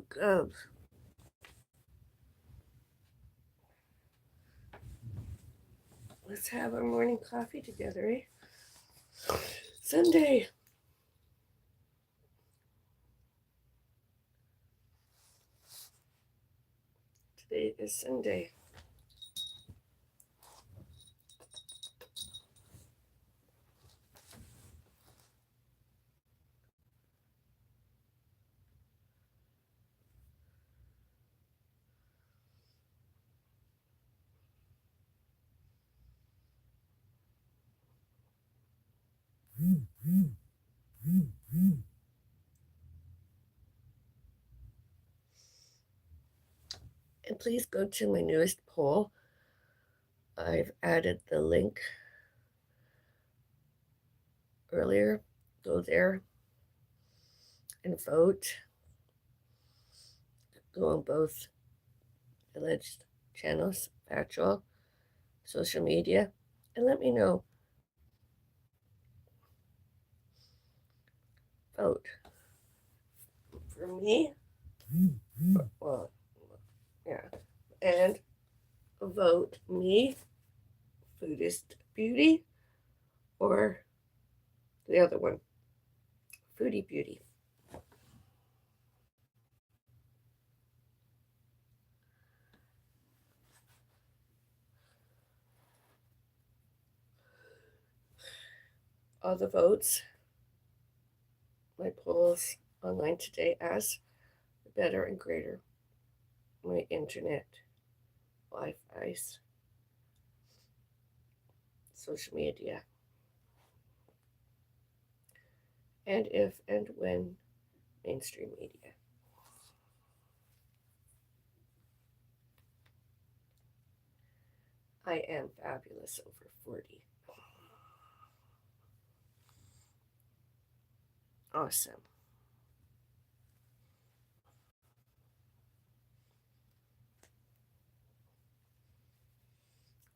Welcome. Let's have our morning coffee together, eh? Sunday. Today is Sunday. And please go to my newest poll. I've added the link earlier. Go there and vote. Go on both alleged channels, factual, social media, and let me know. Vote for me. Well, yeah. And vote me, Foodist Beauty, or the other one, Foodie Beauty. All the votes, my polls online today as the better and greater my internet, Wi-Fi, social media, and if and when mainstream media. I am fabulous over 40. Awesome.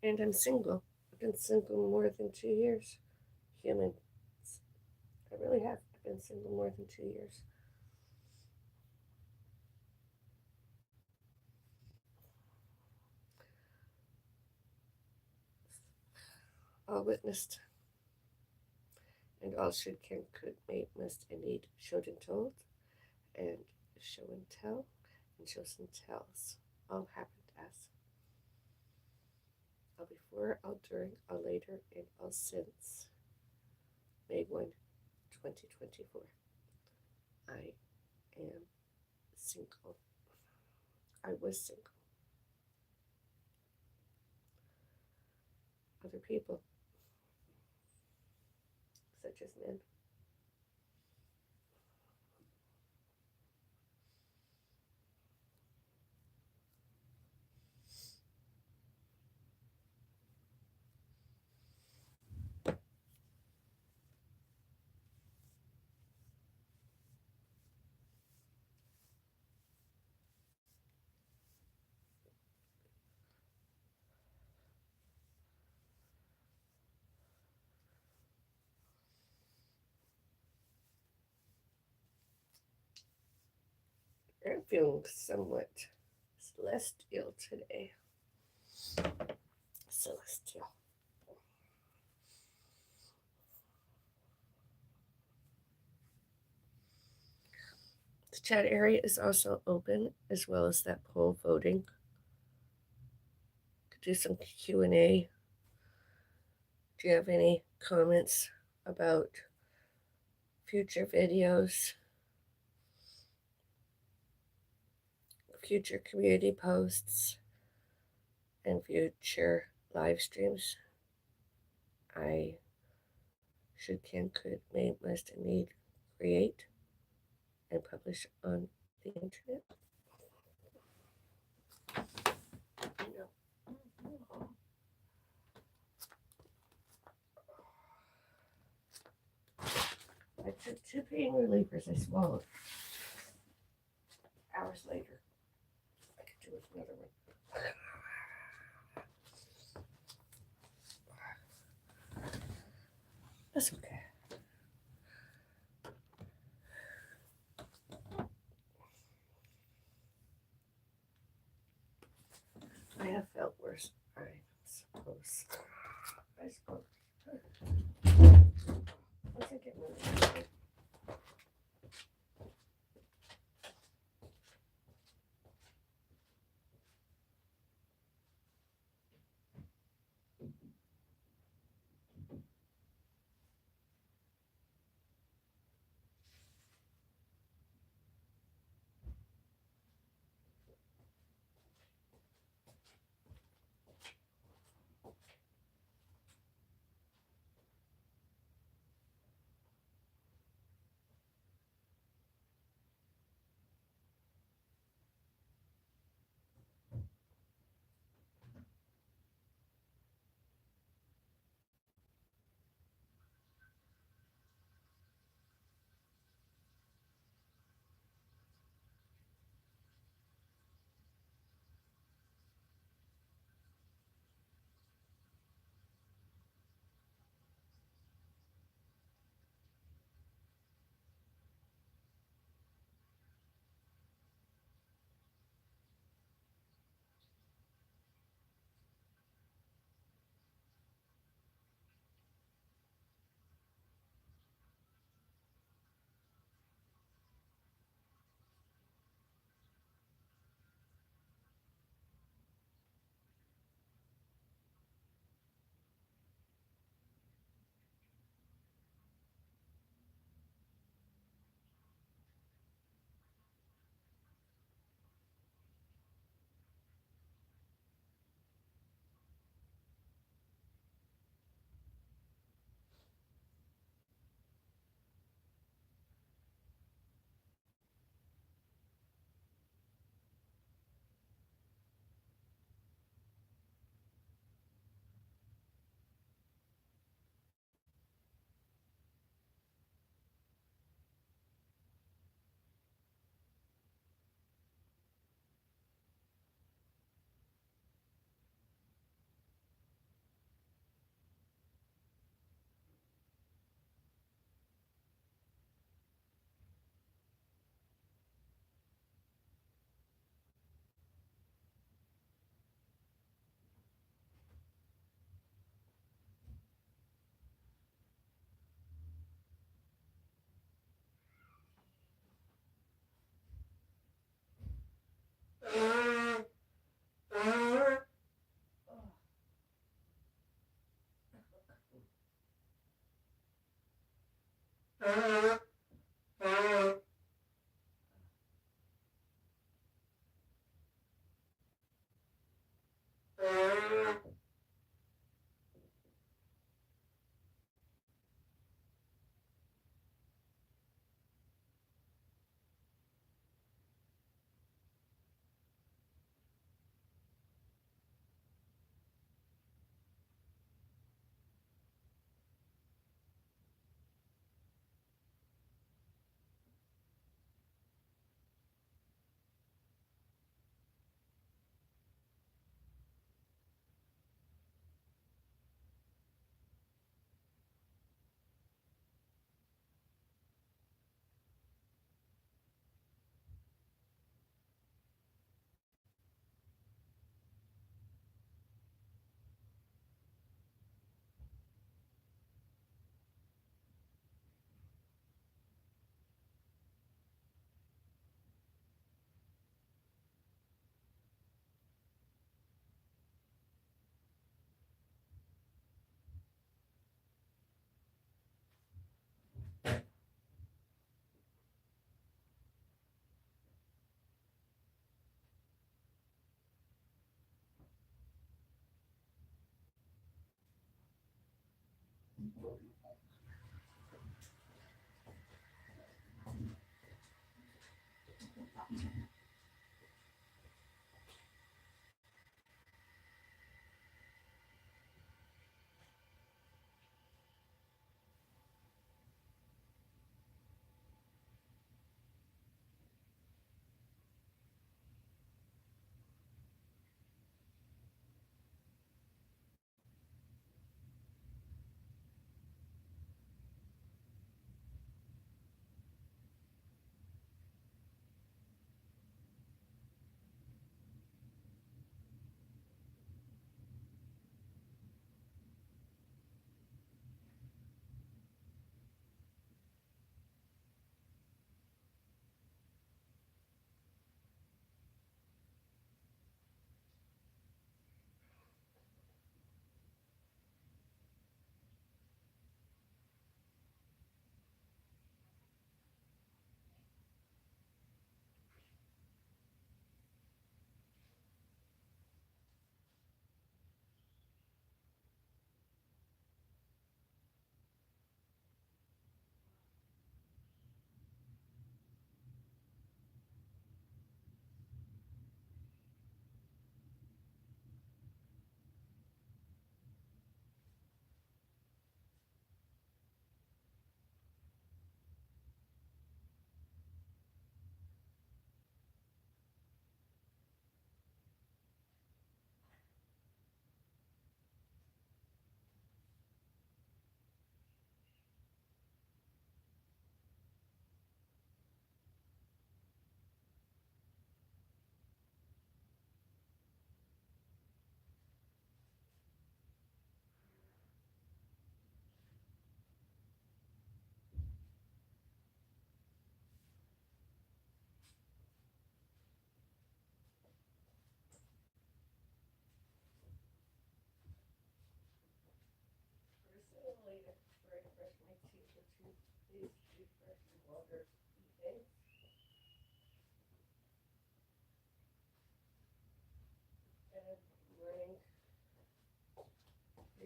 And I'm single. I've been single more than 2 years. Humans. I really have. I've been single more than 2 years. All witnessed, and all should, can, could, may, must, and need, showed and told, and show and tell, and shows and tells. All happened as. All before, all during, all later, and all since. May 1, 2024. I am single. I was single. Other people, such as men. I'm feeling somewhat celestial today. Celestial. The chat area is also open, as well as that poll voting. Could do some Q&A. Do you have any comments about future videos, future community posts, and future live streams? I should, can, could, may, must, and need create and publish on the internet. I took 2 pain relievers I swallowed. Hours later, I could do with another one. That's okay. close. I suppose. Once I get moving.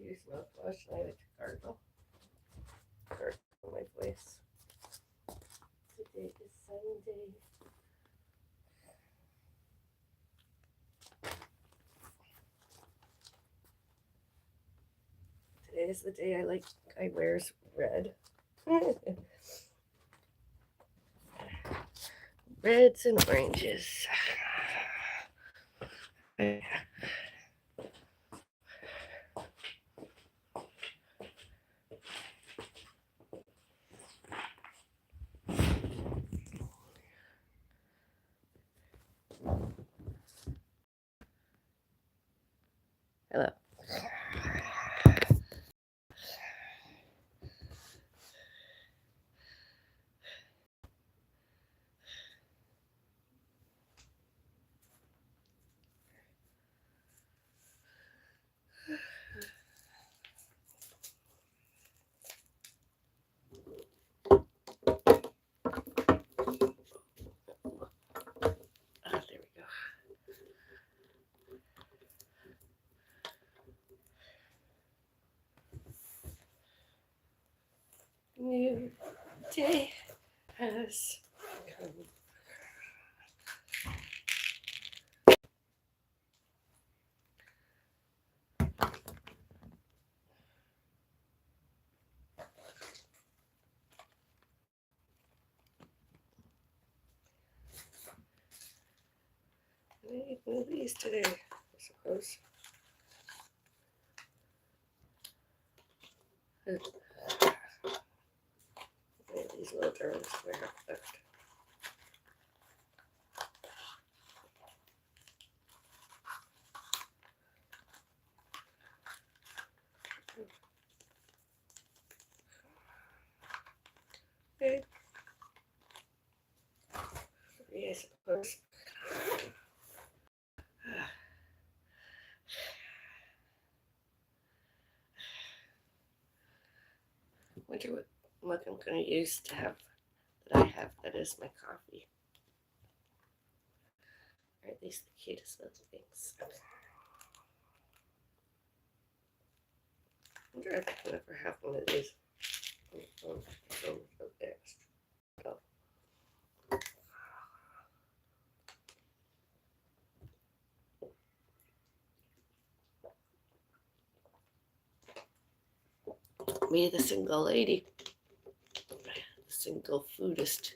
use mouthwash and I like to gargle my voice. Today is Sunday. Today is the day I wears red. Reds and oranges. Hello. There we go. New day has come. I need movies today, I suppose. These little girls we have left. Okay. 3, I suppose. Wonder what mug I'm going to use to have that is my coffee. Or at least the cutest little things. I wonder if I can ever have one of these. Me, the single lady, the single foodist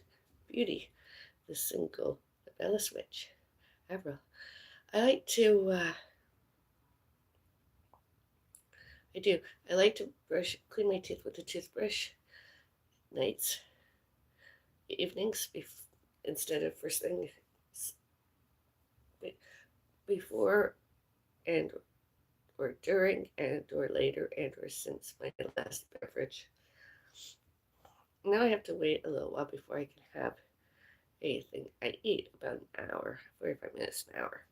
beauty, the single Bella Switch, Avril. I like to, I like to clean my teeth with a toothbrush nights, evenings, instead of first thing, before and or during and or later and or since my last beverage. Now I have to wait a little while before I can have anything. I eat about an hour, 45 minutes, an hour.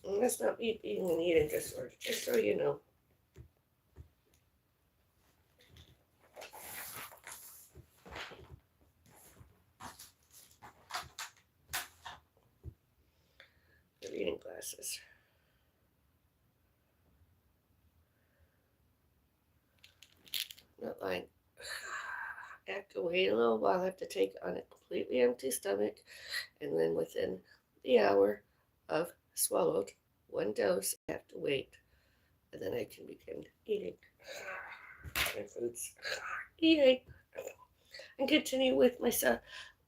And that's not me being an eating disorder, just so you know. The reading glasses. Not lying. I have to wait a little while. I have to take on a completely empty stomach, and then within the hour of swallowed one dose, I have to wait, and then I can begin eating my foods. Eating. And continue with my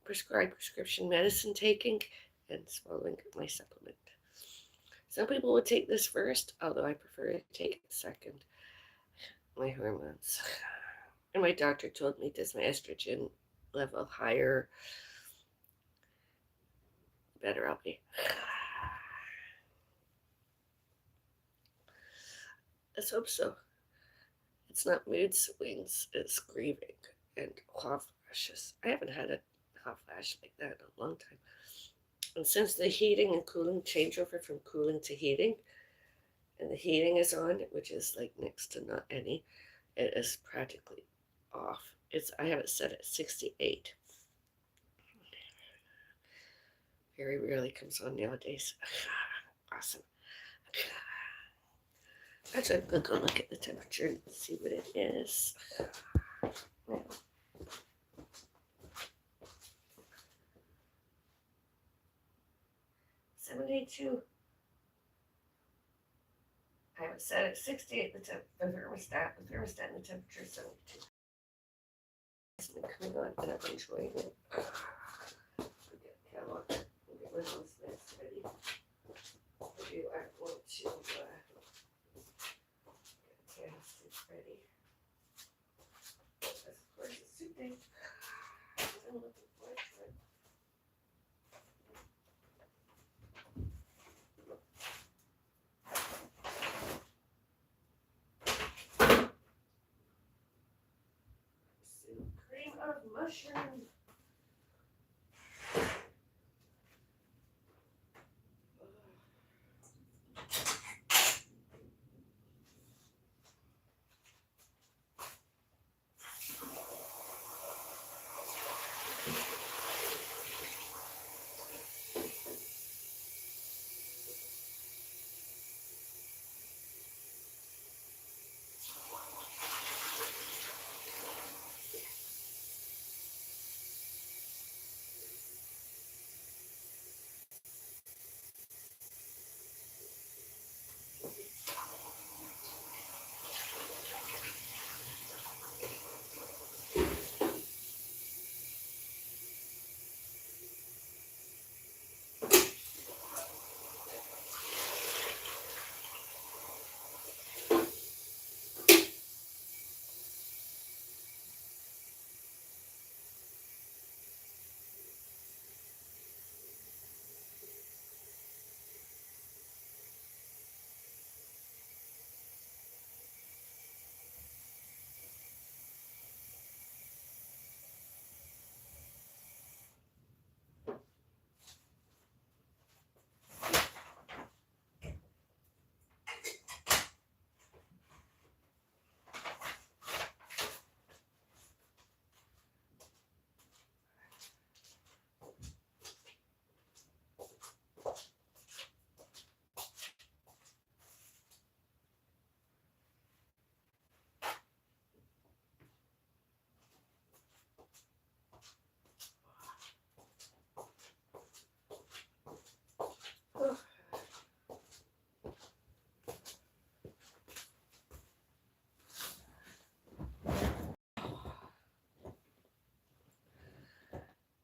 prescribed prescription medicine taking and swallowing my supplement. Some people would take this first, although I prefer to take it second. My hormones. And my doctor told me, does my estrogen level higher, the better I'll be. Let's hope so. It's not mood swings, it's grieving and hot flashes. I haven't had a hot flash like that in a long time. And since the heating and cooling changeover from cooling to heating, and the heating is on, which is like next to not any, it is practically off. I have it set at 68. very rarely comes on nowadays. Awesome. Let's go look at the temperature and see what it is. 72. I have it set at 68. The thermostat and the temperature is 72. It's been coming on, and I'm enjoying it. Forget Kellogg. We'll get rid of those snacks ready. I want to get candlesticks ready. Because of course it's soup day. I'm looking forward to it. Soup cream of mushroom.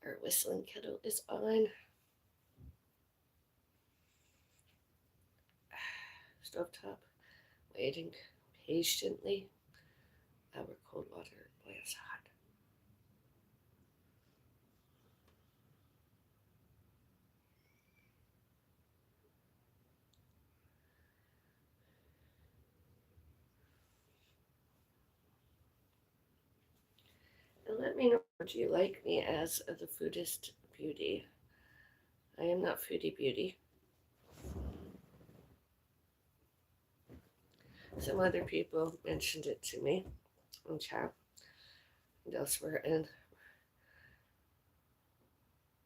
Our whistling kettle is on. Stovetop, waiting patiently. Our cold water boils hot. And let me know, do you like me as the foodist beauty? I am not foodie beauty. Some other people mentioned it to me in chat and elsewhere, and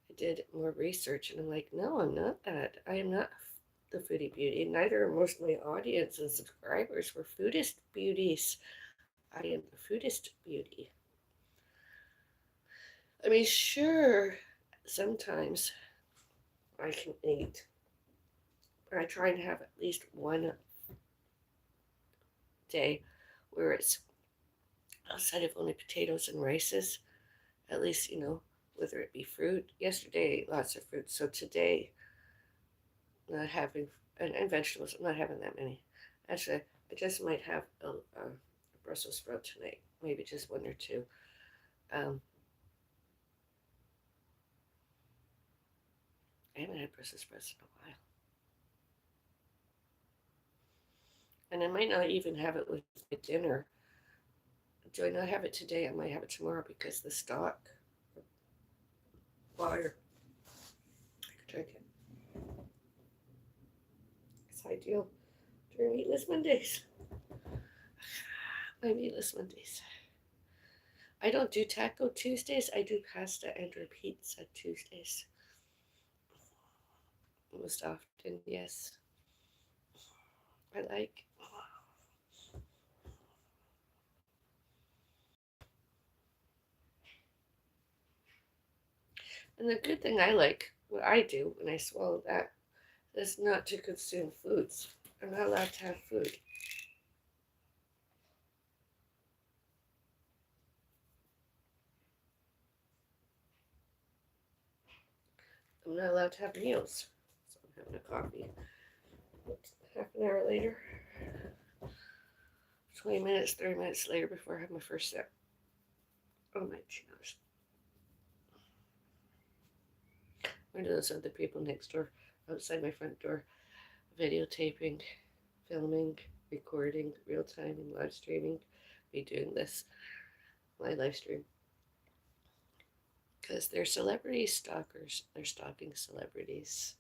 I did more research, and I'm like, no, I'm not that. I am not the foodie beauty. Neither are most of my audience and subscribers. We're foodist beauties. I am the foodist beauty. I mean, sure, sometimes I can eat. I try and have at least one day where it's outside of only potatoes and rices, at least, whether it be fruit. Yesterday, lots of fruit. So today, not having, and vegetables, I'm not having that many. Actually, I just might have a Brussels sprout tonight, maybe just one or two. Um, I haven't had Brussels sprouts in a while. And I might not even have it with my dinner. Do I not have it today? I might have it tomorrow because the stock water, I could drink it. It's ideal during meatless Mondays. My meatless Mondays. I don't do Taco Tuesdays. I do pasta and or pizza Tuesdays. Most often, yes. I like. And the good thing I like, what I do when I swallow that, is not to consume foods. I'm not allowed to have food. I'm not allowed to have meals. So I'm having a coffee. Half an hour later, 20 minutes, 30 minutes later before I have my first sip. Oh my gosh. One of those other people next door, outside my front door, videotaping, filming, recording, real time, and live streaming. Be doing this, my live stream. Because they're celebrity stalkers. They're stalking celebrities.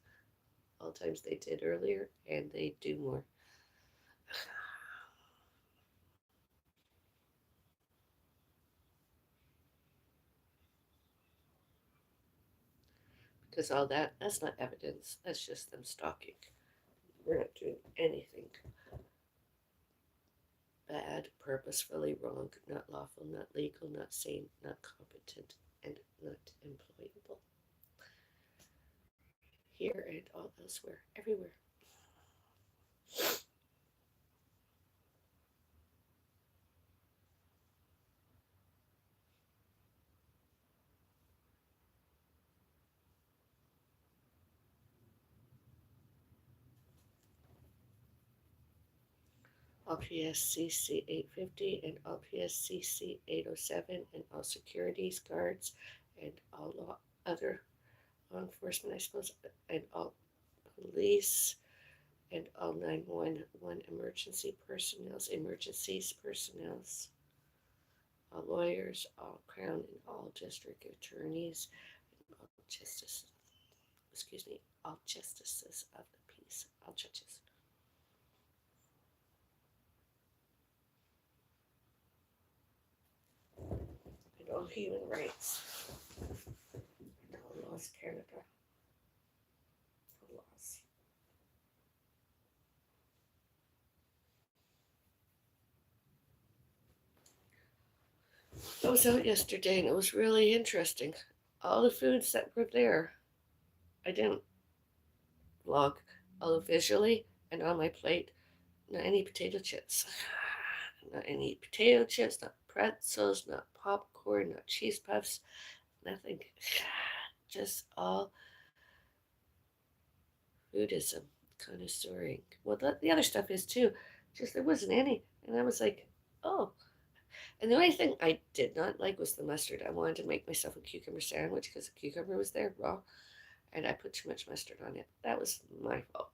All times they did earlier, and they do more. Because all that's not evidence. That's just them stalking. We're not doing anything bad, purposefully wrong, not lawful, not legal, not sane, not competent, and not employable. Here and all elsewhere, everywhere. All PSCC 850 and all PSCC 807 and all securities guards and all other law enforcement, I suppose, and all police and all 911 emergencies personnels, all lawyers, all crown and all district attorneys, and all justices, all justices of the peace, all judges. And all human rights, and all laws, Canada, all laws. I was out yesterday and it was really interesting. All the foods that were there, I didn't vlog, although visually and on my plate, not any potato chips. Not any potato chips, not pretzels, not popcorn, not cheese puffs, nothing. Just all foodism, connoisseuring. Well, the other stuff is too. Just there wasn't any. And I was like, oh. And the only thing I did not like was the mustard. I wanted to make myself a cucumber sandwich because the cucumber was there raw. And I put too much mustard on it. That was my fault.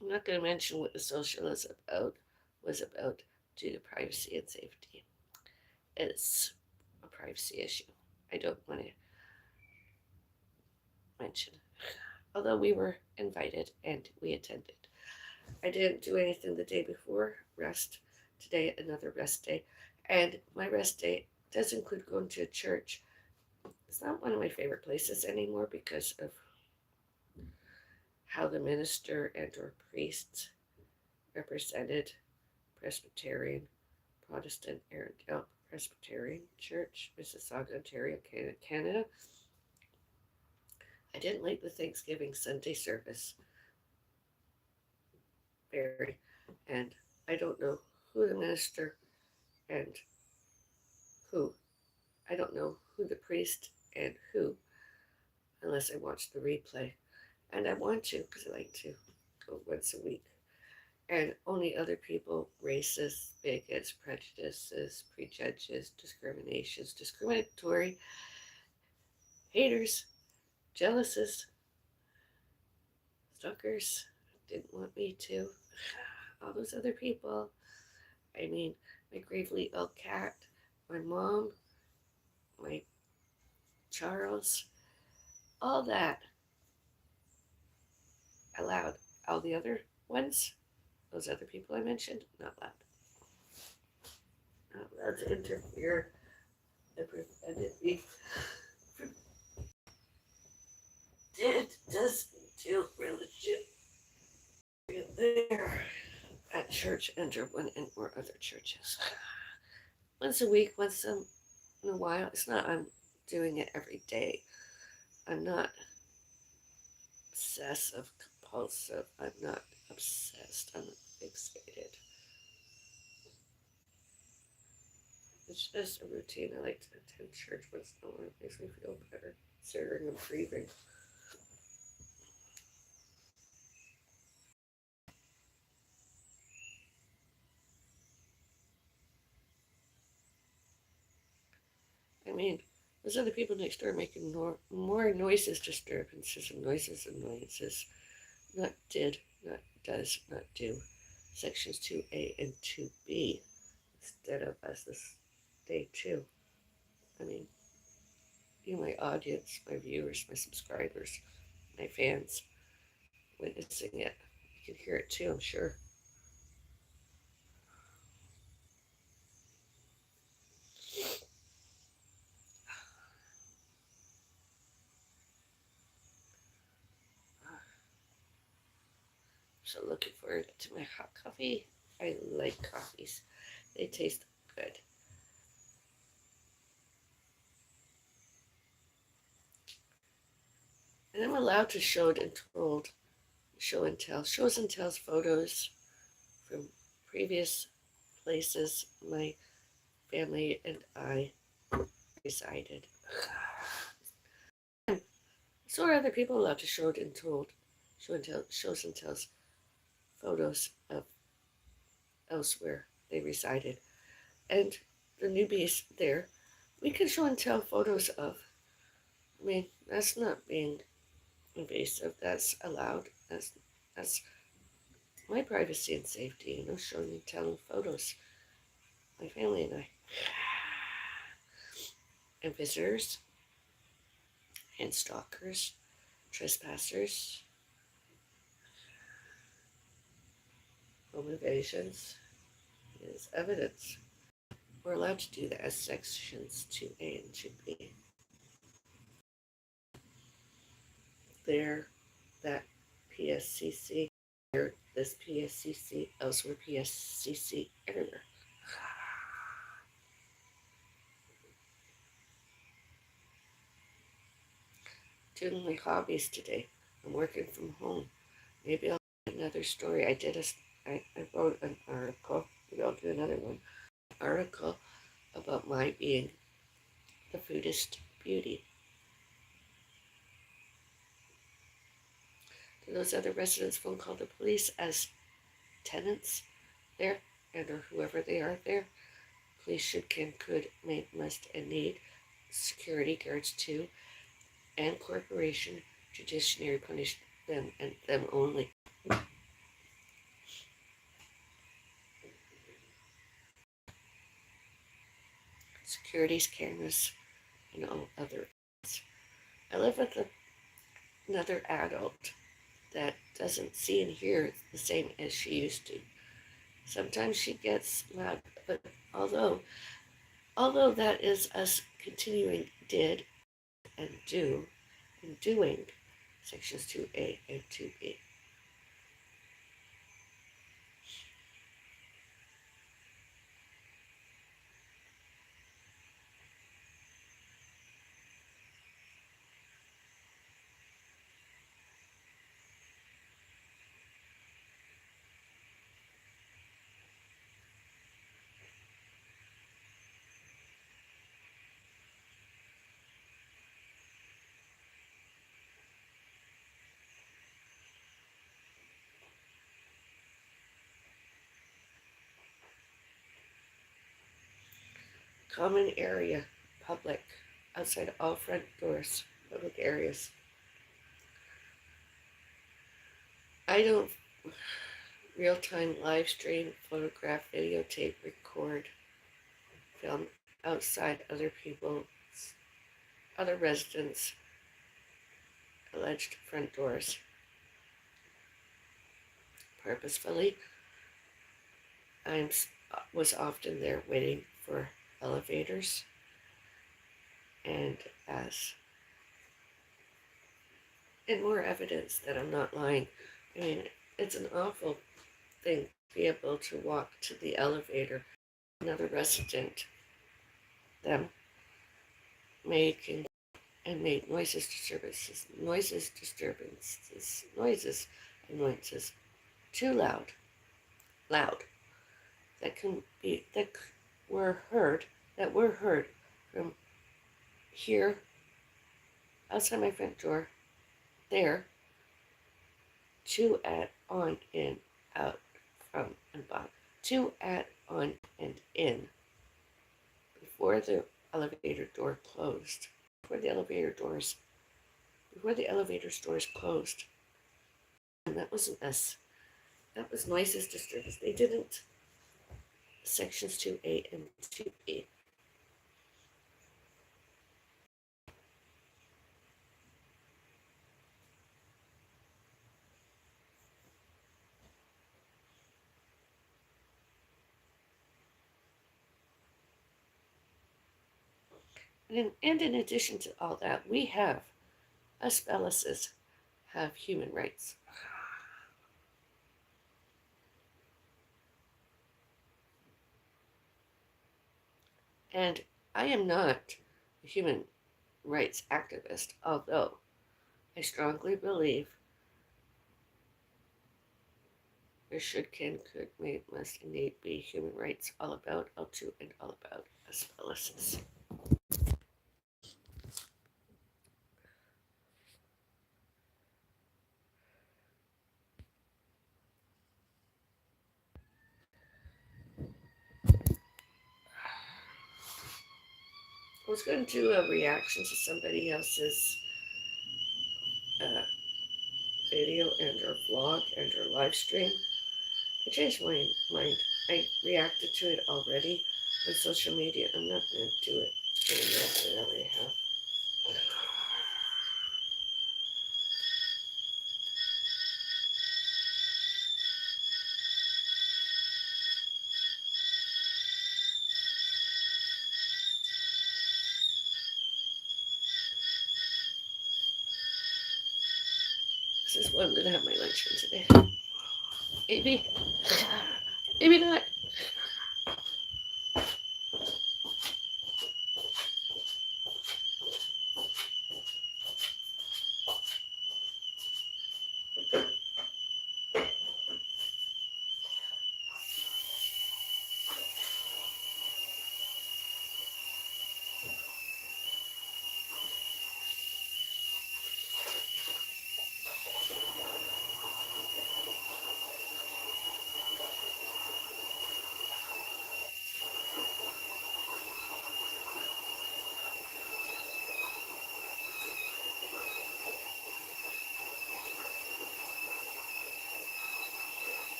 I'm not going to mention what the social is about, was about due to privacy and safety. It's a privacy issue. I don't want to mention. Although we were invited and we attended. I didn't do anything the day before, rest. Today, another rest day. And my rest day does include going to a church. It's not one of my favorite places anymore because of how the minister and or priest represented Presbyterian, Protestant, Arundel Presbyterian Church, Mississauga, Ontario, Canada. I didn't like the Thanksgiving Sunday service very, and I don't know who the minister and who. I don't know who the priest and who, unless I watch the replay. And I want to because I like to go once a week. And only other people, racists, bigots, prejudices, prejudges, discriminations, discriminatory, haters, jealouses, stalkers, didn't want me to. All those other people. I mean, my gravely ill cat, my mom, my Charles, all that allowed. All the other ones, those other people I mentioned, not allowed. Not allowed to interfere that prevented me from does do religion there at church and one and or other churches. Once a week, once in a while. It's not I'm doing it every day. I'm not obsessive compulsive. I'm not obsessed. I'm fixated. It's just a routine. I like to attend church once in a while. It makes me feel better, considering I'm grieving. I mean, those other people next door making more noises, disturbances, and noises, annoyances. Not did, not does, not do. Sections 2A and 2B instead of as this day 2. I mean, you, my audience, my viewers, my subscribers, my fans, witnessing it. You can hear it too, I'm sure. So looking forward to my hot coffee. I like coffees. They taste good. And I'm allowed to show it and told, show and tell, shows and tells photos from previous places my family and I resided. So are other people allowed to show it and told, show and tell, shows and tells photos of elsewhere they resided. And the newbies there, we can show and tell photos of. I mean, that's not being invasive. That's allowed. That's my privacy and safety, showing and telling photos. My family and I. And visitors and stalkers, trespassers, home invasions is evidence. We're allowed to do that as sections 2A and 2B. There, that PSCC, there, this PSCC, elsewhere PSCC, everywhere. Doing my hobbies today. I'm working from home. Maybe I'll do another story. I wrote an article. Maybe I'll do another one. Article about my being the foodist beauty. Do those other residents phone call the police as tenants there and or whoever they are there? Police should, can, could, may, must, and need security guards too, and corporation judiciary punish them and them only. Securities, cameras, and all other. I live with another adult that doesn't see and hear the same as she used to. Sometimes she gets loud, but although that is us continuing did and do and doing sections 2A and 2B. Common area, public, outside all front doors, public areas. I don't real-time live stream, photograph, videotape, record, film outside other people's, other residents' alleged front doors. Purposefully, I was often there waiting for elevators, and as and more evidence that I'm not lying. I mean, it's an awful thing to be able to walk to the elevator, another resident, them making and made noises too loud that were heard from here outside my front door, there, to at on in out from and by, to at on and in before the elevator door closed. Before the elevator's doors closed. And that was a mess. That was noises disturbance. They didn't sections 2A and 2B. And in addition to all that, us Bellises have human rights. And I am not a human rights activist, although I strongly believe there should, can, could, may, must, and need be human rights all about L2 and all about us Bellises. I was going to do a reaction to somebody else's video and or vlog and or live stream. I changed my mind. I reacted to it already on social media. I'm not going to do it anymore. I already have. This is what I'm going to have my lunch in today. Maybe. Maybe not.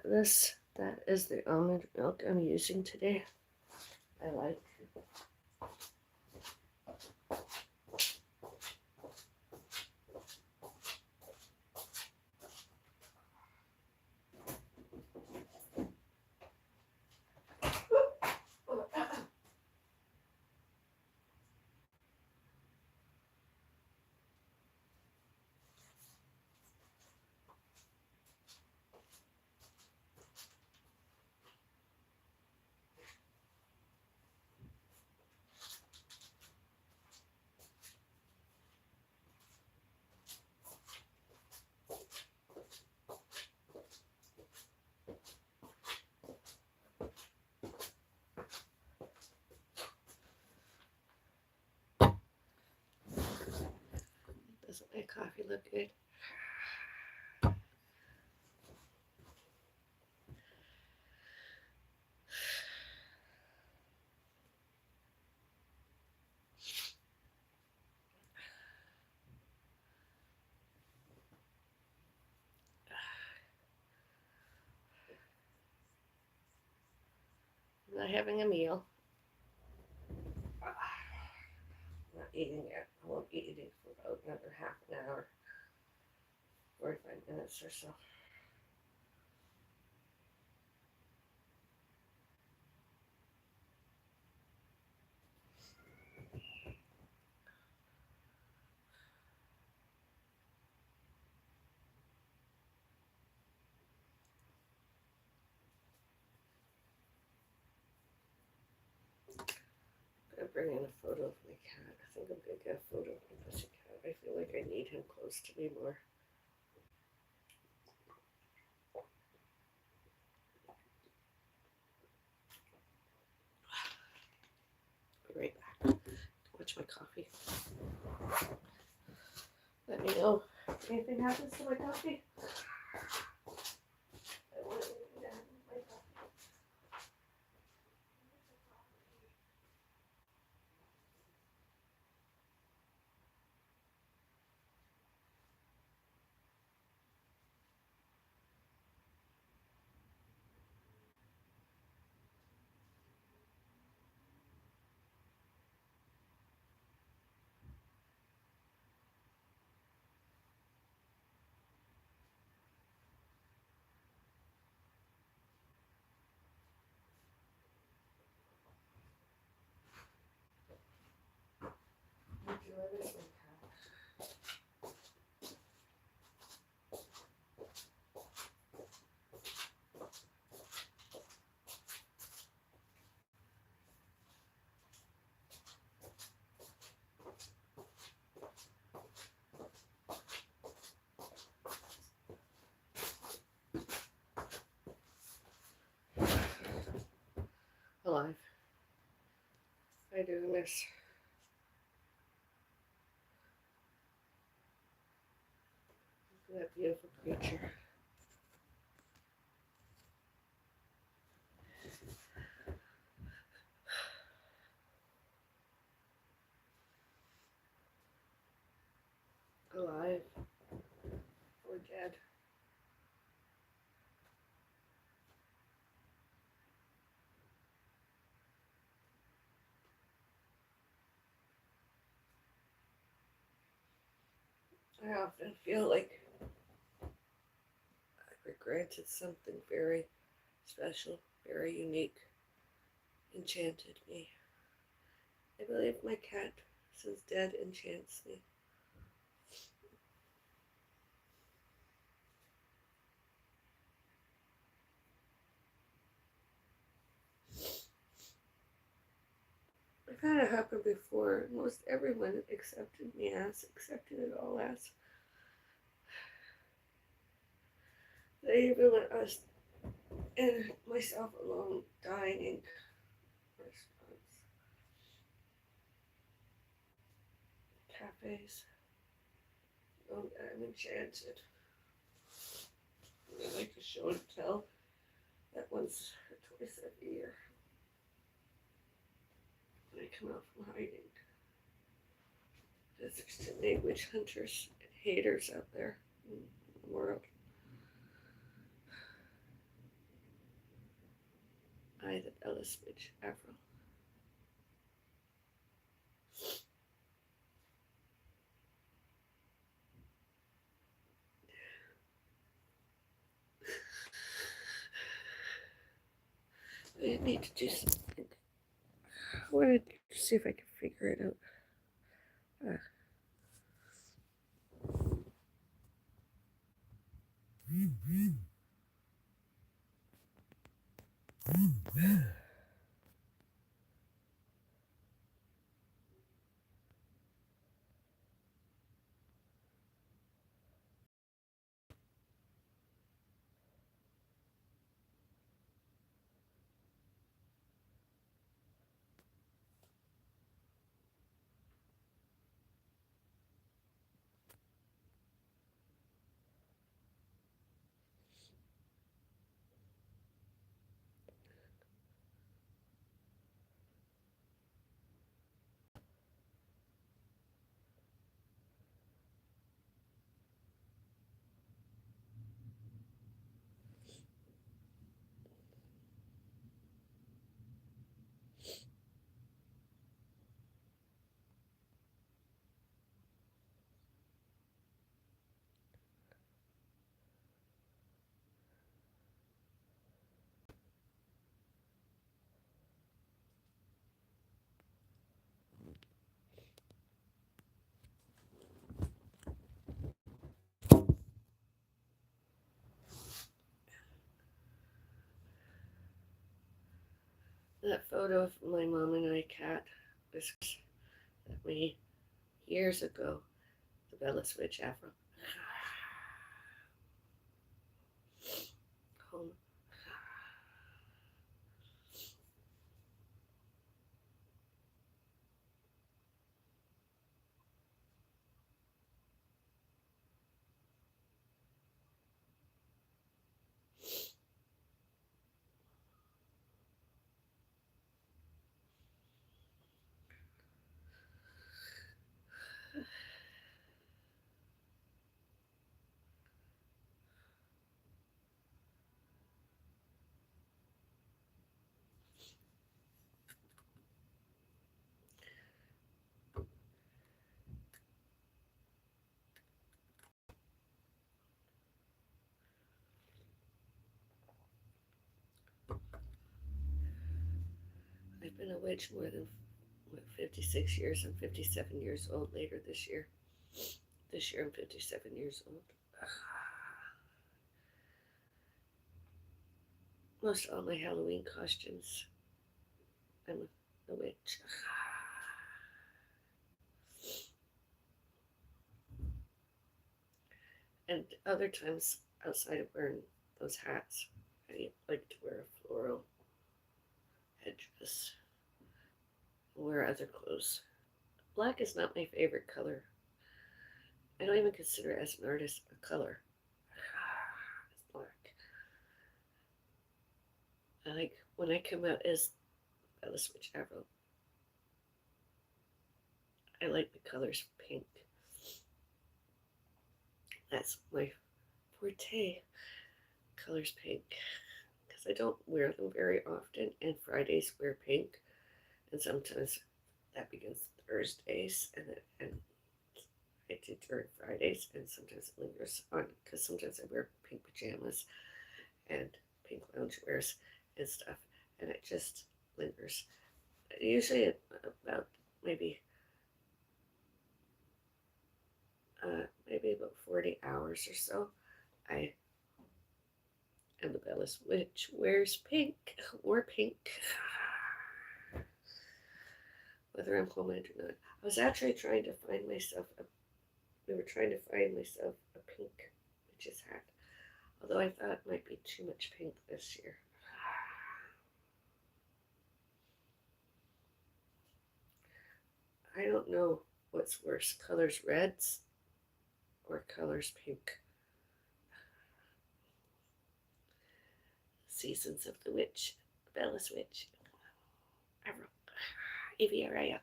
That is the almond milk I'm using today. I like. Doesn't my coffee look good? I'm not having a meal. I'm not eating yet. I won't be eating for about another half an hour, 45 minutes or so. I'm bring in a photo of my cat. I think I'm gonna get a photo of my pussy cat. I feel like I need him close to me more. Be right back. Watch my coffee. Let me know if anything happens to my coffee. I want anything to happen to my coffee. Would you let us my cat? Alive. I do miss that beautiful creature. Alive or dead. I often feel like I granted something very special, very unique, enchanted me. I believe my cat, since dead, enchants me. I've had it happen before. Most everyone accepted it all as. They even let us and myself alone dining restaurants, cafes. Oh, I'm enchanted. I like a show and tell that once or twice every year when I come out from hiding. There's extremely witch hunters and haters out there in the world. I, the Bella Switch Afro. I need to do something. I wanted to see if I can figure it out. That photo of my mom and I cat was that we years ago, the Bella Switch Afro. Home. I've been a witch more than 56 years. I'm 57 years old later this year. This year I'm 57 years old. Most all my Halloween costumes, I'm a witch. And other times, outside of wearing those hats, I like to wear a floral headdress and wear other clothes. Black is not my favorite color. I don't even consider it as an artist a color. It's black. I like when I come out as Bella Switch Afro. I like the colors pink. That's my forte. Colors pink. Because I don't wear them very often, and Fridays wear pink, and sometimes that begins Thursdays, and I do during Fridays, and sometimes it lingers on because sometimes I wear pink pajamas and pink loungewears and stuff, and it just lingers. Usually about maybe maybe about 40 hours or so. I am the Bella's witch wears pink, wore pink, whether I'm home or not. I was actually trying to find myself we were trying to find myself a pink witch's hat, although I thought it might be too much pink this year. I don't know what's worse, colors reds or colors pink. Seasons of the Witch, Bella's Witch, Evie Araya.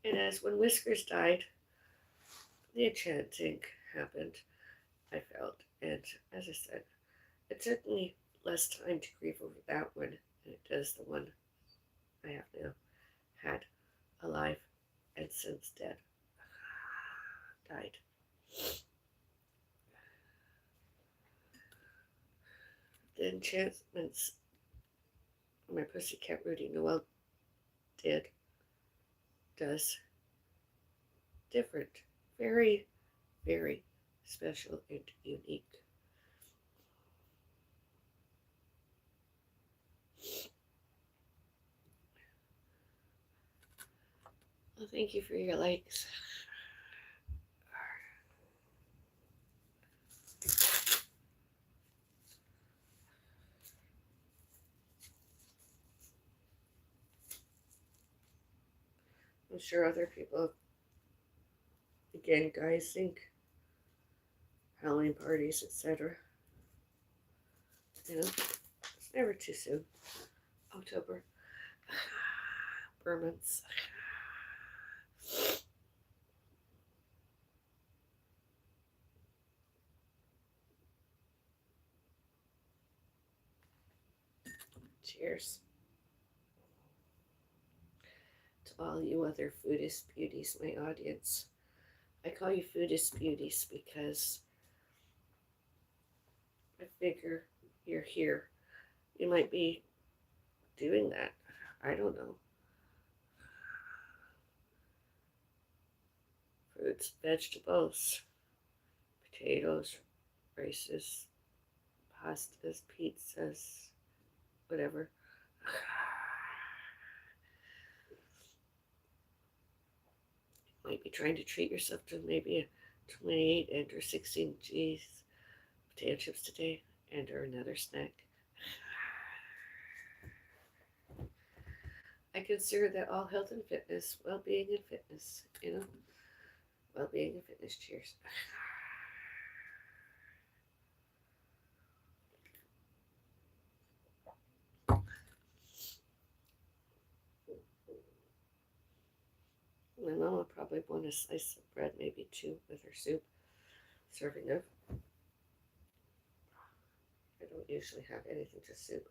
And as when Whiskers died, the enchanting happened, I felt. And as I said, it took me less time to grieve over that one than it does the one I have now had alive and since dead. Died. The enchantments my pussycat Rudy Noel did, does, different, very, very special and unique. Well, thank you for your likes. I'm sure other people, again, guys think Halloween parties, etc. You know, it's never too soon. October, Burmans. Cheers to all you other foodist beauties, my audience. I call you foodist beauties because I figure you're here. You might be doing that. I don't know. Fruits, vegetables, potatoes, rices, pastas, pizzas, whatever. You might be trying to treat yourself to maybe a 28 and or 16 G's potato chips today and or another snack. I consider that all health and fitness, well-being and fitness, well-being and fitness. Cheers. My mom will probably want a slice of bread, maybe two, with her soup. Serving of. I don't usually have anything to soup.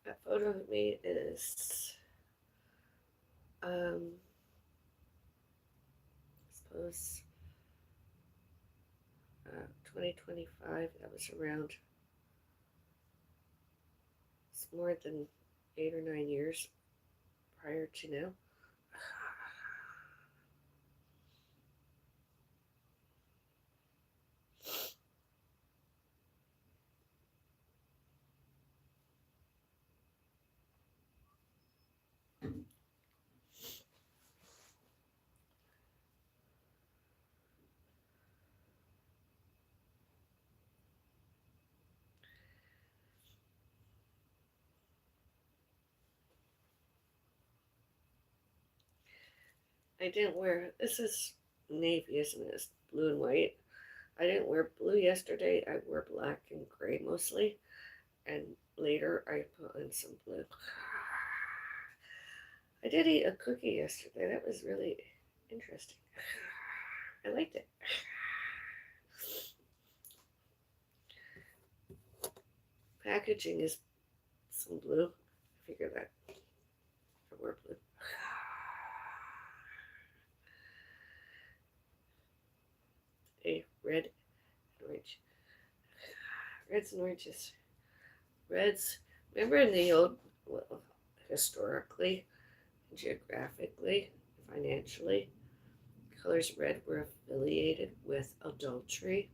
That photo of me is, I suppose, 2025. That was around, it's more than 8 or 9 years prior to now. I didn't wear, this is navy, isn't it? It's blue and white. I didn't wear blue yesterday. I wore black and gray mostly. And later I put in some blue. I did eat a cookie yesterday. That was really interesting. I liked it. Packaging is some blue. I figured that I wear blue. A red and orange. Reds and oranges. Reds. Remember in the old, well, historically, geographically, financially, colors red were affiliated with adultery.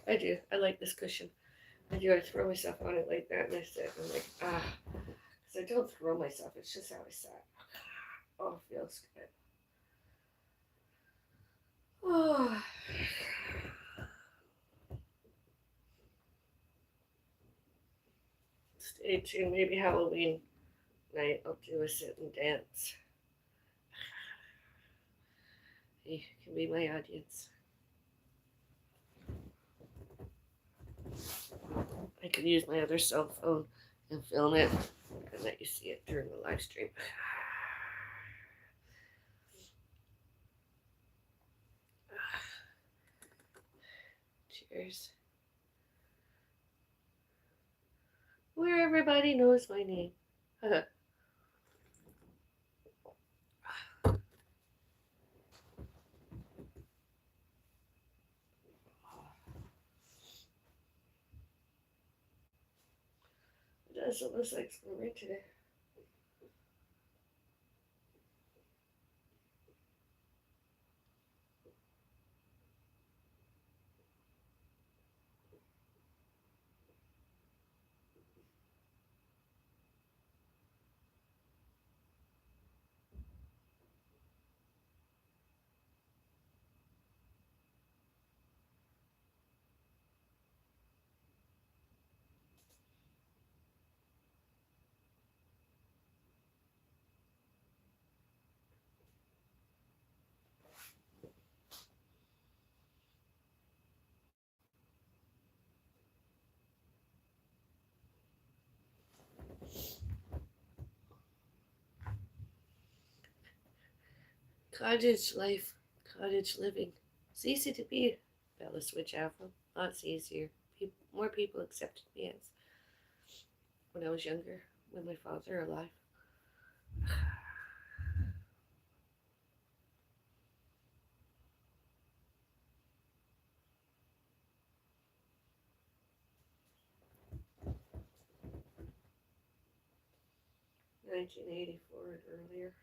I do. I like this cushion. I do. I throw myself on it like that and I sit. I'm like, ah. Because I don't throw myself. It's just how I sat. Oh, it feels good. Oh. Stay tuned. Maybe Halloween night I'll do a sit and dance. You can be my audience. I could use my other cell phone and film it and let you see it during the live stream. Cheers. Where everybody knows my name. It does almost like summer today. Cottage life, cottage living. It's easy to be Bella Switch Afro. Lots easier. More people accepted me as when I was younger, with my father alive. 1984 and earlier.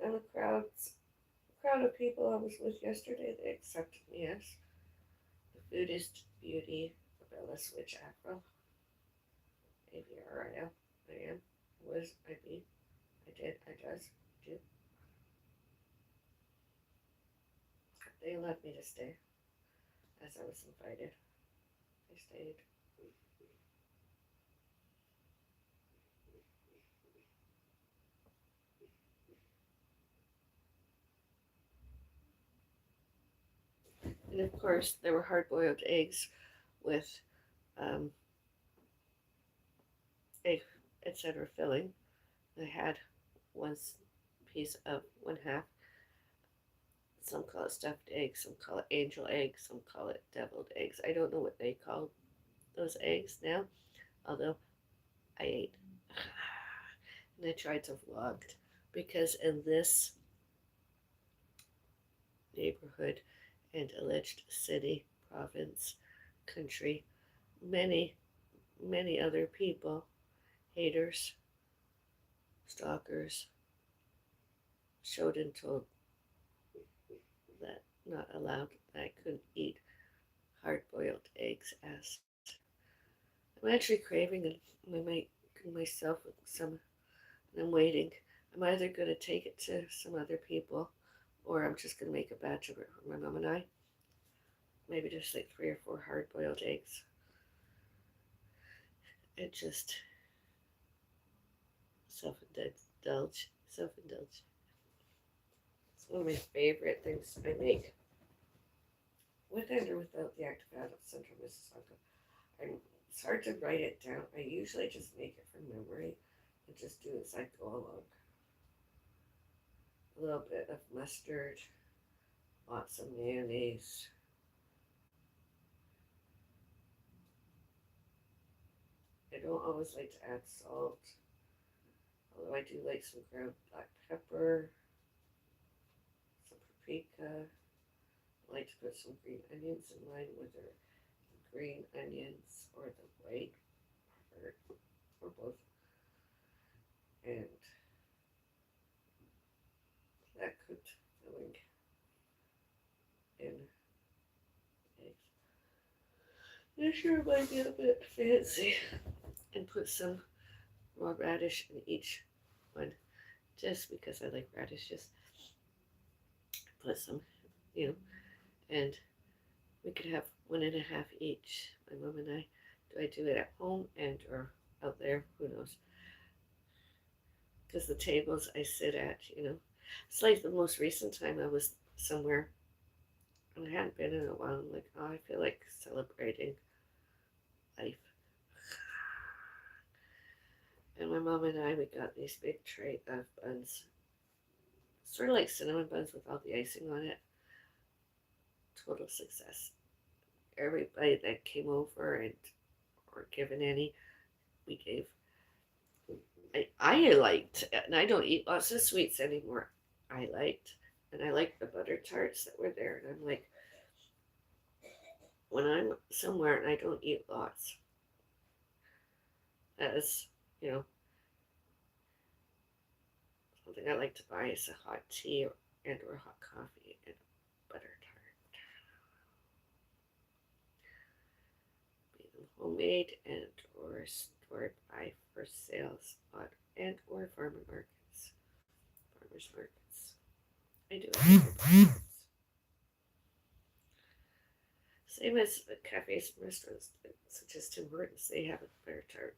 And the crowd of people I was with yesterday, they accepted me as the Buddhist beauty, Bella Switch Afro. AVR, I am, was, I be, I did, I does, do. They allowed me to stay as I was invited. I stayed. And of course, there were hard boiled eggs with um, egg, etc. filling. I had one piece of one half. Some call it stuffed eggs, some call it angel eggs, some call it deviled eggs. I don't know what they call those eggs now, although I ate. And I tried to vlog because in this neighborhood and alleged city, province, country, many many other people, haters, stalkers, showed and told that not allowed that I couldn't eat hard boiled eggs as I'm actually craving it. I might cook myself with some and I'm waiting. I'm either gonna take it to some other people or I'm just gonna make a batch of it for my mom and I. Maybe just like 3 or 4 hard boiled eggs. And just self-indulge. Self-indulge. It's one of my favorite things I make. With and or without the active adult Central Mississauga. It's hard to write it down. I usually just make it from memory and just do as I go along. A little bit of mustard, lots of mayonnaise. I don't always like to add salt, although I do like some ground black pepper, some paprika. I like to put some green onions in mine, whether the green onions or the white or both. And that cooked filling in eggs. I'm sure it might get a bit fancy. And put some raw radish in each one, just because I like radishes. Put some, you know, and we could have 1.5 each. My mom and I. Do I do it at home and or out there? Who knows? Because the tables I sit at, it's like the most recent time I was somewhere and I hadn't been in a while. I'm like, oh, I feel like celebrating life. And my mom and I, we got these big tray of buns, sort of like cinnamon buns with all the icing on it. Total success. Everybody that came over and or given any, we gave. I liked, and I don't eat lots of sweets anymore. I liked, and I liked the butter tarts that were there. And I'm like, when I'm somewhere and I don't eat lots, as you know, something I like to buy is a hot tea and or hot coffee and a butter tart. Be them homemade and or stored by for sales on and or farmers markets. I do it. Same as the cafes and restaurants, such as Tim Hortons, they have a butter tart.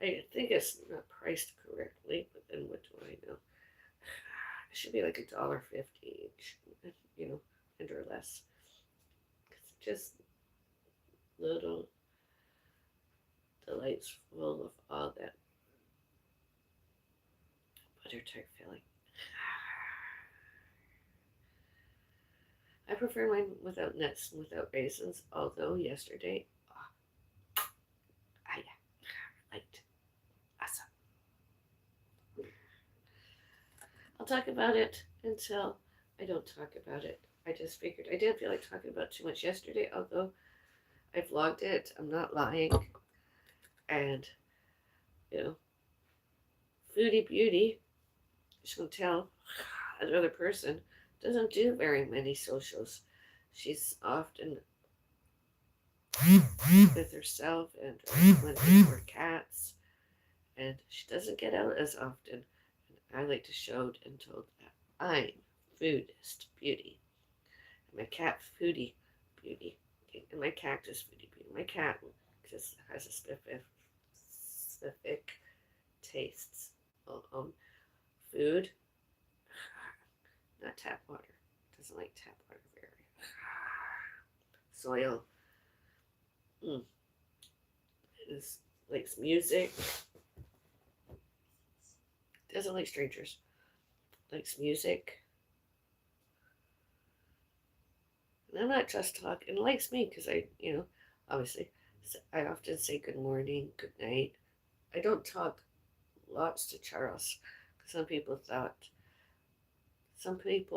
I think it's not priced correctly, but then what do I know? It should be like $1.50 each, and or less. It's just little delights full of all that butter tart filling. I prefer mine without nuts and without raisins, although yesterday I liked awesome. I'll talk about it until I don't talk about it. I just figured I didn't feel like talking about too much yesterday, although I vlogged it. I'm not lying. And, Foodie Beauty, just gonna tell another person, doesn't do very many socials. She's often with herself and with her cats, and she doesn't get out as often. And I like to show and told that I'm foodist beauty, and my cat foodie beauty, and my cactus foodie beauty. My cat just has a specific tastes on food, not tap water. Doesn't like tap water very. Soil. Is likes music. Doesn't like strangers. Likes music. And I'm not just talking. Likes me because obviously, I often say good morning, good night. I don't talk lots to Charles. Some people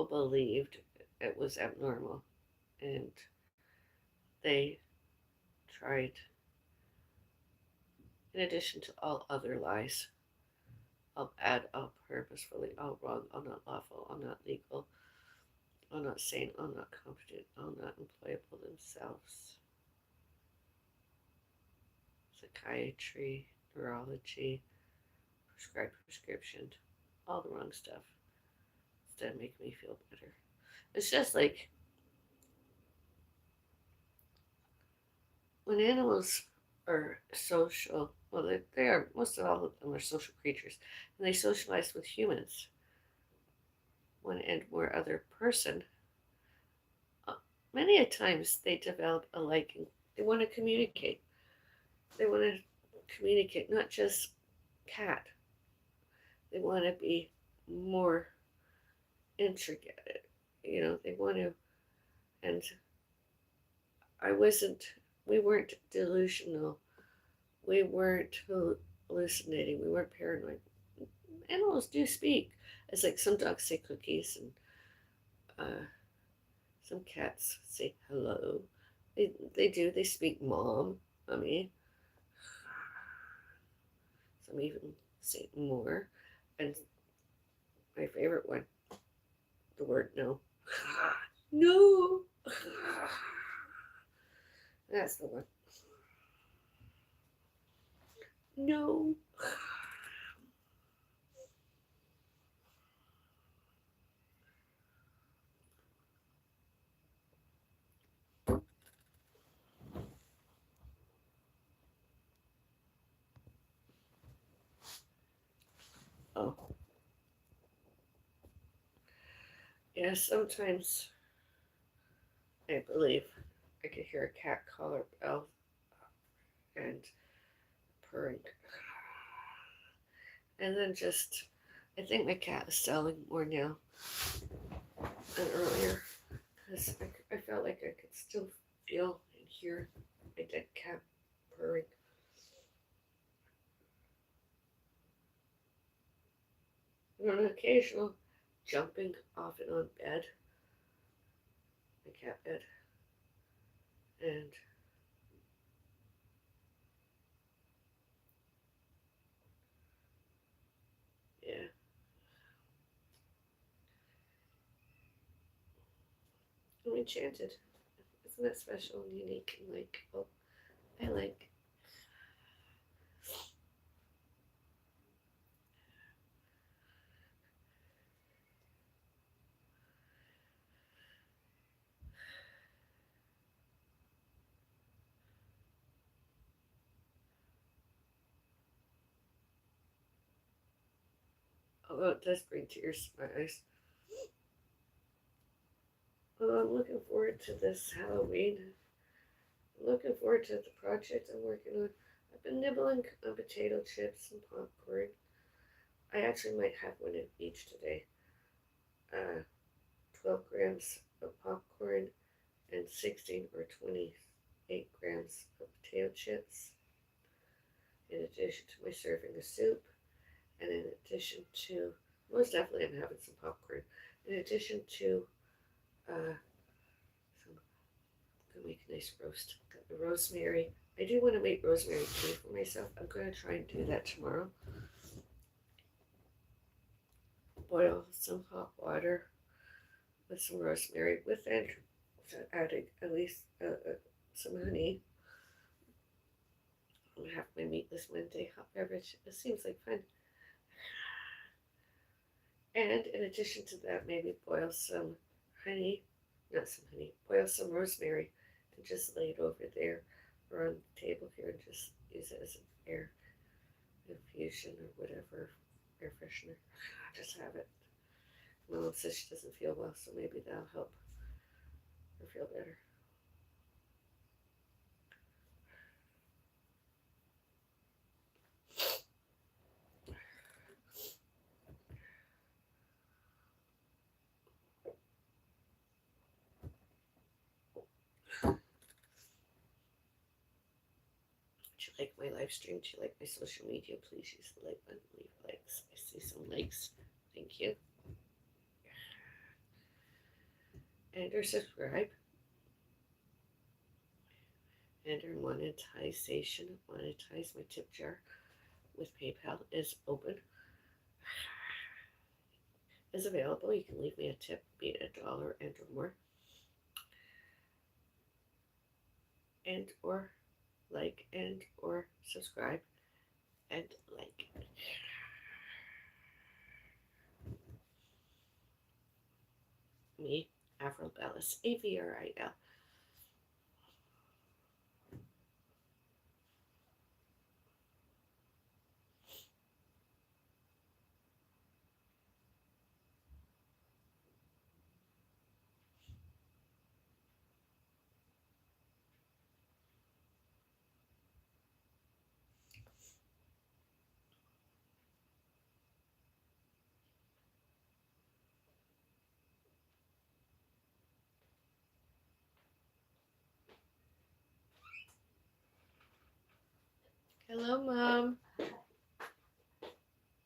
believed it was abnormal, and they tried in addition to all other lies. All bad, all purposefully, all wrong, all not lawful, all not legal, all not sane, all not competent, all not employable themselves. Psychiatry, neurology, prescribed prescription, all the wrong stuff. Instead, make me feel better. It's just like when animals are social, well, they are, most of all of them are social creatures, and they socialize with humans. One and more other person, uh, many a times they develop a liking. They want to communicate. They want to communicate, not just cat. They want to be more intricate. They want to, and I wasn't, we weren't delusional. We weren't hallucinating. We weren't paranoid. Animals do speak. It's like some dogs say cookies, and some cats say hello. They do. They speak mom, mommy. Some even say more. And my favorite one, the word no. No. That's the one. No. Oh. Yeah, sometimes I believe I could hear a cat call her bell and purring. And then I think my cat is selling more now than earlier because I felt like I could still feel and hear my dead cat purring. And on an occasional jumping off and on bed, my cat bed, and yeah, I'm enchanted. Isn't that special and unique and like, oh, I like. Although it does bring tears to my eyes. Well, I'm looking forward to this Halloween. I'm looking forward to the project I'm working on. I've been nibbling on potato chips and popcorn. I actually might have one of each today. 12 grams of popcorn and 16 or 28 grams of potato chips, in addition to my serving of soup, and in addition to, most definitely I'm having some popcorn, in addition to some, I'm gonna make a nice roast. Got the rosemary. I do want to make rosemary tea for myself. I'm gonna try and do that tomorrow. Boil some hot water with some rosemary, with adding at least some honey. I'm gonna have my meatless Monday hot beverage. It seems like fun. And in addition to that, maybe boil some honey, not some honey, boil some rosemary and just lay it over there or on the table here and just use it as an air infusion or whatever, air freshener. Just have it. My mom says she doesn't feel well, so maybe that'll help her feel better. Do you like my live stream? Do you like my social media? Please use the like button, leave likes. I see some likes. Thank you. And or subscribe. and our monetization, monetize my tip jar with PayPal is open, is available. You can leave me a tip, be it $1 and or more, and or like and or subscribe and like. Me, Avril Avril. Hello, Mom.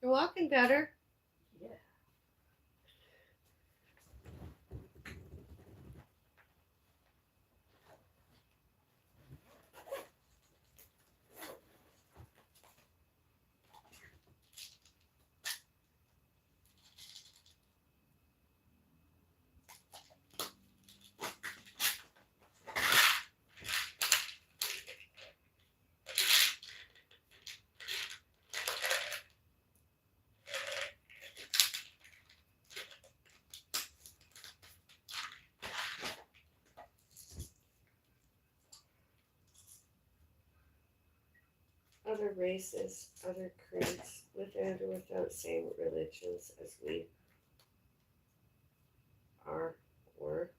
You're walking better. Yeah. Other races, other creeds, with and or without same religions as we are, were.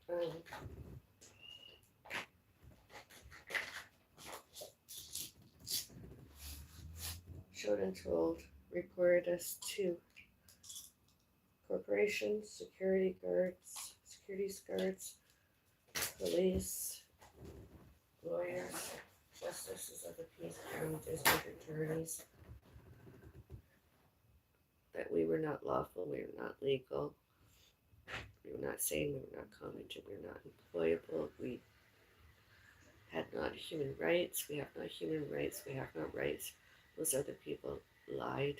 Um, showed and told, reported us to corporations, security guards, police, lawyers, justices of the peace, county district attorneys, that we were not lawful, we were not legal, we were not sane, we were not competent, we were not employable, we had not human rights, we have not human rights, we have not rights. Those other people lied.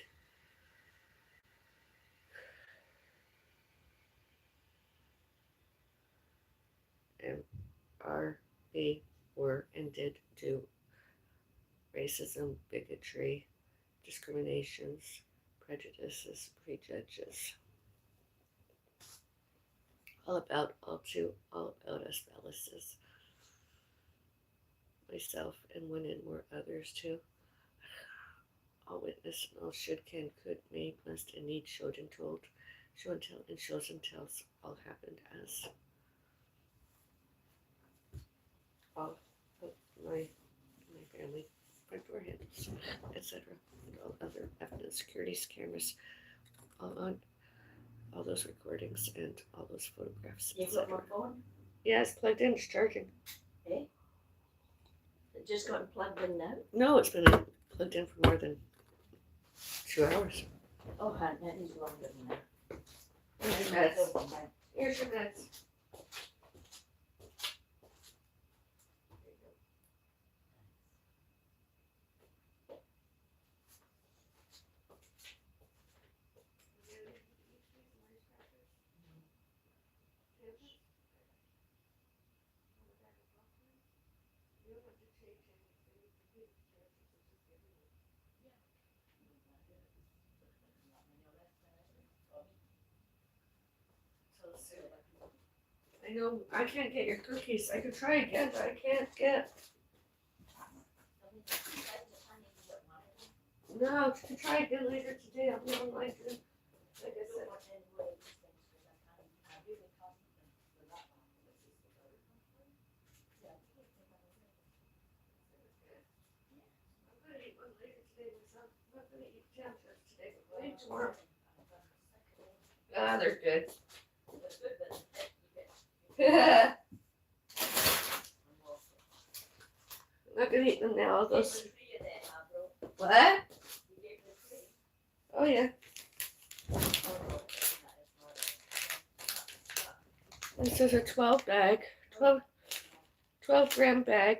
And are, they were, and did do racism, bigotry, discriminations, prejudices, prejudges. All about us Bellises. Myself and one and more others too. All witness and all should, can, could, may, must, and need, showed and told, show and tell, and shows and tells, all happened as all of my family front door handles, etc. And all other evidence, security cameras, all on all those recordings and all those photographs, You got my etc. phone? Yeah, it's plugged in, it's charging. Eh? It just got plugged in now? No, it's been plugged in for more than 2 hours. Oh, honey, that is longer than that. Here's your meds. Here's your meds. I know I can't get your cookies. I could try again, but I can't get. No, you can try again later today. I'll be online too. Like I said. I'm gonna eat one later today myself. I'm not gonna eat jam chips today, but I'll eat tomorrow. Ah, they're good. I'm not gonna eat them now. I'll go. What? Oh yeah. This is a 12 bag, 12 gram bag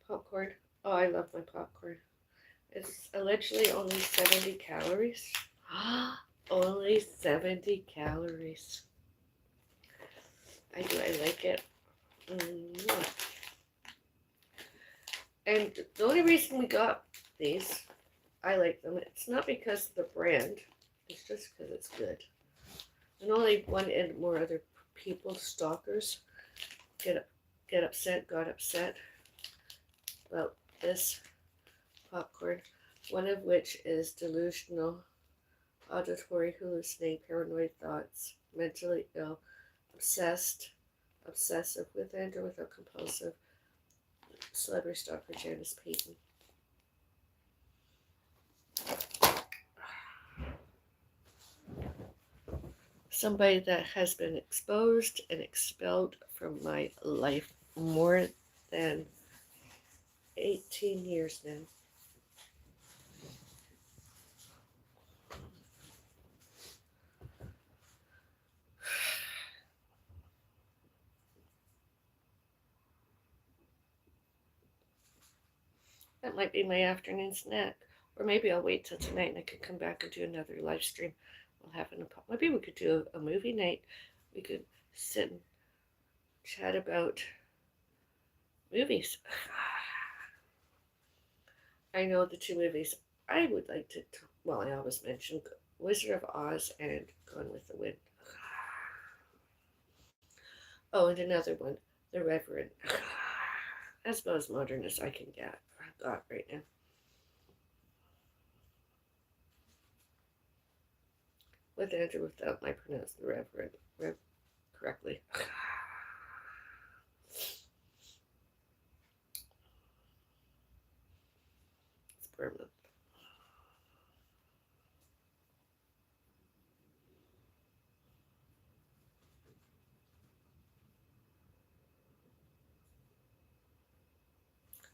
popcorn. Oh, I love my popcorn. It's allegedly only 70 calories. Only 70 calories. I like it. Mm. And the only reason we got these, I like them, it's not because of the brand, it's just because it's good. And only one and more other people, stalkers, got upset about this popcorn, one of which is delusional, auditory, hallucinating, paranoid thoughts, mentally ill, obsessive with and or without compulsive, celebrity stalker Janice Payton. Somebody that has been exposed and expelled from my life more than 18 years now. That might be my afternoon snack. Or maybe I'll wait till tonight and I could come back and do another live stream. Maybe we could do a movie night. We could sit and chat about movies. I know the two movies I would like to, well, I always mention Wizard of Oz and Gone with the Wind. Oh, and another one, The Reverend. That's about as modern as I can get. Got right now. With and or without my pronounce the Reverend correctly. It's permanent.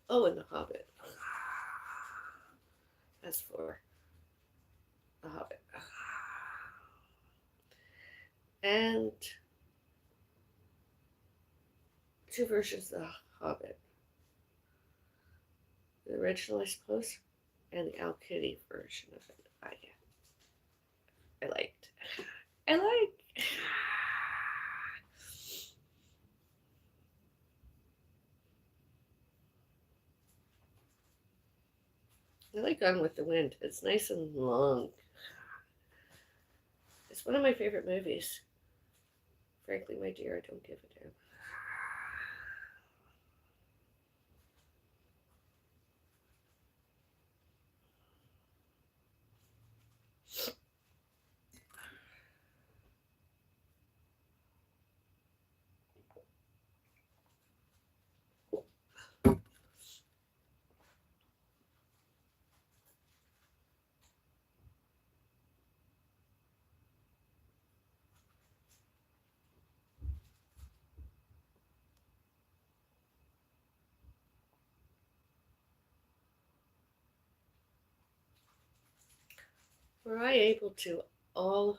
Oh, and The Hobbit. That's for The Hobbit. And two versions of The Hobbit. The original, I suppose, and the Al Kitty version of it. I liked. I like. I like Gone with the Wind. It's nice and long. It's one of my favorite movies. Frankly, my dear, I don't give a damn. Were I able to all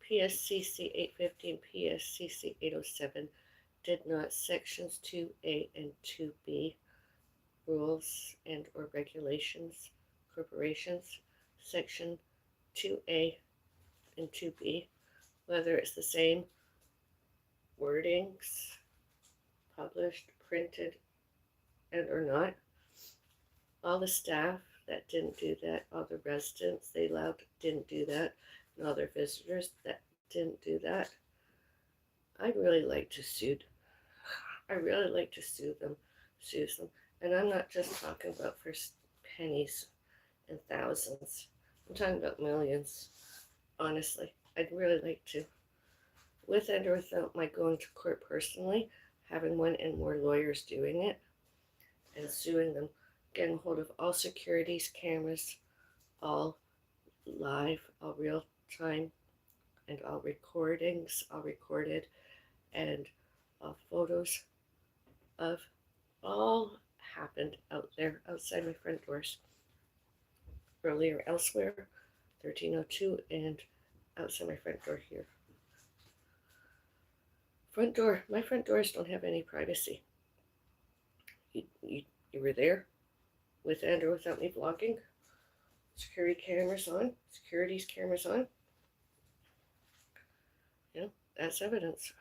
PSCC 850 and PSCC 807 did not sections 2A and 2B rules and or regulations corporations section 2A and 2B, whether it's the same wordings published, printed, and or not. All the staff that didn't do that, all the residents they allowed didn't do that, and all their visitors that didn't do that. I'd really like to sue. I really like to sue them, and I'm not just talking about for pennies and thousands. I'm talking about millions. Honestly, I'd really like to, with and or without my going to court personally, having one and more lawyers doing it, and suing them, getting hold of all securities cameras, all live, all real time, and all recordings, all recorded, and all photos of all happened out there outside my front doors. Earlier elsewhere, 1302 and outside my front door here. Front door. My front doors don't have any privacy. You were there with and or without me vlogging. Security's cameras on. That's evidence.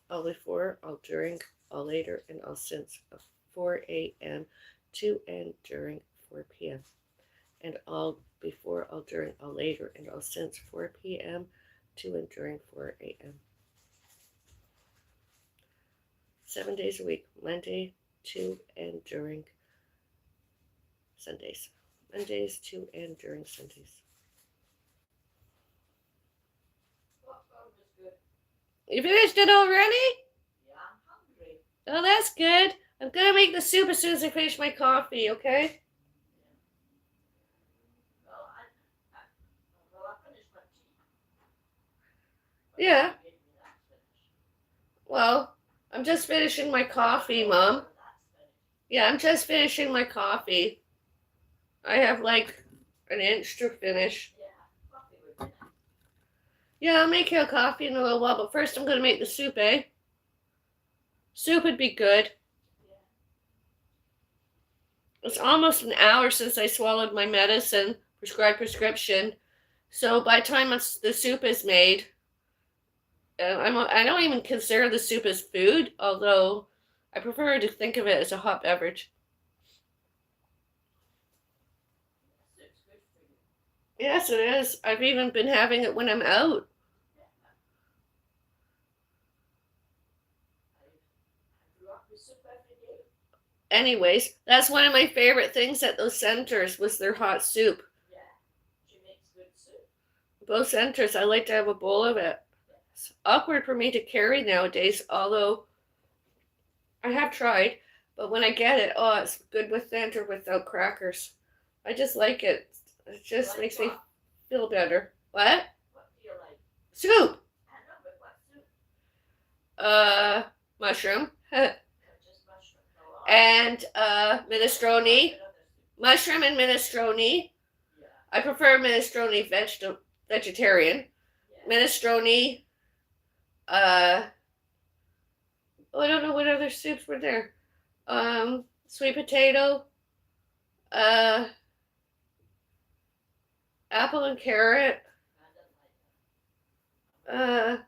All before, all during, all later, and all since of 4 a.m. to and during 4 p.m. And all before, all during, all later, and all since 4 p.m. to and during 4 a.m. 7 days a week, Monday to and during Sundays. Mondays to and during Sundays. You finished it already? Yeah, I'm hungry. Oh, that's good. I'm gonna make the soup as soon as I finish my coffee, okay? Well, I finished my tea. Yeah. Well, I'm just finishing my coffee, Mom. Yeah, I'm just finishing my coffee. I have like an inch to finish. Yeah, I'll make you a coffee in a little while, but first I'm going to make the soup, eh? Soup would be good. It's almost an hour since I swallowed my medicine, prescription. So by the time the soup is made, I don't even consider the soup as food, although I prefer to think of it as a hot beverage. Yes, it is. I've even been having it when I'm out. Anyways, that's one of my favorite things at those centers was their hot soup. Yeah, she makes good soup. Both centers, I like to have a bowl of it. It's awkward for me to carry nowadays, although I have tried. But when I get it, oh, it's good with it or without crackers. I just like it. It just Like makes what? me feel better. What? What do you like? Soup. I know, but what soup? Mushroom. Just mushroom. No, And minestrone. soup. Mushroom and minestrone. Yeah. I prefer minestrone vegetarian. Yeah. Minestrone. I don't know what other soups were there. Sweet potato. Apple and carrot. I don't like Uh,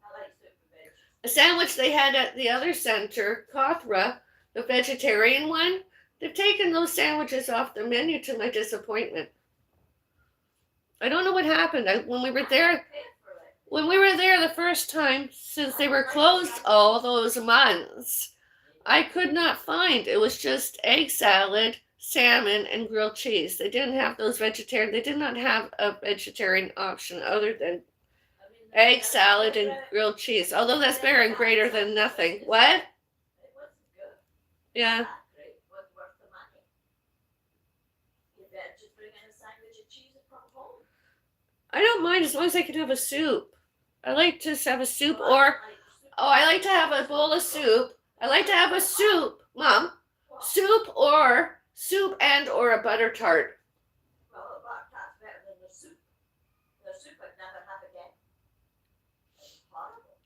I like soup and veggies. a sandwich they had at the other center, Kothra, the vegetarian one. They've taken those sandwiches off the menu to my disappointment. I don't know what happened. When we were there the first time, since they were closed all those months, I could not find. It was just egg salad, salmon, and grilled cheese. They didn't have those vegetarian. They did not have a vegetarian option other than egg salad and grilled cheese. Although that's better and greater than nothing. What? It wasn't good. Yeah. Not great. It wasn't worth the money. You better just bring in a sandwich of cheese from home. I don't mind as long as I can have a soup. I like to have a soup Well, I or like soup. I like to have a bowl of soup. I like to have a soup, Mom. Well, Soup and or a butter tart. a butter tart's better than the soup. The soup I'd never have again. It's horrible.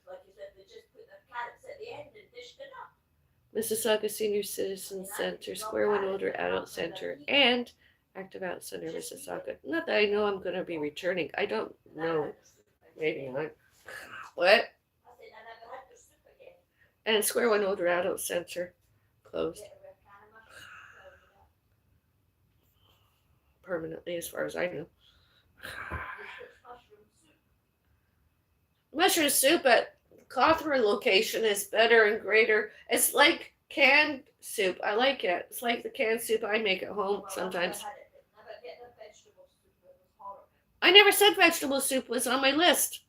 Like you said, they just put the carrots at the end and dished it up. Mississauga Senior Citizen Center, Square One Older Adult Center, and Active Out Center, Mississauga. Not that I know I'm going to be returning. I don't know. Maybe not. What? I said I never had the soup again. And Square One Older Adult Center closed Get a red can of mushroom. permanently, as far as I know. Mushroom soup. Mushroom soup at Cawthron location is better and greater. It's like canned soup. I like it. It's like the canned soup I make at home sometimes. Never get the vegetable soup. It was horrible. I never said vegetable soup was on my list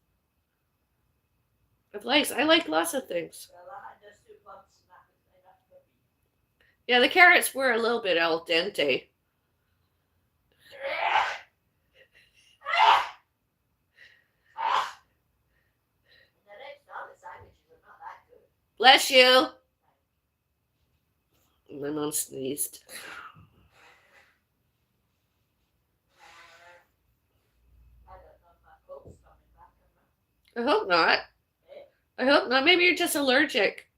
of likes. I like lots of things. Well, I had the soup once and that was enough for me. Yeah, the carrots were a little bit al dente. And the next other sandwiches are not that good. Bless you. My mom sneezed. I don't know if my coat's coming back or not. I hope not. Eh? I hope not. Maybe you're just allergic.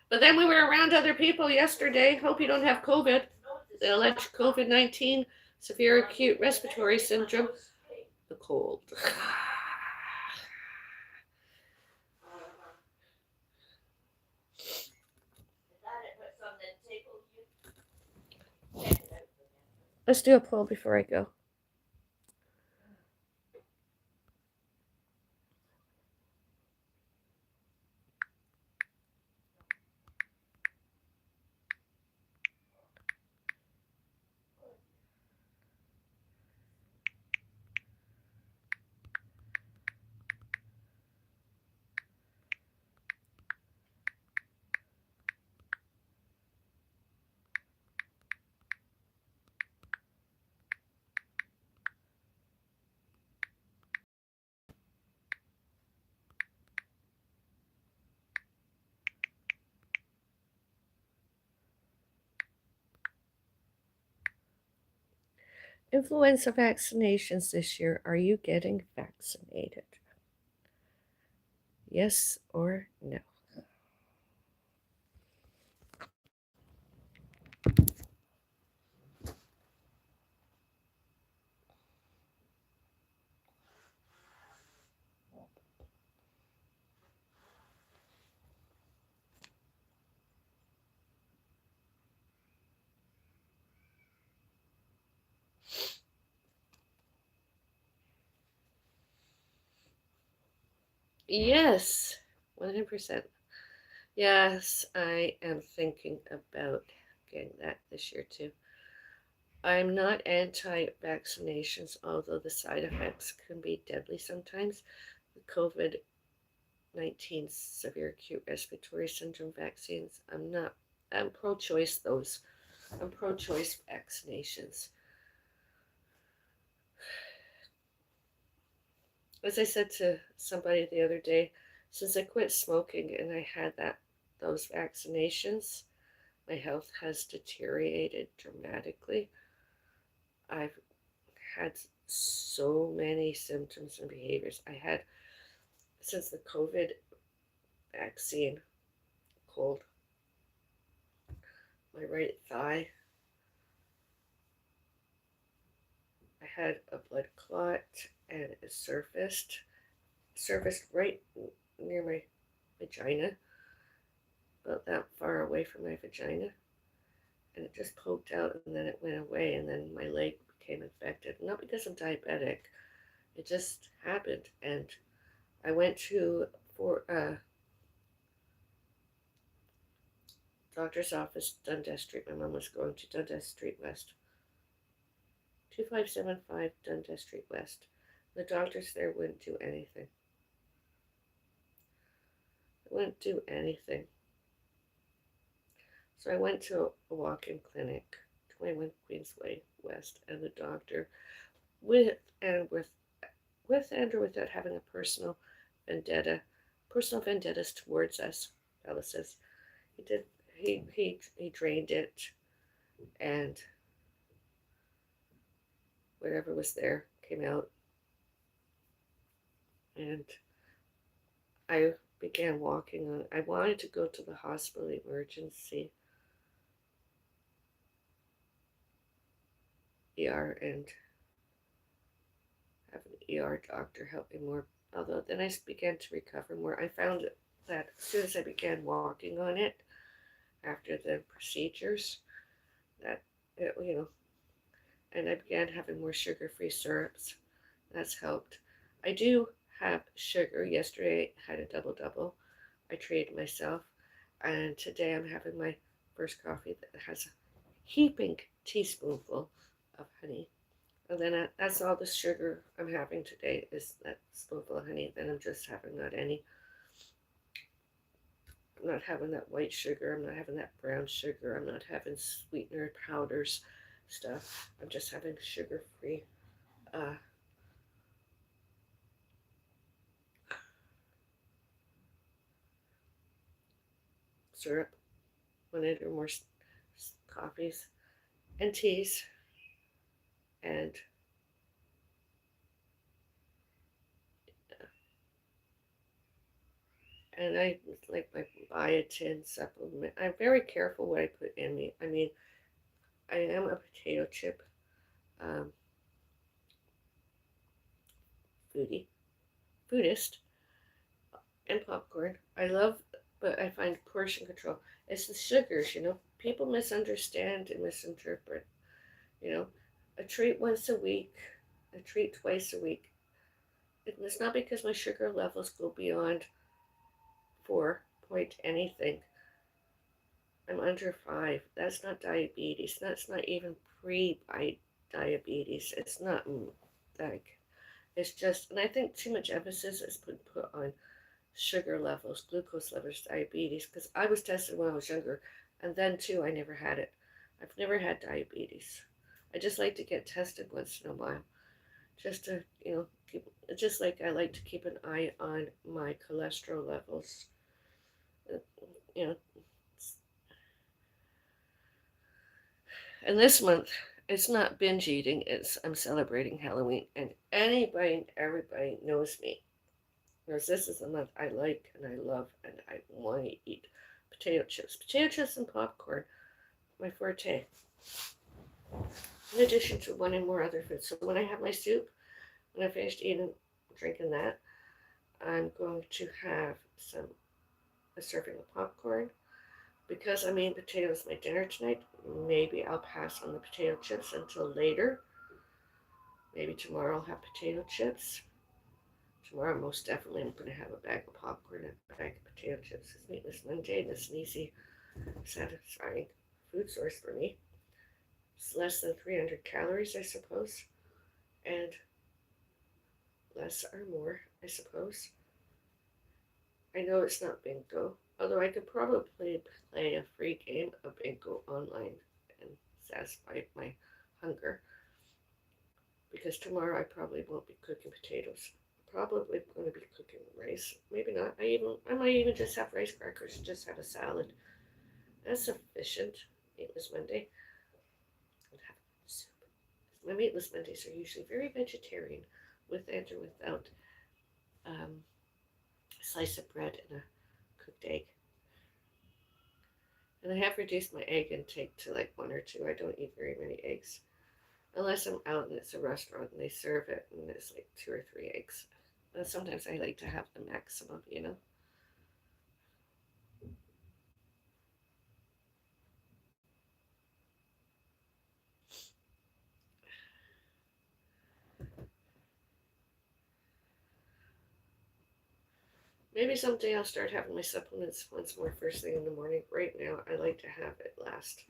But then we were around other people yesterday. Hope you don't have COVID. The alleged COVID-19 severe acute respiratory syndrome. The cold. Let's do a poll before I go. Influenza vaccinations this year. Are you getting vaccinated? Yes or no? Yes, 100%. Yes, I am thinking about getting that this year too. I'm not anti vaccinations, although the side effects can be deadly sometimes. The COVID 19 severe acute respiratory syndrome vaccines, I'm pro choice those. I'm pro choice vaccinations. As I said to somebody the other day, since I quit smoking and I had those vaccinations, my health has deteriorated dramatically. I've had so many symptoms and behaviors. I had since the COVID vaccine cold, my right thigh. I had a blood clot and it surfaced right near my vagina, about that far away from my vagina, and it just poked out and then it went away, and then my leg became infected. Not because I'm diabetic, it just happened. And I went to for doctor's office, Dundas Street. My mom was going to Dundas Street West, 2575 Dundas Street West. The doctors there wouldn't do anything. They wouldn't do anything. So I went to a walk-in clinic, 21 Queensway West, and the doctor, with and with and or without having a personal vendettas towards us, fella says, he drained it, and whatever was there came out, and I began walking on. I wanted to go to the hospital emergency ER and have an ER doctor help me more. Although then I began to recover more. I found that as soon as I began walking on it after the procedures, that it, and I began having more sugar-free syrups. That's helped. I do have sugar. Yesterday I had a double. I treated myself, and today I'm having my first coffee that has a heaping teaspoonful of honey. And then that's all the sugar I'm having today is that spoonful of honey. Then I'm just having not any. I'm not having that white sugar. I'm not having that brown sugar. I'm not having sweetener powders stuff. I'm just having sugar-free syrup 1 or more coffees and teas, and I like my biotin supplement. I'm very careful what I put in me. I mean, I am a potato chip um, foodie, foodist, and popcorn. I love, but I find portion control. It's the sugars, you know. People misunderstand and misinterpret. You know, a treat once a week, a treat twice a week. It's not because my sugar levels go beyond 4 point anything. I'm under 5. That's not diabetes. That's not even pre-diabetes. It's not like, it's just, and I think too much emphasis has been put on sugar levels, glucose levels, diabetes, because I was tested when I was younger, and then too, I never had it. I've never had diabetes. I just like to get tested once in a while, just to, keep, just like I like to keep an eye on my cholesterol levels. Uh, You know, and this month, it's not binge eating, it's I'm celebrating Halloween. And anybody and everybody knows me. Knows this is the month I like and I love and I want to eat potato chips. Potato chips and popcorn, my forte. In addition to one and more other foods. So when I have my soup, when I finished eating, drinking that, I'm going to have a serving of popcorn. Because I'm eating potatoes my dinner tonight, maybe I'll pass on the potato chips until later. Maybe tomorrow I'll have potato chips. Tomorrow, most definitely, I'm going to have a bag of popcorn and a bag of potato chips. It's Meatless Monday, and it's an easy, satisfying food source for me. It's less than 300 calories, I suppose, and less or more, I suppose. I know it's not bingo, although I could probably play a free game of bingo online and satisfy my hunger. Because tomorrow I probably won't be cooking potatoes. Probably going to be cooking rice. Maybe not. I might even just have rice crackers. Just have a salad. That's sufficient. Meatless Monday. And have soup. My meatless Mondays are usually very vegetarian, with and or without a slice of bread and a cooked egg. And I have reduced my egg intake to like 1 or 2. I don't eat very many eggs. Unless I'm out and it's a restaurant and they serve it and it's like 2 or 3 eggs. But sometimes I like to have the maximum, you know? Maybe someday I'll start having my supplements once more first thing in the morning. Right now, I like to have it last,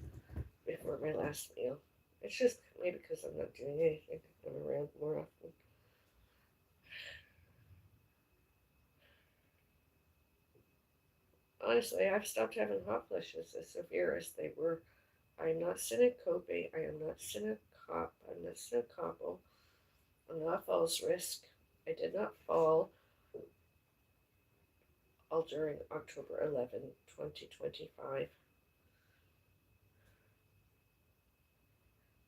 before my last meal. It's just maybe because I'm not doing anything. I'm around more often. Honestly, I've stopped having hot flushes as severe as they were. I'm not syncope. I am not syncope. I'm not syncopal. I'm not falls risk. I did not fall all during October 11, 2025.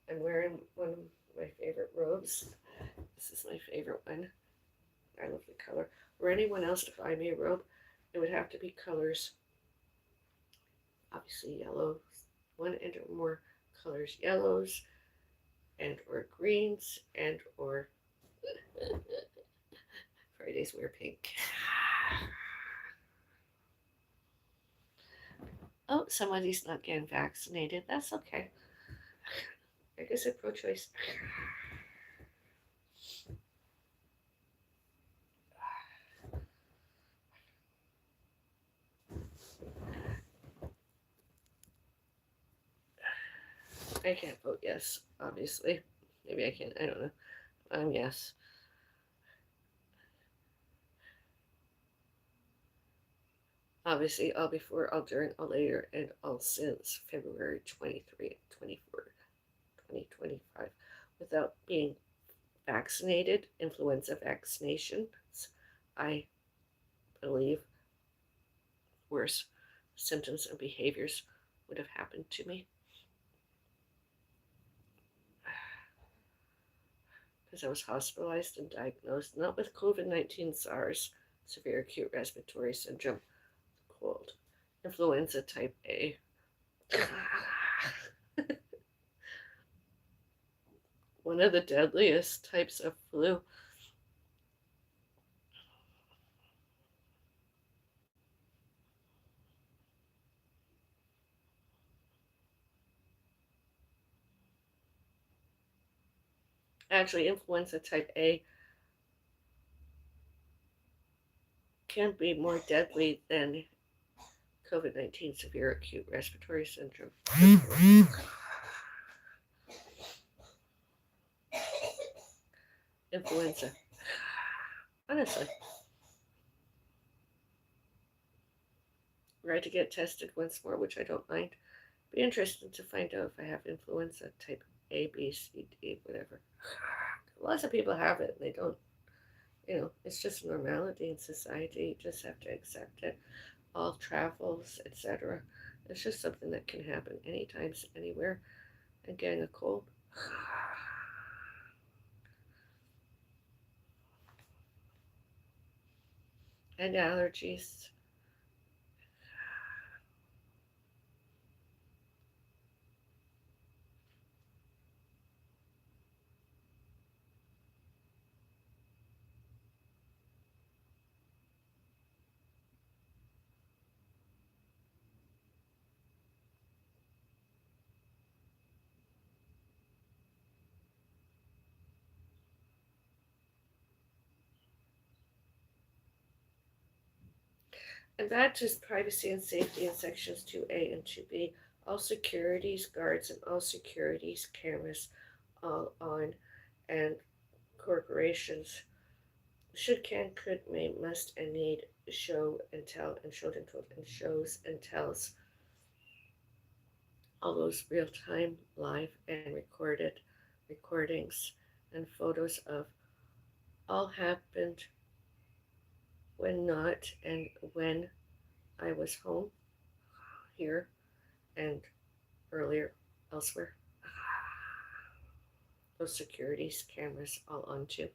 I'm wearing one of my favorite robes. This is my favorite one. I love the color. For anyone else to buy me a robe, it would have to be colors, obviously yellows, 1 or more colors, yellows and or greens and or Fridays wear pink. Oh, somebody's not getting vaccinated. That's okay. I guess I'm pro-choice. I can't vote yes, obviously. Maybe I can. I don't know. Yes. Obviously, all before, all during, all later, and all since February 23, 24, 2025, without being vaccinated, influenza vaccinations, I believe worse symptoms and behaviors would have happened to me. Because I was hospitalized and diagnosed not with COVID-19, SARS, severe acute respiratory syndrome, cold, influenza type A. One of the deadliest types of flu. Actually, influenza type A can be more deadly than COVID-19, severe acute respiratory syndrome. Influenza. Honestly. Right to get tested once more, which I don't mind. Be interested to find out if I have influenza type A, B, C, D, whatever. Lots of people have it and they don't. It's just normality in society. You just have to accept it. All travels, etc. It's just something that can happen anytime, anywhere. And getting a cold. And allergies. And that is privacy and safety in sections 2A and 2B. All securities guards and all securities cameras all on, and corporations should, can, could, may, must, and need show and tell and showed and told and shows and tells all those real time, live, and recorded recordings and photos of all happened when not and when I was home, here, and earlier elsewhere. Those securities cameras all on too.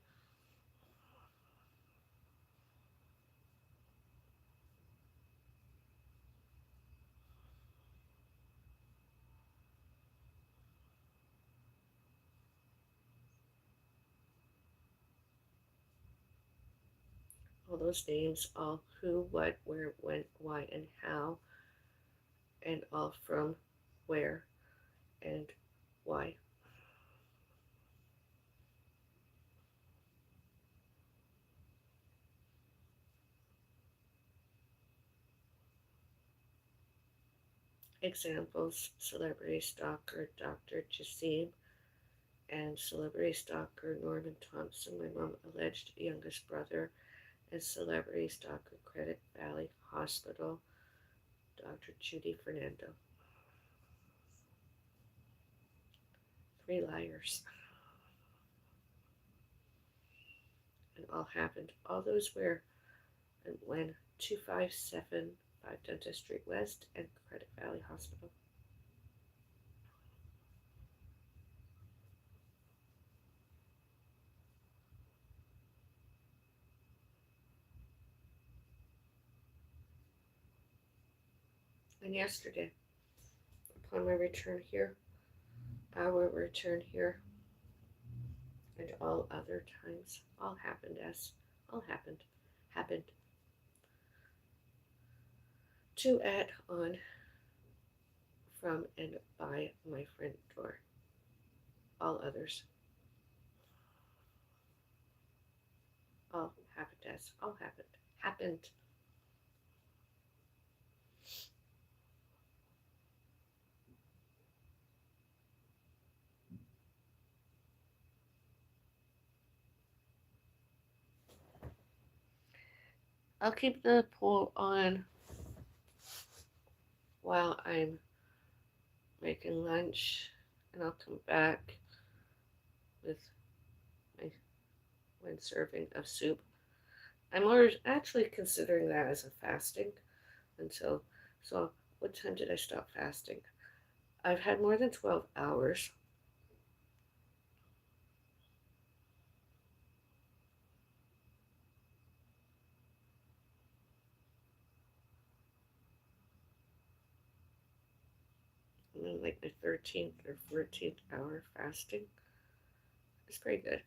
All those names, all who, what, where, when, why, and how, and all from where and why. Examples: celebrity stalker Dr. Jassim and celebrity stalker Norman Thompson, my mom alleged youngest brother, and celebrity stalker Credit Valley Hospital Dr. Judy Fernando. 3 liars. And all happened. All those where and when 257 5 Dentist Street West and Credit Valley Hospital. And yesterday, upon my return here, our return here, and all other times, all happened as all happened to, at, on, from, and by my front door. All others, all happened as all happened. I'll keep the poll on while I'm making lunch, and I'll come back with my 1 serving of soup. I'm actually considering that as a fasting until, so what time did I stop fasting? I've had more than 12 hours. I'm in like my 13th or 14th hour fasting. It's pretty good.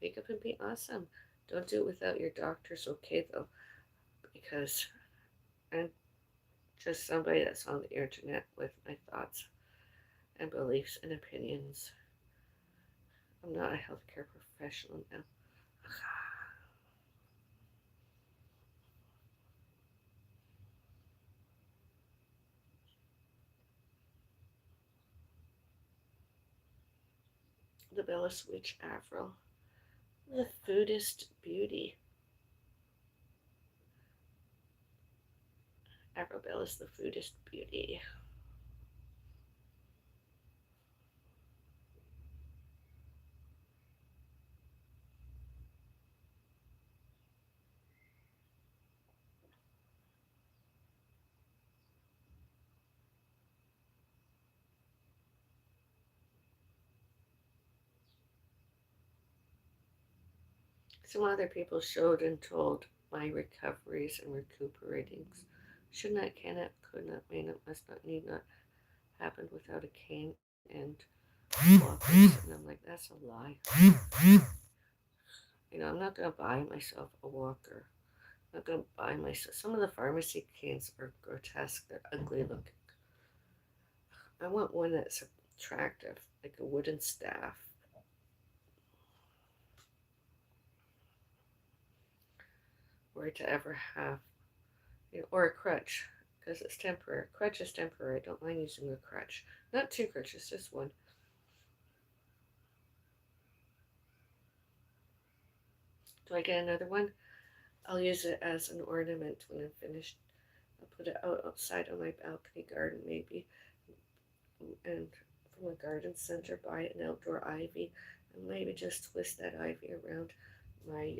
Wake up and be awesome. Don't do it without your doctor's okay though, because I'm just somebody that's on the internet with my thoughts and beliefs and opinions. I'm not a healthcare professional now. The Bella Switch Afro. The Foodist Beauty. Afro Bella's the Foodist Beauty. Some other people showed and told my recoveries and recuperatings. Should not, cannot, could not, may not, must not, need not happened without a cane and walkers. And I'm like, that's a lie. I'm not going to buy myself a walker. I'm not going to buy myself. Some of the pharmacy canes are grotesque. They're ugly looking. I want one that's attractive, like a wooden staff. Or to ever have, or a crutch, because it's temporary. Crutch is temporary. I don't mind using a crutch. Not two crutches, just one. Do I get another one? I'll use it as an ornament when I'm finished. I'll put it outside on my balcony garden, maybe, and from a garden center, buy an outdoor ivy, and maybe just twist that ivy around my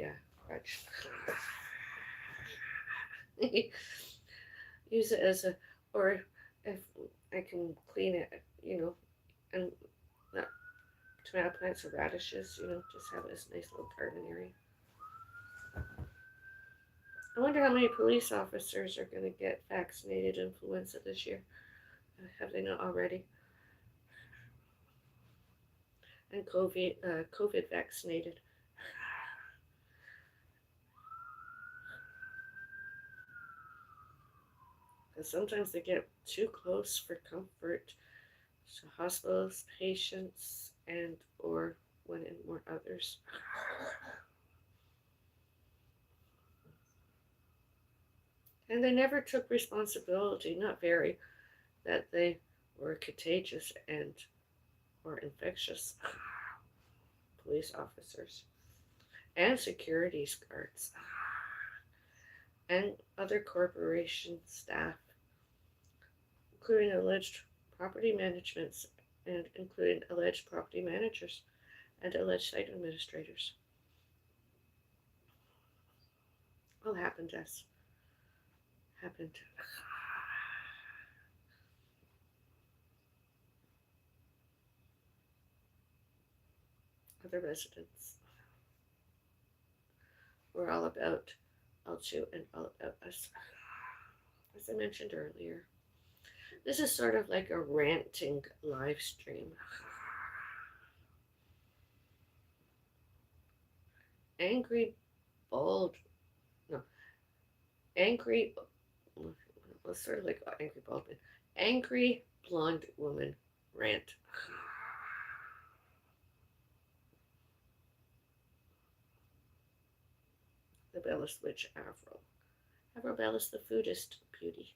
crutch. Use it as a, or if I can clean it, and not tomato plants or radishes, just have it as a nice little garden area. I wonder how many police officers are going to get vaccinated influenza this year. Have they not already? And COVID vaccinated. Because sometimes they get too close for comfort. So hospitals, patients, and or one and more others. And they never took responsibility, not very, that they were contagious and or infectious. Police officers and security guards and other corporation staff, including alleged property managements and including alleged property managers and alleged site administrators. All happened, Jess. Happened. Other residents. We're all about Alchu and all about us. As I mentioned earlier, this is sort of like a ranting live stream. Angry, bald, no, angry, well, sort of like angry bald man. Angry blonde woman rant. The Bella Switch Afro. Afro Bella's the Foodist Beauty.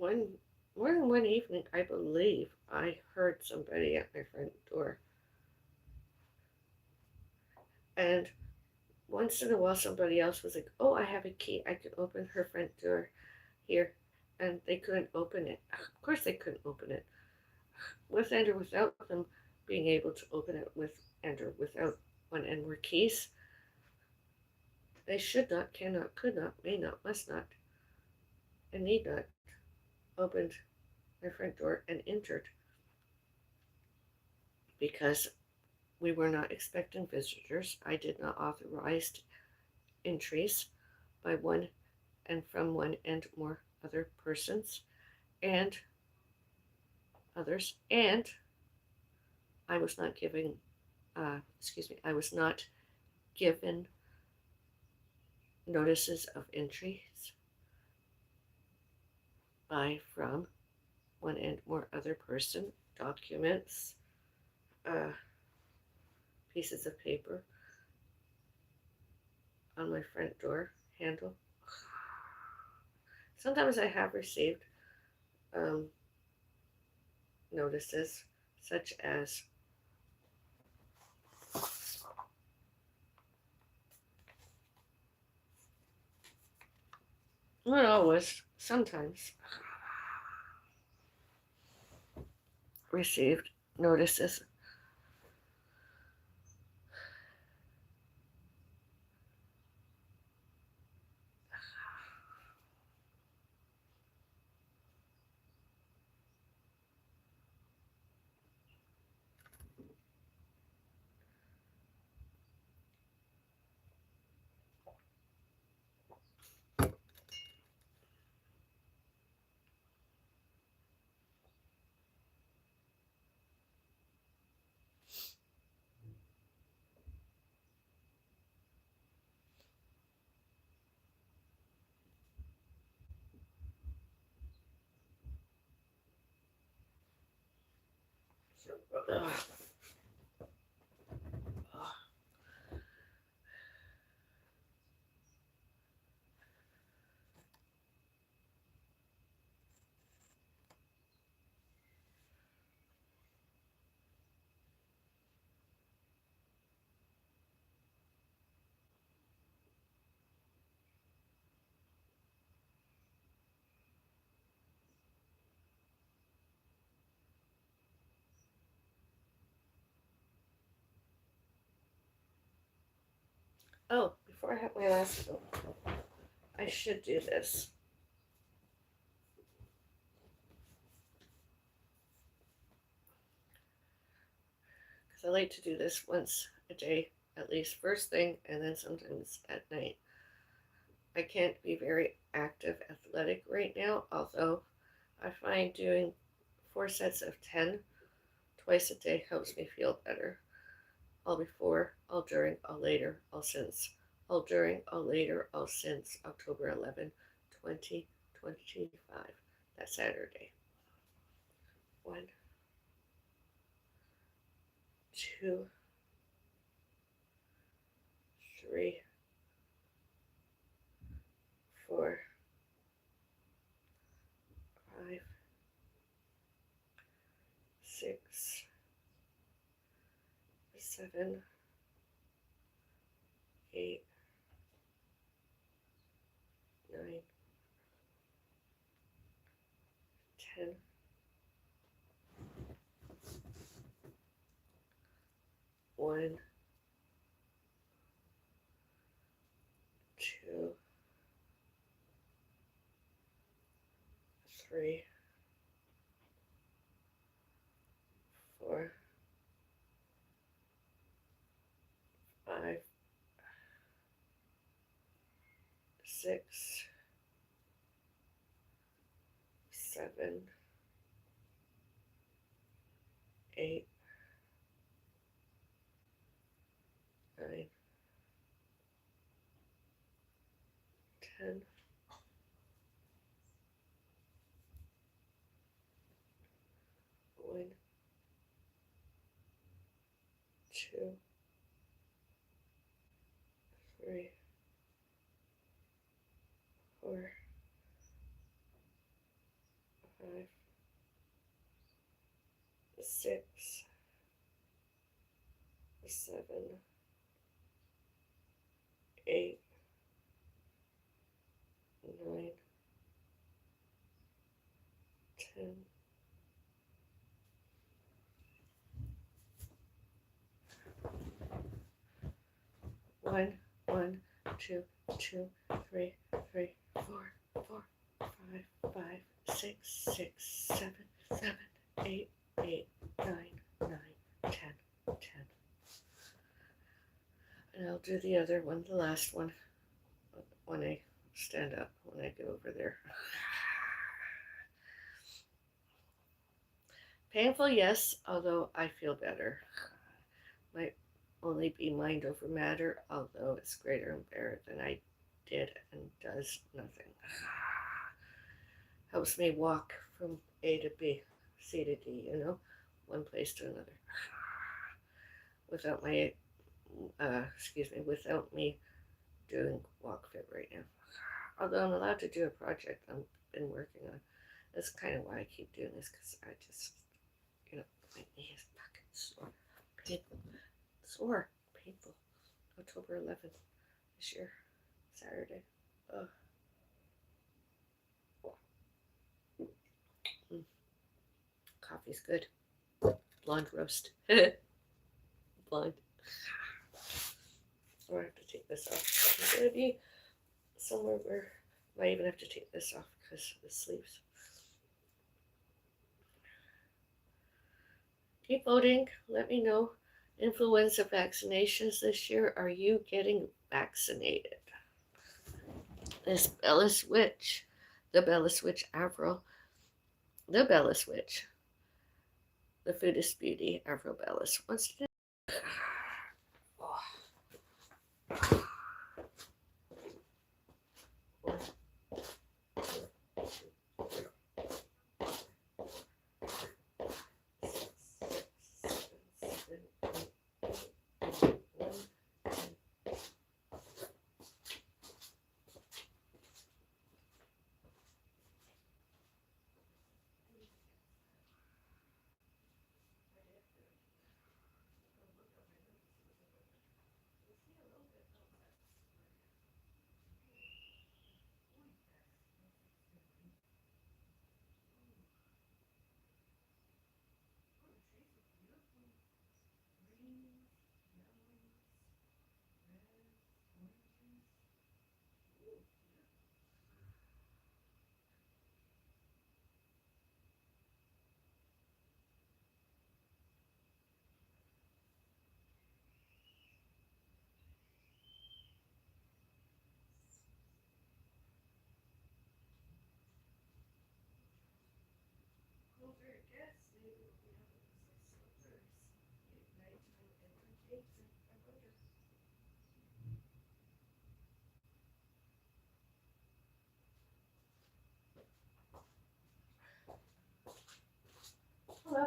one more than one evening, I believe I heard somebody at my front door, and once in a while somebody else was like, "Oh, I have a key. I can open her front door here," and they couldn't open it. Of course, they couldn't open it with and or without them being able to open it with and or without one and more keys. They should not, cannot, could not, may not, must not, and need not opened my front door and entered because we were not expecting visitors. I did not authorize entries by one and from one and more other persons and others, and I was not giving, I was not given notices of entries by from one and more other person, documents, uh, pieces of paper on my front door handle. Sometimes I have received um, notices such as not always, sometimes received notices uh, oh, before I have my last note, I should do this because I like to do this once a day, at least first thing, and then sometimes at night. I can't be very active athletic right now, although I find doing 4 sets of 10 twice a day helps me feel better. All before, all during, all later, all since. All during, all later, all since October 11, 2025. That Saturday. 1, 2, 3, 4, 5, 6, 7, 8, 9, 10, 1, 2, 3, 4, 5, 6, 7, 8, 9, 10, 1, 2, 3, 4, 6, 7, 8, 9, 10. 1, 1, 2, 2, 3, 3, 4, 4, 5, 5, 6, 6, 7, 7, 8, 8, 9, 9, 10, 10. And I'll do the other one, the last one, when I stand up, when I get over there. Painful, yes, although I feel better. Might only be mind over matter, although it's greater and better than I did and does nothing. Helps me walk from A to B, C to D, one place to another. Without my, without me doing walk fit right now. Although I'm allowed to do a project I've been working on. That's kind of why I keep doing this, because I just, my knee is fucking sore. Painful. Sore. Painful. October 11th this year. Saturday. Ugh. Coffee's good. Blonde roast. Blonde. Or I have to take this off. I'm going to be somewhere where I might even have to take this off because of the sleeves. Keep voting. Let me know. Influenza vaccinations this year. Are you getting vaccinated? This Bella Switch. The Bella Switch Avril. The Bella Switch. The Foodist Beauty Avril Bellis. What's the Hello.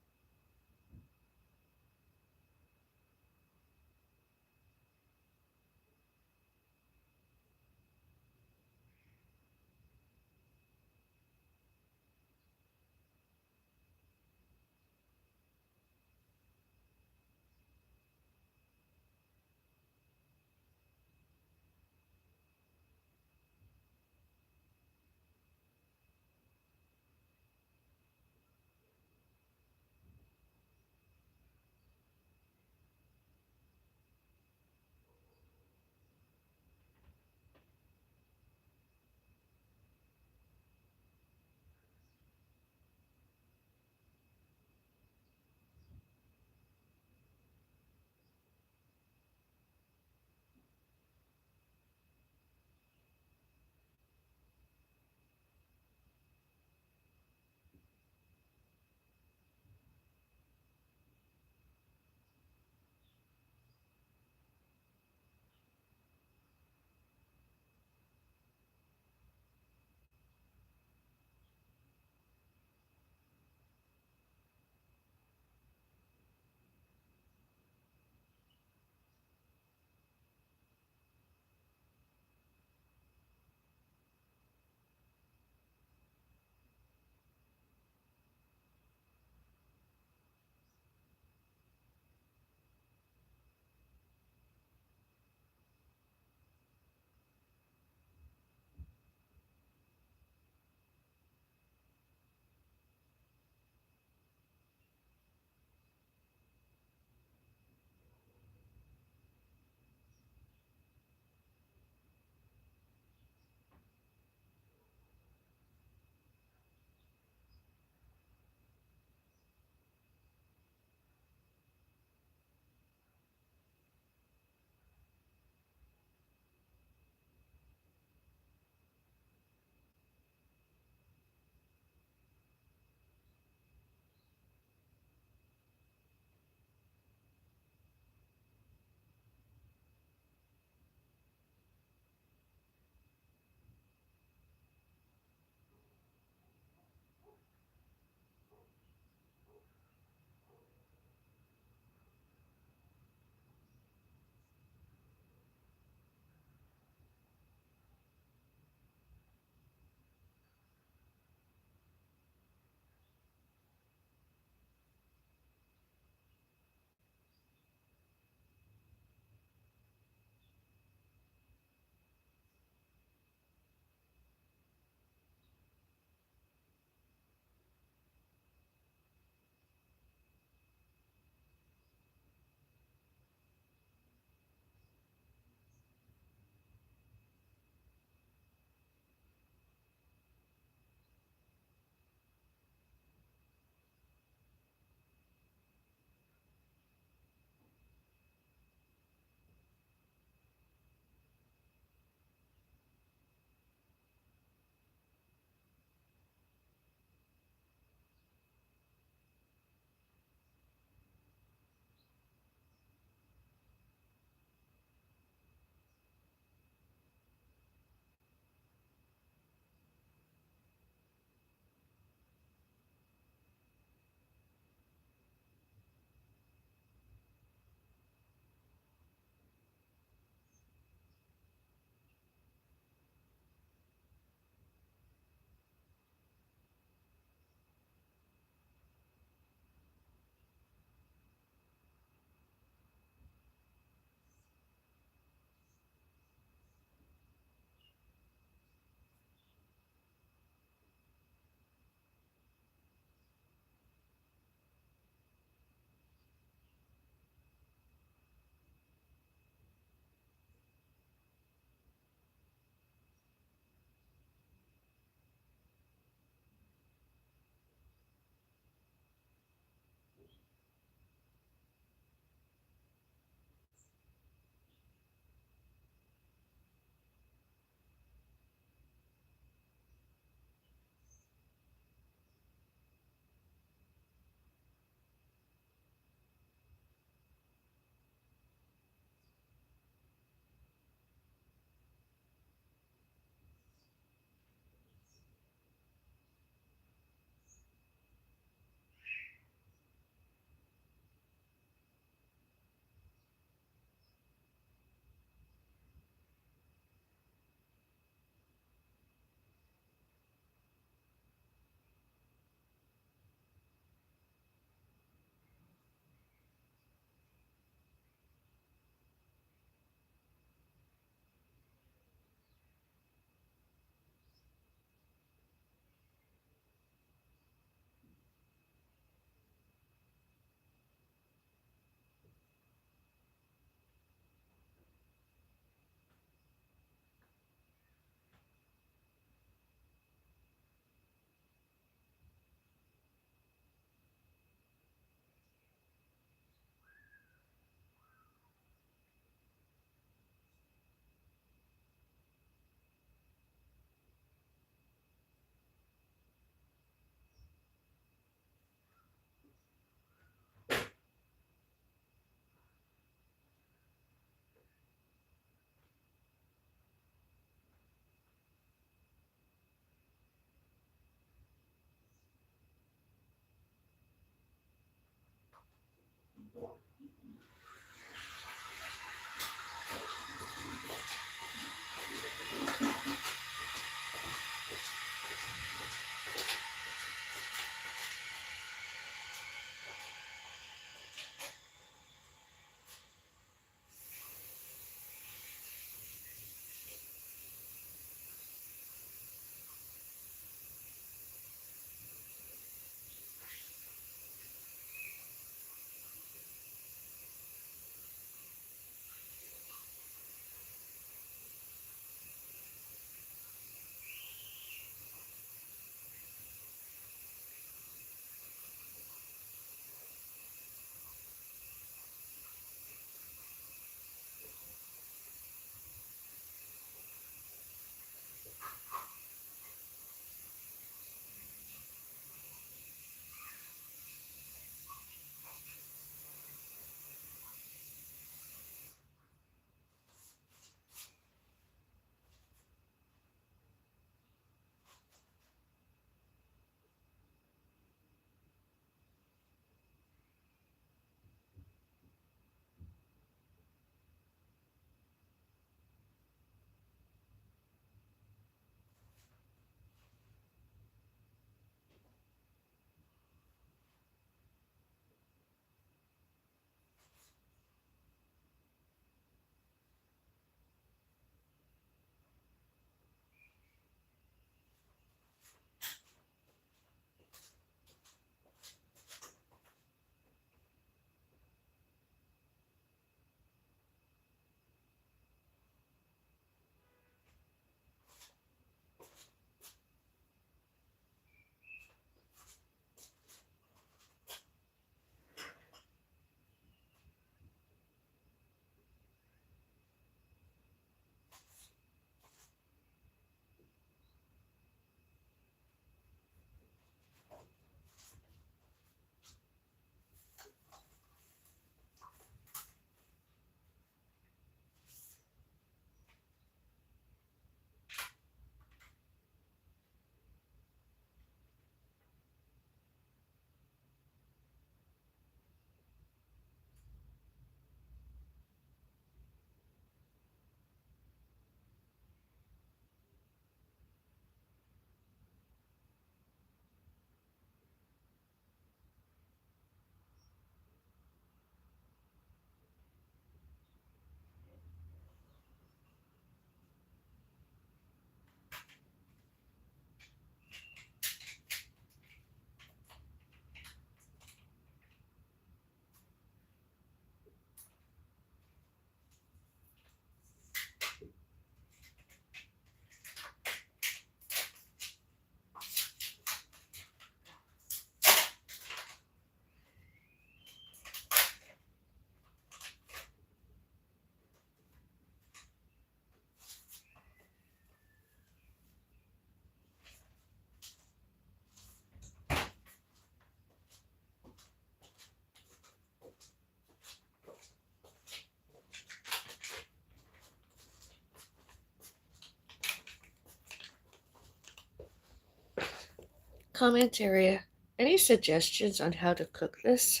Comment area. Any suggestions on how to cook this?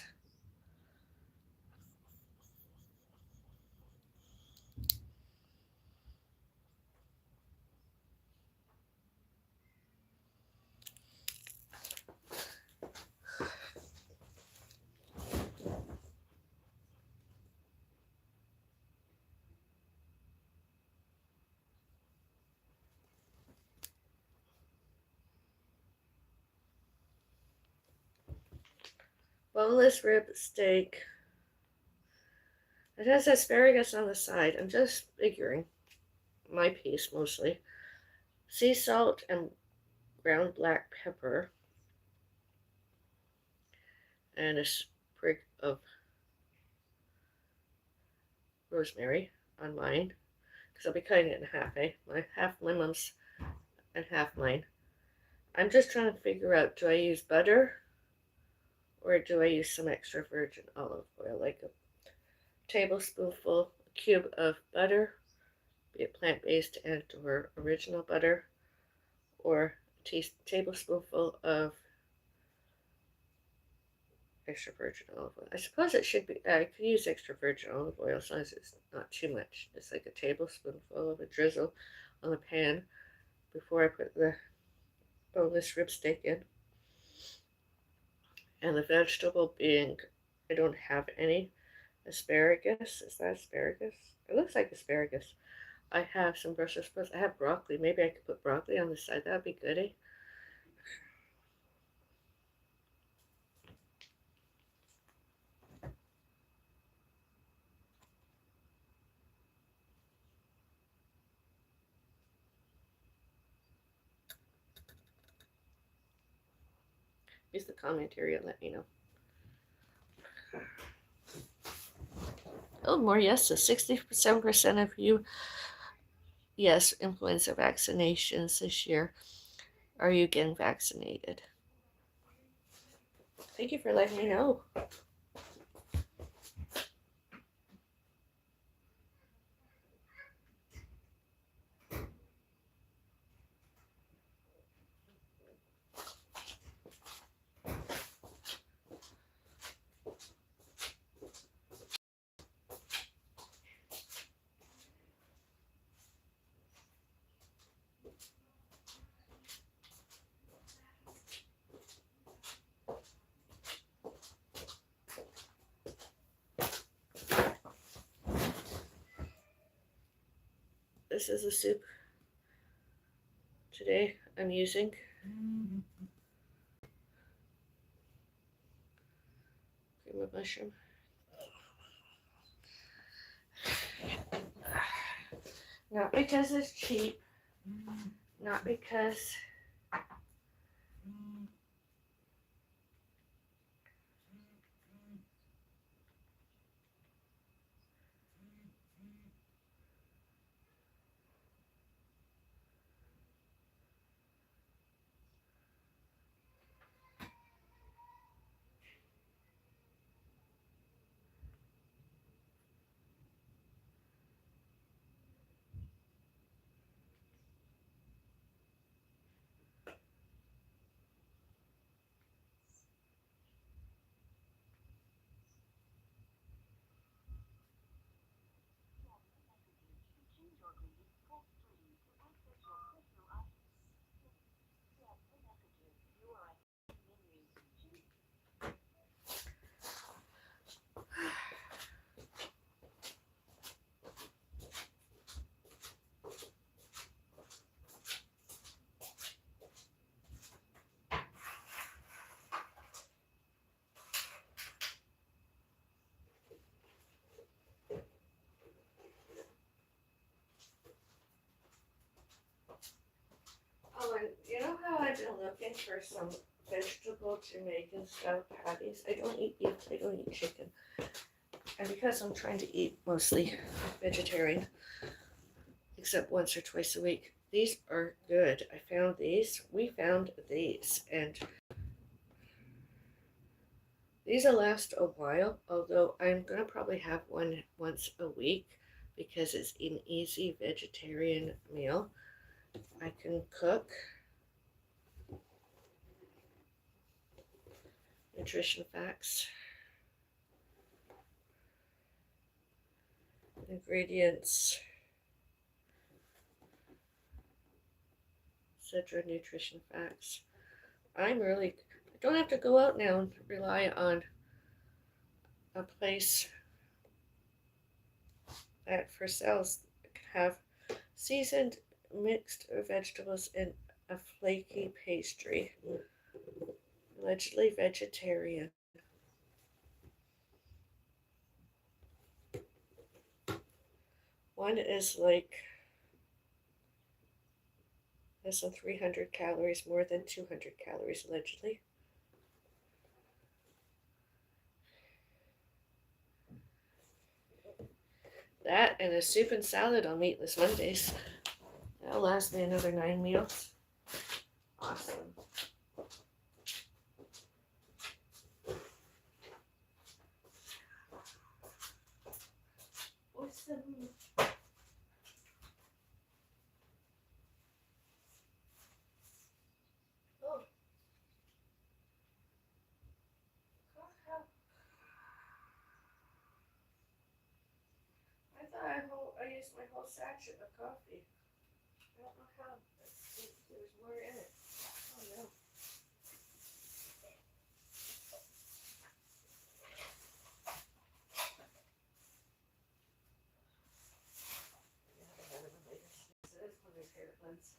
Boneless rib steak. It has asparagus on the side. I'm just figuring. My piece mostly. Sea salt and ground black pepper. And a sprig of rosemary on mine. Because I'll be cutting it in half, eh? Half my mom's and half mine. I'm just trying to figure out, do I use butter or do I use some extra virgin olive oil, like a tablespoonful, a cube of butter, be it plant-based and or original butter, or a tablespoonful of extra virgin olive oil. I suppose it should be, I could use extra virgin olive oil as long as it's not too much. It's like a tablespoonful of a drizzle on the pan before I put the boneless rib steak in. And the vegetable being, I don't have any asparagus. Is that asparagus? It looks like asparagus. I have some Brussels sprouts. I have broccoli. Maybe I could put broccoli on the side. That would be goody. Use the comment area and let me know. Oh, more yeses. 67% of you, yes, influenza vaccinations this year. Are you getting vaccinated? Thank you for letting me know. This is the soup today I'm using. Cream of mushroom. Not because it's cheap, not because oh, and you know how I've been looking for some vegetable Jamaican style patties? I don't eat beef, I don't eat chicken. And because I'm trying to eat mostly vegetarian, except once or twice a week, these are good. I found these. We found these. And these will last a while, although I'm going to probably have one once a week because it's an easy vegetarian meal. I can cook. Nutrition facts. Ingredients. Etc. Nutrition facts. I don't have to go out now and rely on a place that for sales have seasoned mixed vegetables and a flaky pastry. Allegedly vegetarian. One is like less than 300 calories, more than 200 calories, allegedly. That and a soup and salad on Meatless Mondays. That'll last me another 9 meals. Awesome. Awesome. Oh. waste my whole sachet of coffee. I don't know how, but there's more in it. Oh no. Yeah, I remember this when there's hair blends.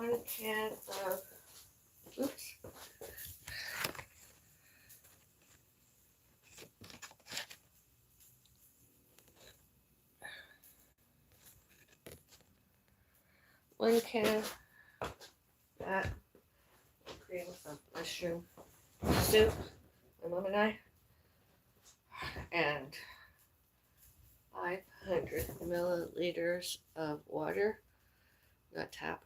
1 can of, oops. One can of that cream of mushroom soup, my mom and I, and 500 milliliters of water, not tap.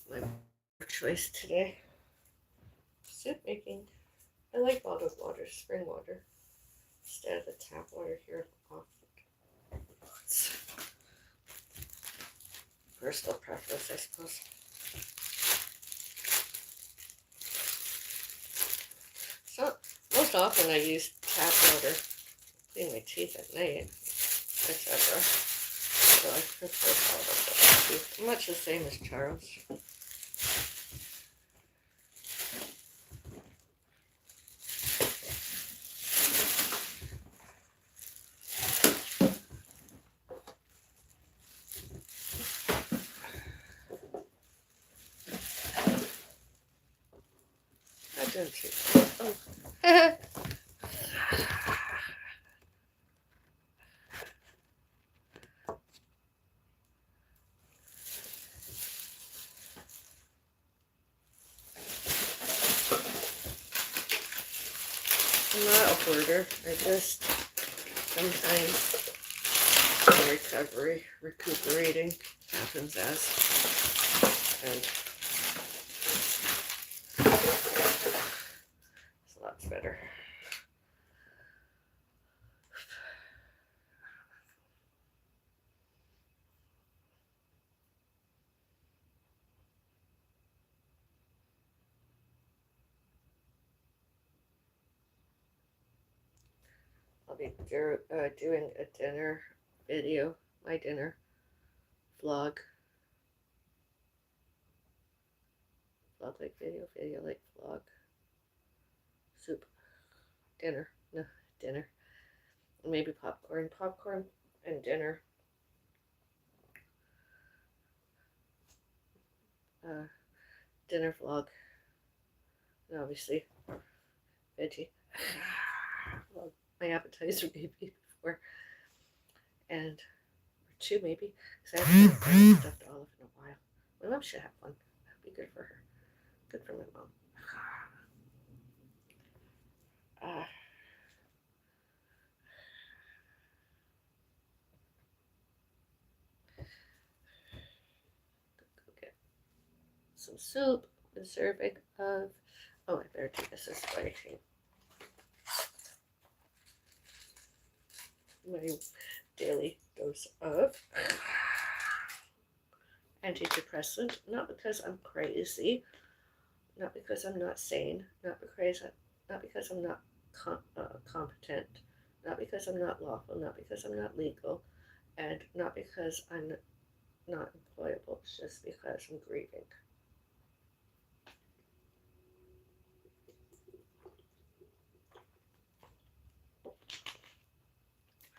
My choice today, soup making. I like bottled water, spring water, instead of the tap water here off. It's personal preference, I suppose. So most often I use tap water, clean my teeth at night, etc. So I prefer bottled water. Much the same as Charles. I don't too. Oh. I'm not a hoarder. I just sometimes in recovery, recuperating happens as, and it's lots better. I'll be doing a dinner video, my dinner vlog like video like vlog, soup, dinner, no, dinner, maybe popcorn and dinner, dinner vlog, and obviously veggie. Well, my appetizer maybe before, and or two maybe, because I haven't had stuffed olive in a while. My mom should have one. That'd be good for her. Good for my mom. Go get some soup, a serving of. Oh, I better take this away. My daily dose of antidepressant, not because I'm crazy, not because I'm not sane, not because I'm not competent, not because I'm not lawful, not because I'm not legal, and not because I'm not employable, it's just because I'm grieving.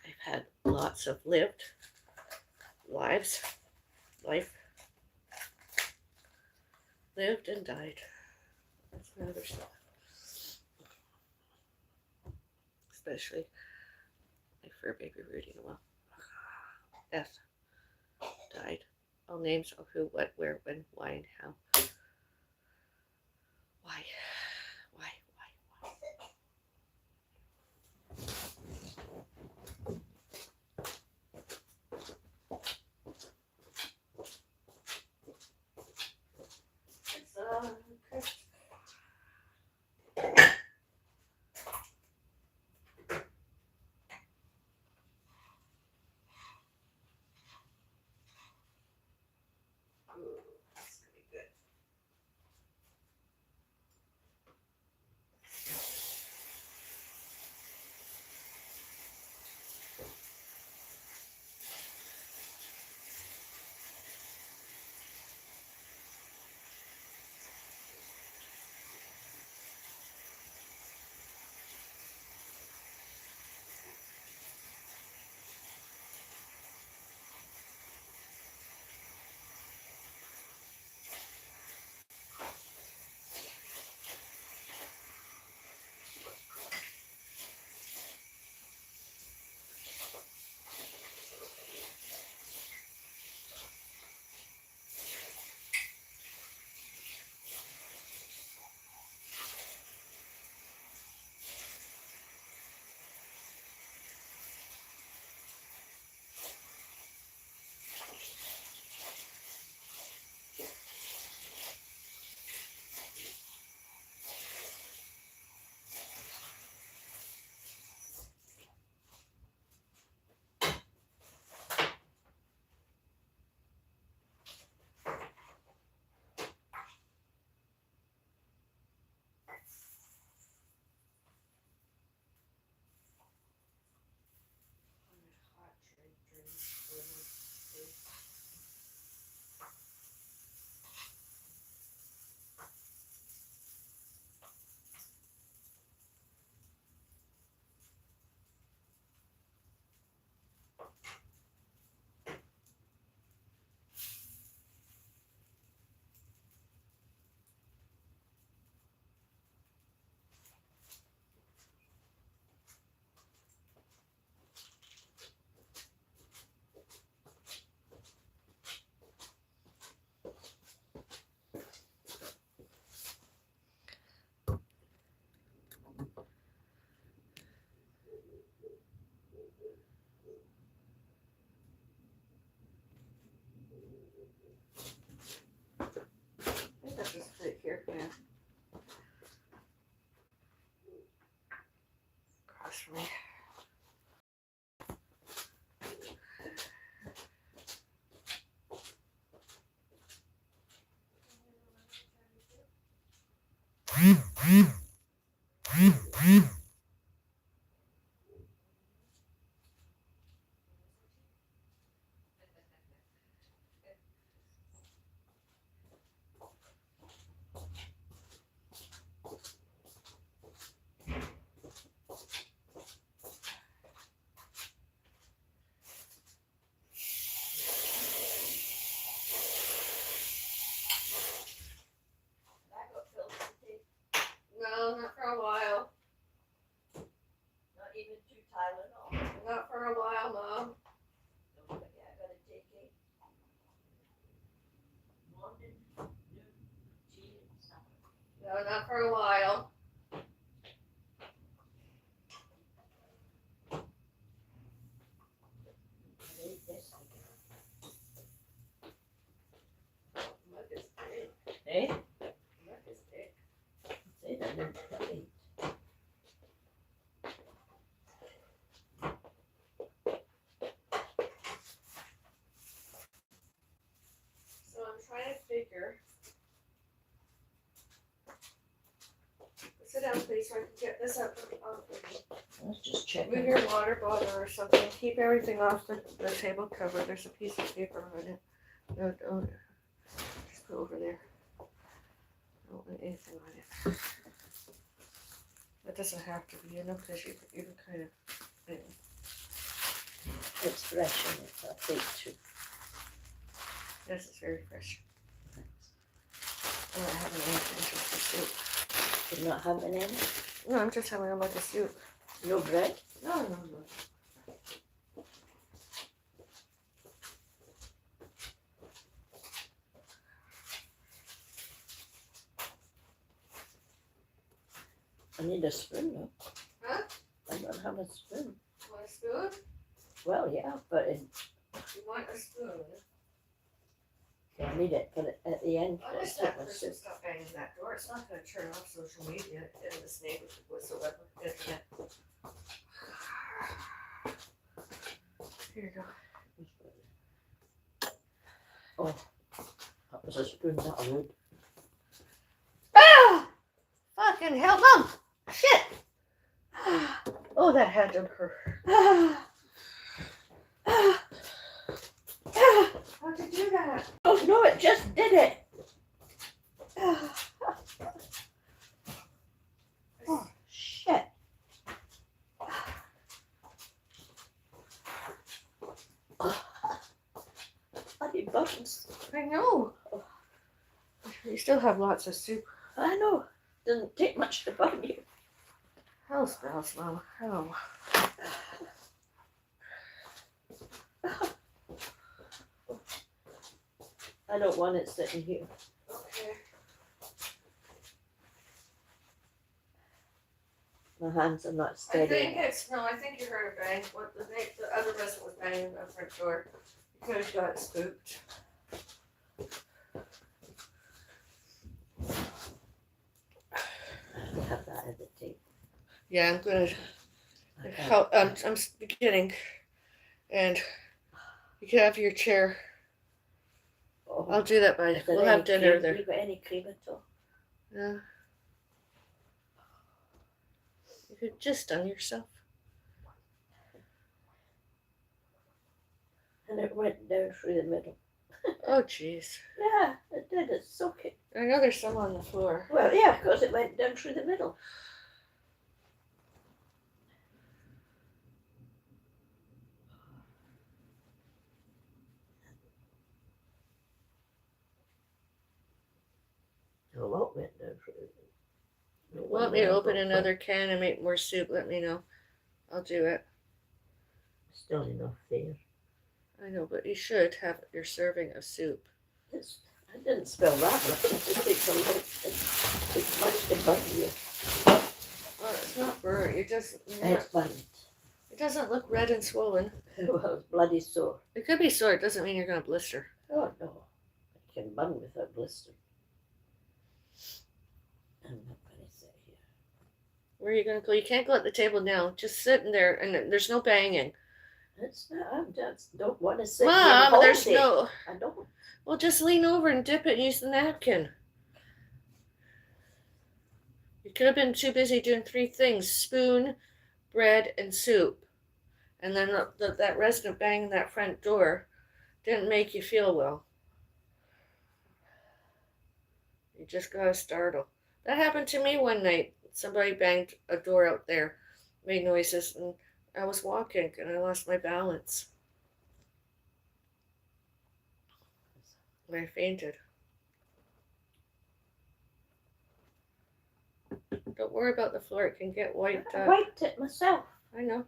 I've had lots of lived life, lived and died. That's another stuff. Especially my fur baby Rudy Noel. Death. Died. All names of who, what, where, when, why, and how. Why? That's pretty good. Backup pills to take. No, not for a while. Not even 2 Tylenol. Not for a while, Mom. Don't forget, I gotta take a morning, noon, tea, and supper. No, not for a while. I ate this again. Look, it's big. Eh? Look, it's big. Say that in the So I'm trying to figure. Sit down, please, so I can get this up. Let's just check. Move your water bottle or something. Keep everything off the table cover. There's a piece of paper on it. No, don't. Just put it over there. I don't want anything on it. That doesn't have to be, because you can kind of. Anyway. It's fresh and it's a big too. This is very fresh. Thanks. I'm not having anything, just a soup. You're not having any? No, I'm just having a mug of soup. No bread? No. I need a spoon though. Huh? I don't have a spoon. Want a spoon? Well, yeah, but You want a spoon? I need it at the end. I wish that person stopped banging that door. It's not going to turn off social media in this neighborhood whatsoever. Internet. Here you go. Oh, that was a spoon that I would. Ah! Fucking hell, Mom! Shit! Oh, that had to hurt. How'd you do that? Oh no, it just did it. Oh shit. Bloody buttons. I know. You still have lots of soup. I know. Doesn't take much to burn you. Hell spells, Mom. Hell. I don't want it sitting here. Okay. My hands are not I steady. think you heard a bang. What the other resident was banging the front door. You could have got spooked. I have that at the table. Yeah, I'm gonna I can't- help. I'm beginning, and you can have your chair. Oh, I'll do that, bud. is there We'll any have dinner cream? there. You got any cream at all? Yeah. You could just stun yourself. And it went down through the middle. Oh, jeez. Yeah, it did. It's soaking. I know there's some on the floor. Well, yeah, because it went down through the middle. A lot went down through the middle. Want me to open another can and make more soup? Let me know. I'll do it. Still enough there. I know, but you should have your serving of soup. I didn't spell that much. It just takes a lot. It's much to burn you. Well, it's not burnt. It's burnt. It doesn't look red and swollen. Well, it's bloody sore. It could be sore. It doesn't mean you're going to blister. Oh no, I can burn without blister. I'm not going to sit here. Where are you going to go? You can't go at the table now. Just sitting there, and there's no banging. It's not. I just don't want to sit here. Mom, and there's hold it. no. I don't. Well, just lean over and dip it and use the napkin. could have been too busy doing 3 things: spoon, bread, and soup. And then that resident banging that front door didn't make you feel well. You just got startled. That happened to me one night. Somebody banged a door out there, made noises, and I was walking and I lost my balance. And I fainted. Don't worry about the floor, it can get wiped I up. wiped it myself. I know.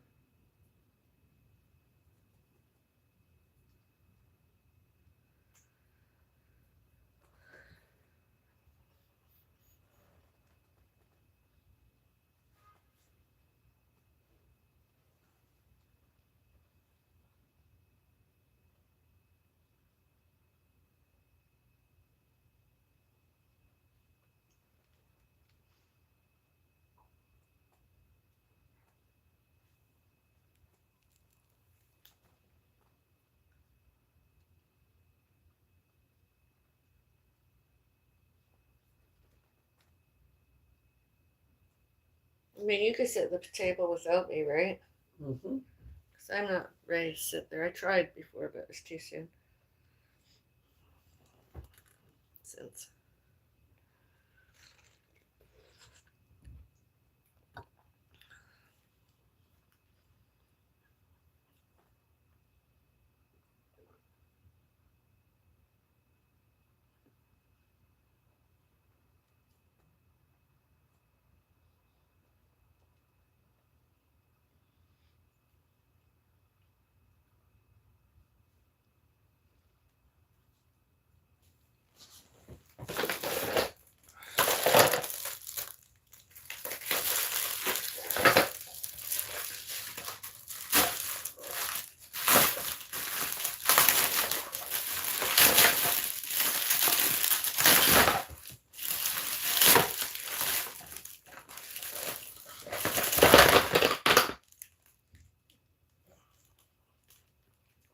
I mean, you could sit at the table without me, right? Mm-hmm. Because I'm not ready to sit there. I tried before, but it was too soon. Since.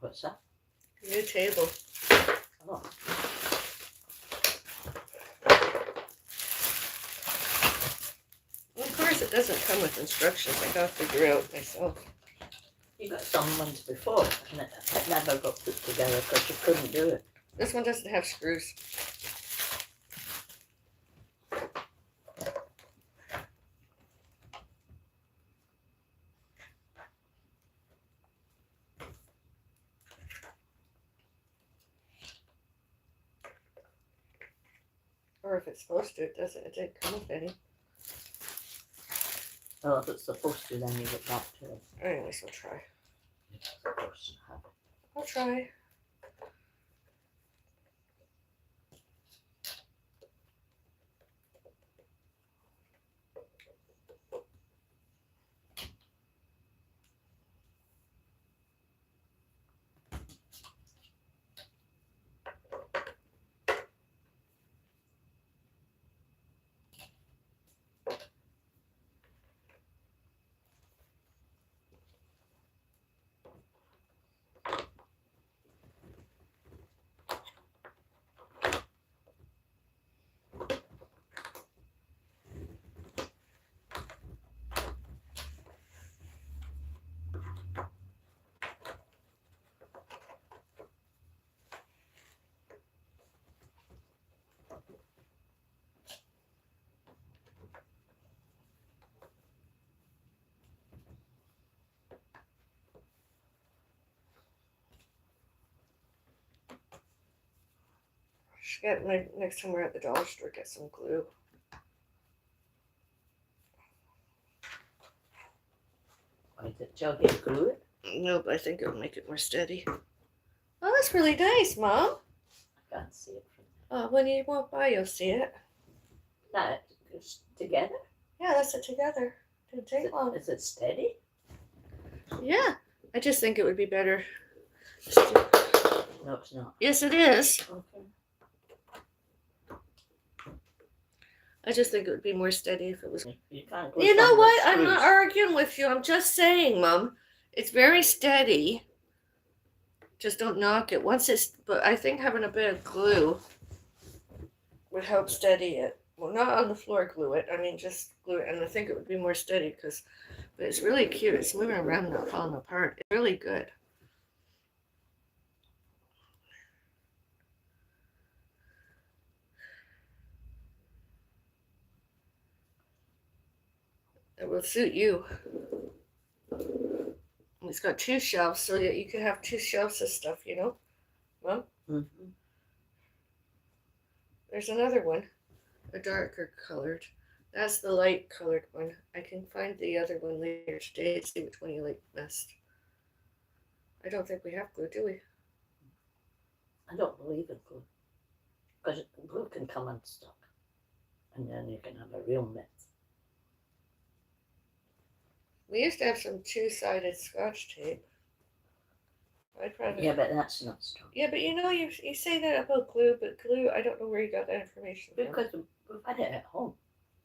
What's that? New table. Oh. Well, of course, it doesn't come with instructions. I gotta figure out myself. You got some ones before, and it never got put together because you couldn't do it. This one doesn't have screws. Or if it's supposed to, it doesn't. It didn't come with any. Oh, if it's supposed to, then you get back to it. Anyways, we'll try. It's supposed to have it. I'll try. Should get my next time we're at the dollar store, get some glue. Why did you get glue it? Nope, I think it'll make it more steady. Oh, that's really nice, Mom. I can't see it from there. When you walk by, you'll see it. That goes together? Yeah, that's it together. Didn't take long. Is it steady? Yeah, I just think it would be better. No, it's not. Yes, it is. Okay. I just think it would be more steady if it was. You can't go You know from the what? I'm not screws. arguing with you. I'm just saying, Mom. It's very steady. Just don't knock it. But I think having a bit of glue would help steady it. Well, not on the floor glue it. I mean, just glue it, and I think it would be more steady but it's really cute. It's moving around, not falling apart. It's really good. It will suit you. It's got 2 shelves, so that you can have 2 shelves of stuff, Mom, Mm-hmm. there's another one, a darker colored. That's the light colored one. I can find the other one later today and see which one you like best. I don't think we have glue, do we? I don't believe in glue. Because glue can come unstuck. And then you can have a real mess. We used to have some 2-sided Scotch tape. I'd rather. Yeah, but that's not strong. Yeah, but you say that about glue, but glue, I don't know where you got that information from. Because we've had it at home.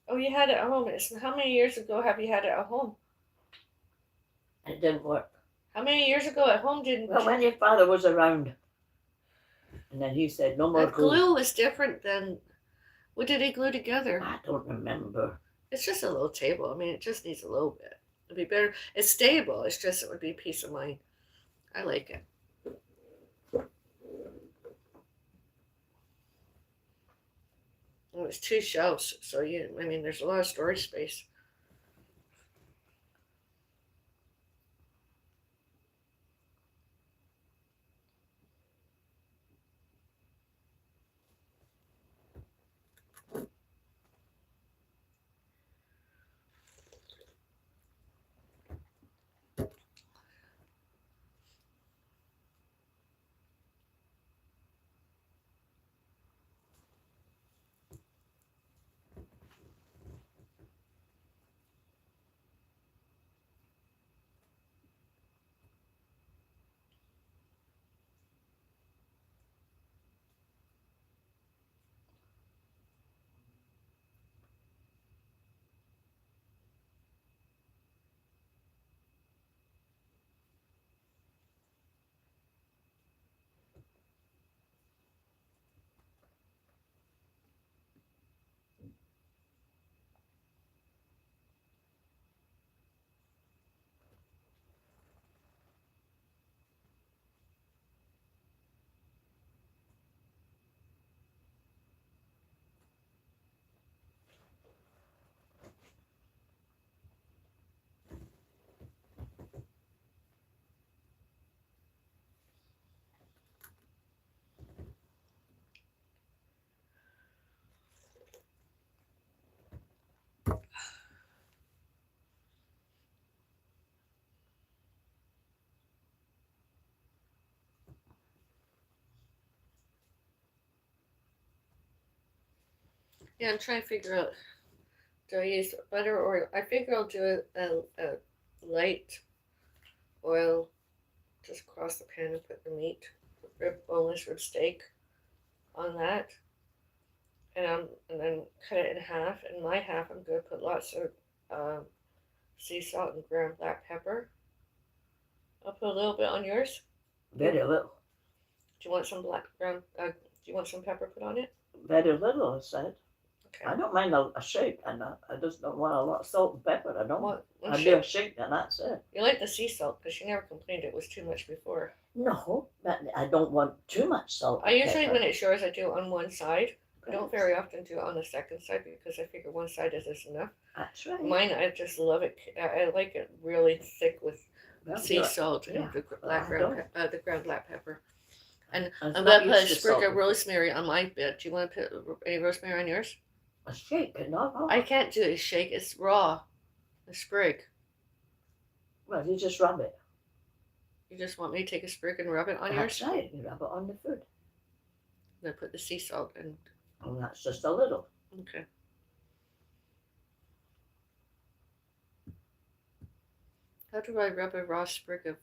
Oh, you had it at home. How many years ago have you had it at home? It didn't work. How many years ago at home didn't? Well, when your father was around, and then he said, no more That glue was different than. What did he glue together? I don't remember. It's just a little table. I mean, it just needs a little bit. It'd be better. It's stable. It's just it would be peace of mind. I like it. Well, it's 2 shelves, so there's a lot of storage space. Yeah, I'm trying to figure out. Do I use butter or I figure I'll do a light oil just across the pan and put the meat, boneless rib steak, on that, and then cut it in half. In my half, I'm gonna put lots of sea salt and ground black pepper. I'll put a little bit on yours. Very little. Do you want some black ground? Do you want some pepper put on it? Very little, I said. Okay. I don't mind a shake, and I just don't want a lot of salt and pepper. I don't. I do a shake, and that's it. You like the sea salt because you never complained it was too much before. No, but I don't want too much salt. I usually, when it's yours, I do it on one side. I don't very often do it on the second side because I figure one side is enough. That's right. Mine, I just love it. I like it really thick with sea salt and the ground black pepper. And I'm gonna put a sprig of rosemary on my bit. Do you want to put any rosemary on yours? A shake, not hot. I can't do a shake. It's raw. A sprig. Well, you just rub it. You just want me to take a sprig and rub it on yours? That's right. You rub it on the food. Then put the sea salt in. And that's just a little. Okay. How do I rub a raw sprig of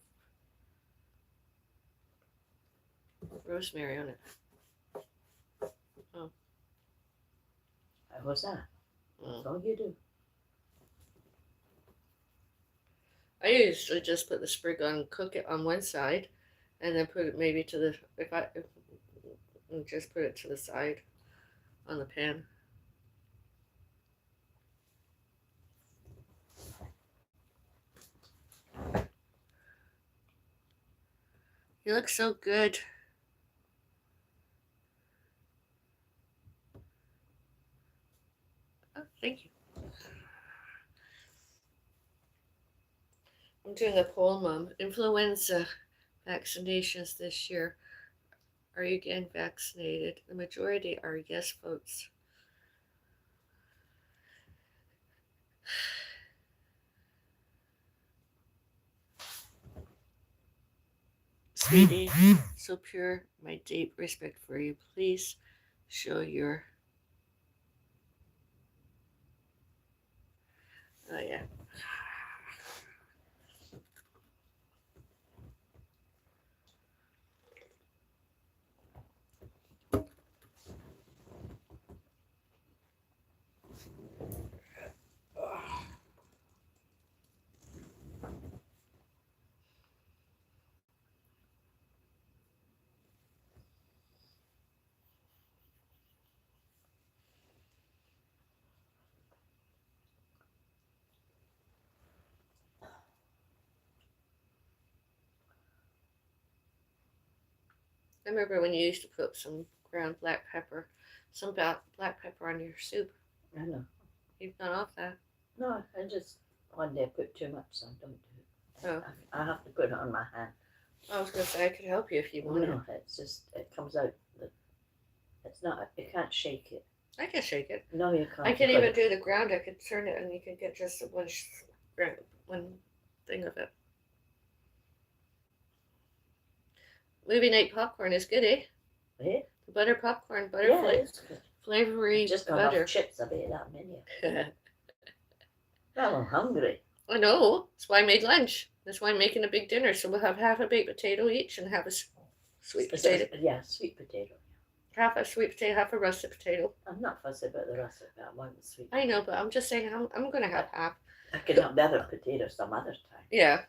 rosemary on it? Oh. How was that? That's all you do. I usually just put the sprig on, cook it on one side, and then put it maybe to the just put it to the side on the pan. You look so good. Oh, thank you. I'm doing a poll, Mom. Influenza vaccinations this year. Are you getting vaccinated? The majority are yes votes. Sweetie, so pure, my deep respect for you. Please show your. Oh, yeah. I remember when you used to put some ground black pepper, some black pepper on your soup. I know. You've gone off that. No, I just one day put too much, so I don't do it. Oh. I have to put it on my hand. I was going to say I could help you if you wanted. No, it's just it comes out. It's not. You can't shake it. I can shake it. No, you can't. I could even do the ground. I could turn it and you could get just one thing of it. Movie night popcorn is good, eh? Eh? The butter popcorn, butter Yeah, it's good. flavory Just got butter. enough chips. I bet that many. Well, I'm hungry. I know. That's why I made lunch. That's why I'm making a big dinner. So we'll have half a baked potato each and have a sweet potato. Yeah, sweet potato. Half a sweet potato, half a russet potato. I'm not fussy about the rest of it. I want the sweet. I know, but I'm just saying I'm going to have half. I can have better potatoes some other time. Yeah.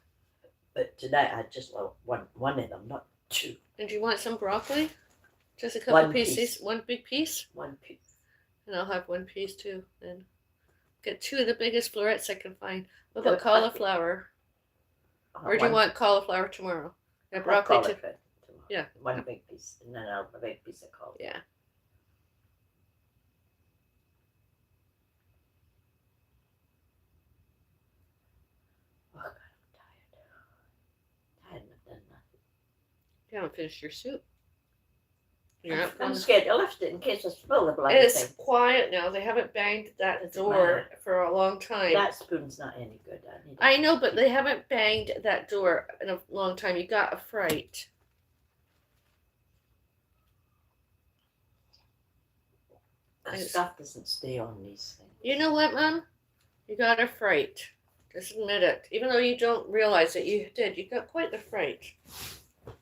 But tonight I just want one of them, not two. And do you want some broccoli? Just a couple One pieces. piece. One big piece? One piece. And I'll have one piece too. Then get two of the biggest florets I can find. What about cauliflower? Or do you want cauliflower tomorrow? Yeah, broccoli too. Tomorrow. Yeah. One big piece, and then I'll have a big piece of cauliflower. Yeah. Oh God, I'm tired. Tired and I've done nothing. You haven't finished your soup. You're not I'm going scared to lift it in case I spill the bloody It's thing. quiet now. They haven't banged that Doesn't door matter. for a long time. That spoon's not any good. I know, but they haven't banged that door in a long time. You got a fright. The stuff doesn't stay on these things. You know what, Mom? You got a fright. Just admit it. Even though you don't realize it, you did. You got quite the fright.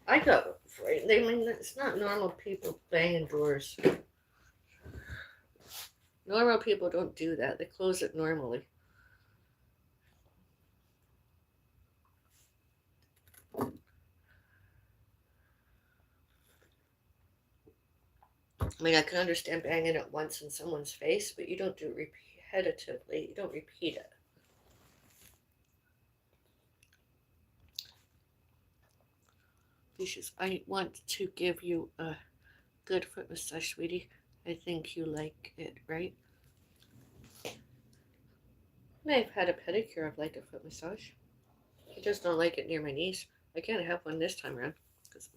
I got a fright. I mean, it's not normal people banging doors. Normal people don't do that. They close it normally. I mean, I can understand banging it once in someone's face, but you don't do it repetitively. You don't repeat it. Lucius, I want to give you a good foot massage, sweetie. I think you like it, right? When I've had a pedicure, I've liked a foot massage. I just don't like it near my knees. I can't have one this time around because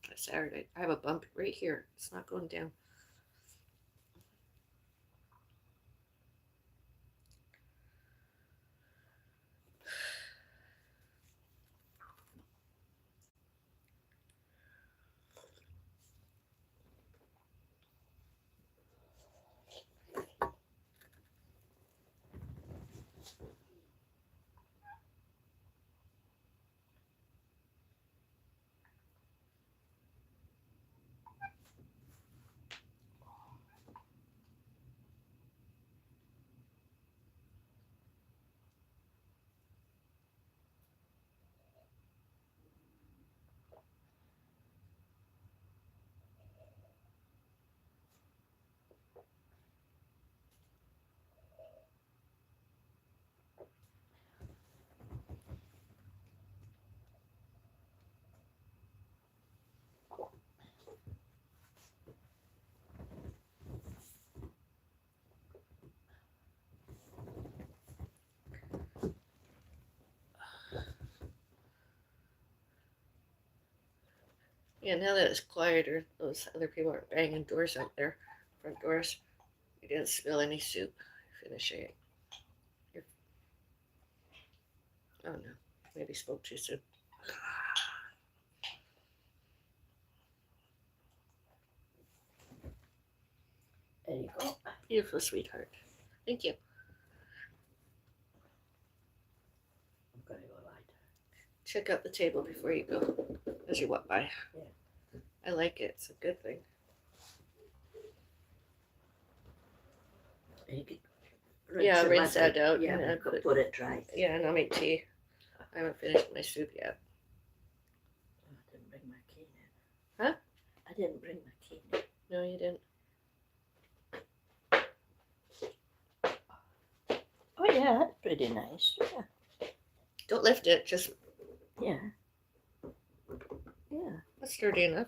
it's Saturday. I have a bump right here. It's not going down. Yeah, now that it's quieter, those other people aren't banging doors out there, front doors. You didn't spill any soup. Finishing it. You're... Oh no, maybe spoke too soon. There you go. Beautiful, sweetheart. Thank you. I'm gonna go lie down. Check out the table before you go, as you walk by. Yeah. I like it. It's a good thing. You can Yeah, it rinse like that out. Yeah, and and put, put it dry. yeah, and I'll make tea. I haven't finished my soup yet. I didn't bring my cane in. Huh? I didn't bring my cane in. No, you didn't. Oh yeah, that's pretty nice. Yeah. Don't lift it. Just Yeah. Yeah. that's sturdy enough.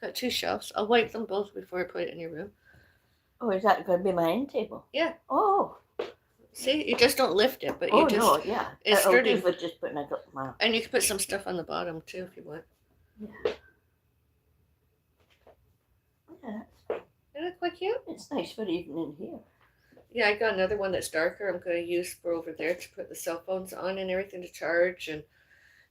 Got 2 shelves. I'll wipe them both before I put it in your room. Oh, is that going to be my end table? Yeah. Oh. See, you just don't lift it, but Oh you just no, yeah. it's It'll sturdy. do for just putting a my. And you can put some stuff on the bottom too if you want. Yeah. Yeah, Isn't it quite cute? it's nice for even in here. Yeah, I got another one that's darker. I'm going to use for over there to put the cell phones on and everything to charge and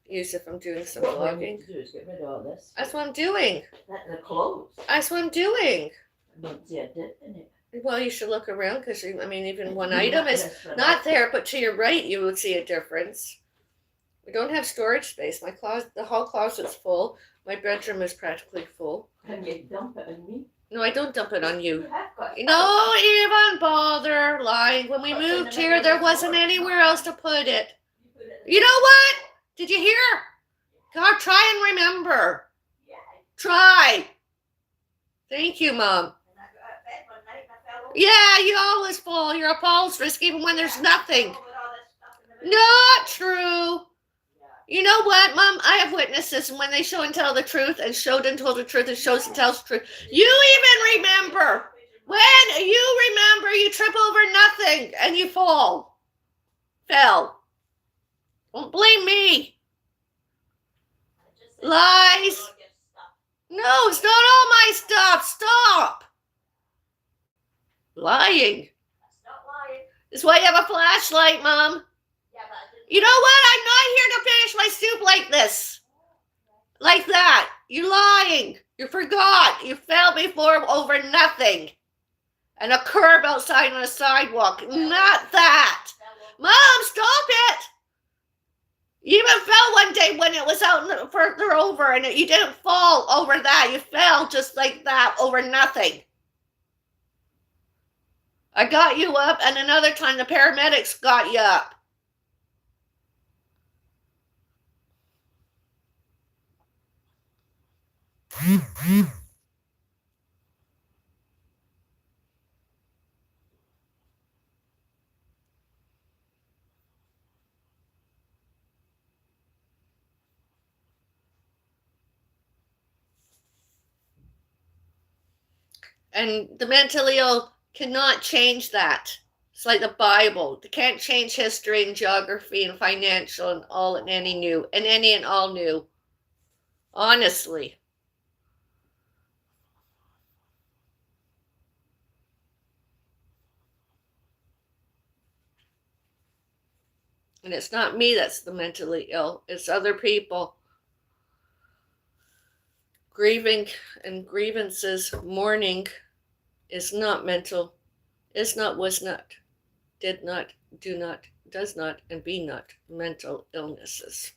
use if I'm doing some What we vlogging. need to do is get rid of all this. That's what I'm doing. The clothes. That's what I'm doing. I don't see a dip in it. Well, you should look around because I mean, even one Yeah, item is that's what not there, but to your right, you would see a difference. We don't have storage space. My closet, the hall closet's full. My bedroom is practically full. Can you dump it on me? No, I don't dump it on you. You have got. Don't even bother lying. When we moved here, there wasn't anywhere else to put it. You know what? Did you hear? God, try and remember. Yeah. Try. Thank you, Mom. And I got out of bed one night and I fell over. Yeah, you always fall. You're upholsterous even when there's nothing. With all this stuff in the middle. Not true. Yeah. You know what, Mom? I have witnesses, and when they show and tell the truth, and showed and told the truth, and shows and tells the truth, you even remember. When you remember, you trip over nothing and you fall. Fell. Don't blame me. I just said, Lies. "Oh, your stuff." No, it's not all my stuff. Stop. Lying. That's not lying. That's why you have a flashlight, Mom. Yeah, but I didn't. You know what? I'm not here to finish my soup like this. Like that. You're lying. You forgot. You fell before over nothing. And a curb outside on a sidewalk. Not that. Mom, stop it. You even fell one day when it was out further over and you didn't fall over that. You fell just like that over nothing. I got you up, and another time the paramedics got you up. And the mentally ill cannot change that. It's like the Bible. They can't change history and geography and financial and all and any new and any and all new. Honestly. And it's not me that's the mentally ill. It's other people. Grieving and grievances, mourning is not mental. Is not, was not, did not, do not, does not, and be not mental illnesses.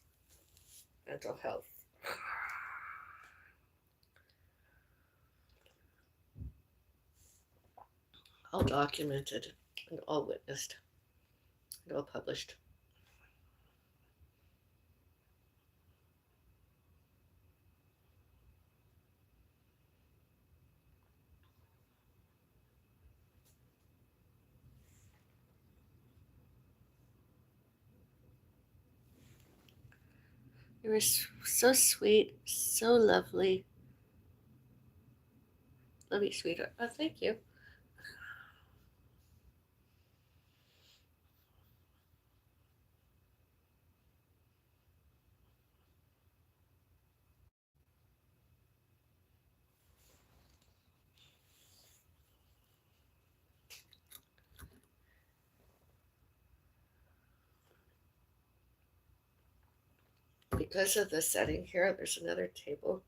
Mental health. All documented and all witnessed and all published. You were so sweet, so lovely. Love you, sweetheart. Oh, thank you. because of the setting here, there's another table,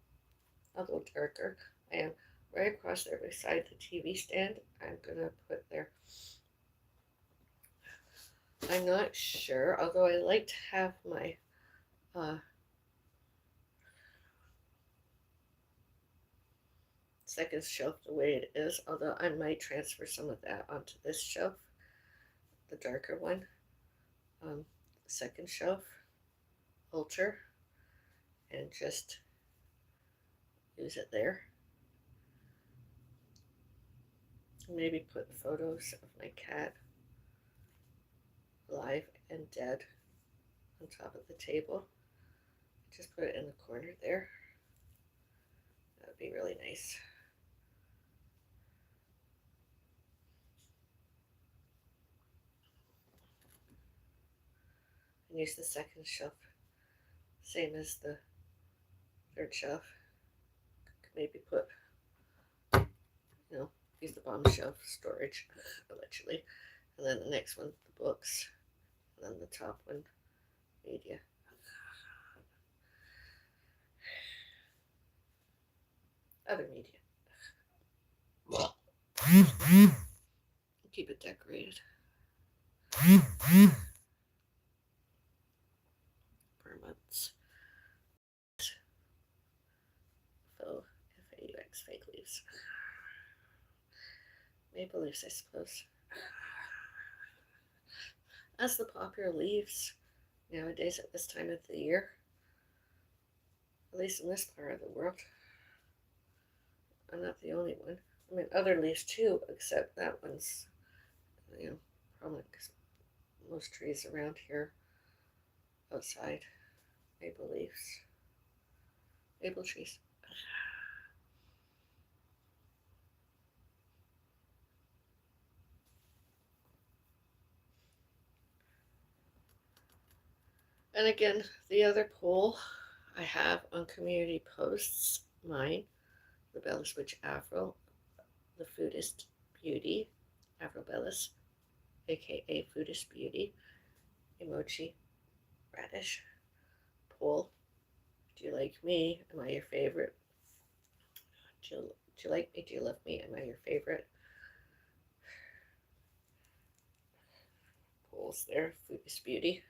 a little darker, and right across there beside the TV stand, I'm gonna put there. I'm not sure, although I like to have my second shelf the way it is, although I might transfer some of that onto this shelf, the darker one. Second shelf, altar, and just use it there. Maybe put photos of my cat, alive and dead, on top of the table. Just put it in the corner there. That would be really nice. And use the second shelf, same as the third shelf. Could maybe put, use the bottom shelf storage, allegedly. And then the next one, the books. And then the top one, media. Other media. Keep it decorated. For months. Faux, F-A-U-X, fake leaves. Maple leaves, I suppose. As the popular leaves nowadays at this time of the year, at least in this part of the world. I'm not the only one. I mean, other leaves too, except that one's, prominent because most trees around here outside, maple leaves, maple trees. And again, the other poll I have on community posts, mine, the Bellis Witch Afro, the Foodist Beauty, Afro Bellis, aka Foodist Beauty, Emoji Radish, poll. Do you like me? Am I your favorite? Do you like me? Do you love me? Am I your favorite? Polls there, Foodist Beauty.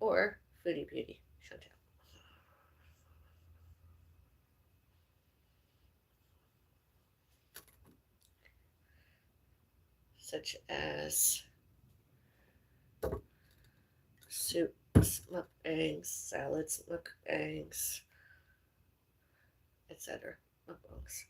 Or Foodie Beauty, Chantel. Such as soups, mukbangs, salads, mukbangs, etc. Mukbangs.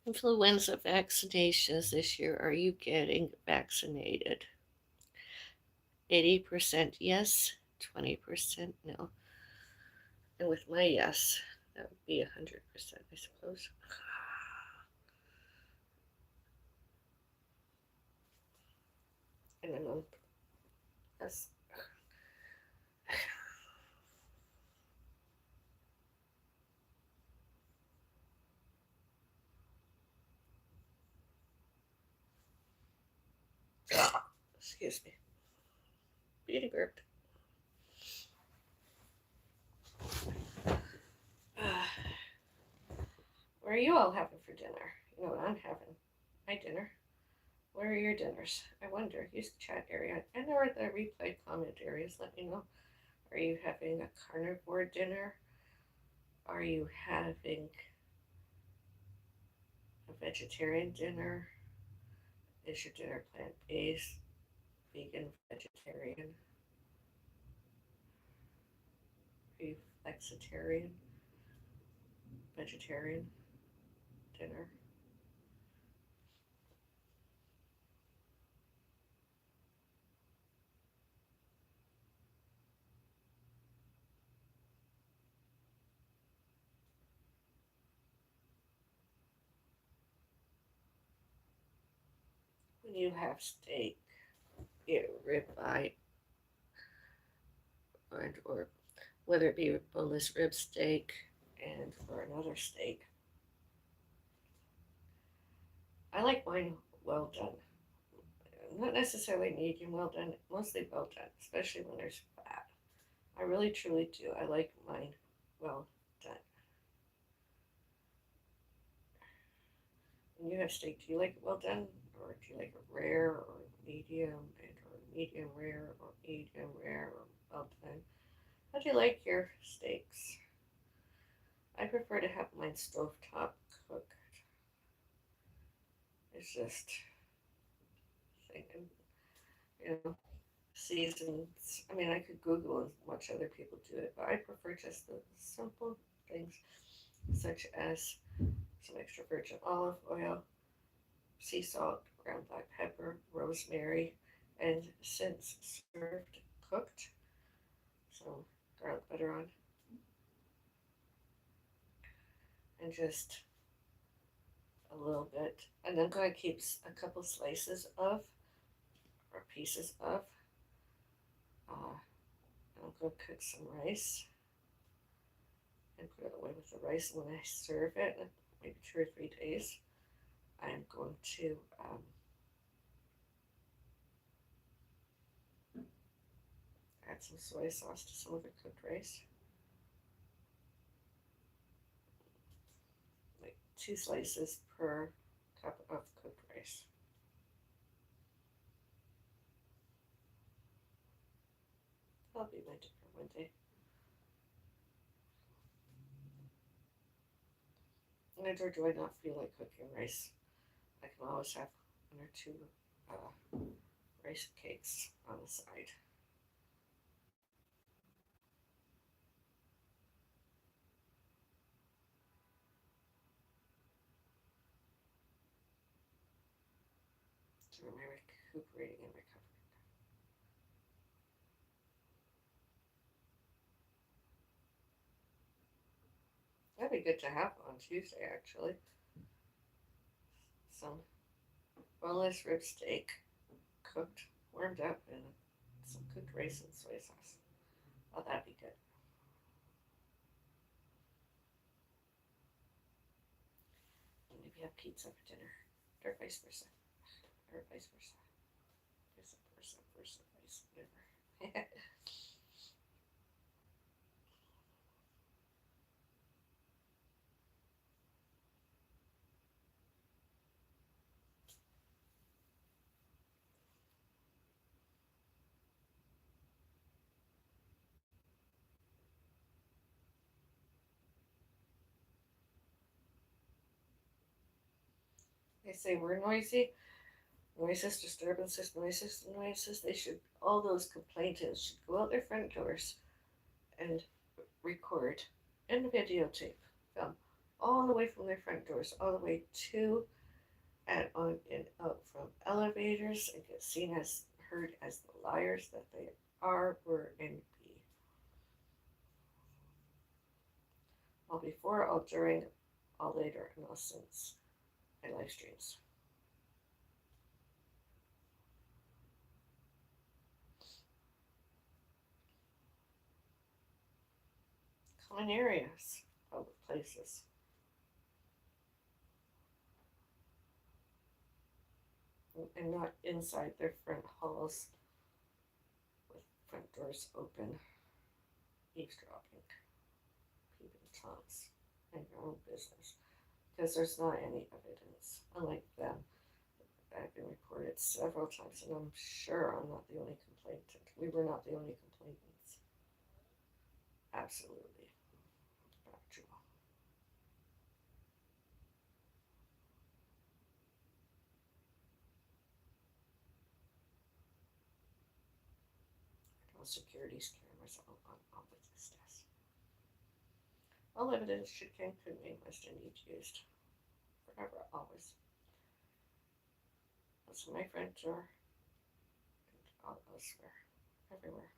Influenza vaccinations this year. Are you getting vaccinated? 80% yes, 20% no. And with my yes, that would be 100%, I suppose. And then yes. Excuse me. Beauty burped. What are you all having for dinner? You know what I'm having? My dinner. What are your dinners? I wonder. Use the chat area and or the replay comment areas. Let me know. Are you having a carnivore dinner? Are you having a vegetarian dinner? Is your dinner plant-based, vegan, vegetarian, are you flexitarian, vegetarian dinner? When you have steak, ribeye, or whether it be boneless rib steak and or another steak, I like mine well done. Not necessarily medium well done, mostly well done, especially when there's fat. I really truly do. I like mine well done. When you have steak, do you like it well done, or do you like it rare, or medium, and or medium rare, or medium rare, or well done? How do you like your steaks? I prefer to have mine stovetop cooked. It's just thinking, you know, seasons. I mean, I could Google and watch other people do it, but I prefer just the simple things such as some extra virgin olive oil, sea salt, ground black pepper, rosemary, and since served cooked, some garlic butter on, and just a little bit. And I'm going to keep a couple slices of or pieces of. I'm going to cook some rice and put it away with the rice. And when I serve it, maybe 2 or 3 days, I'm going to add some soy sauce to some of the cooked rice. Like 2 slices per cup of cooked rice. That'll be my dinner one day. And or do I not feel like cooking rice? I can always have 1 or 2 rice cakes on the side. During my recuperating and recovering. That'd be good to have on Tuesday, actually. Some boneless rib steak, cooked, warmed up, and some cooked rice and soy sauce. Oh, that'd be good. And maybe have pizza for dinner, or vice versa, or vice versa, vice versa, vice whatever. They say we're noisy. Noises, disturbances, noises, noises. They should, all those complainants should go out their front doors and record and videotape, film all the way from their front doors, all the way to and on and out from elevators and get seen as heard as the liars that they are, were, and be. All before, all during, all later, and all since my live streams. Common areas, public places. And not inside their front halls with front doors open, eavesdropping, peeping toms, and your own business. Because there's not any evidence, unlike them. I've been reported several times, and I'm sure I'm not the only complainant. We were not the only complainants. Absolutely factual. securities cameras on with this desk. All evidence should Cancun may must and need used. Forever, always. Also my front door and all elsewhere. Everywhere.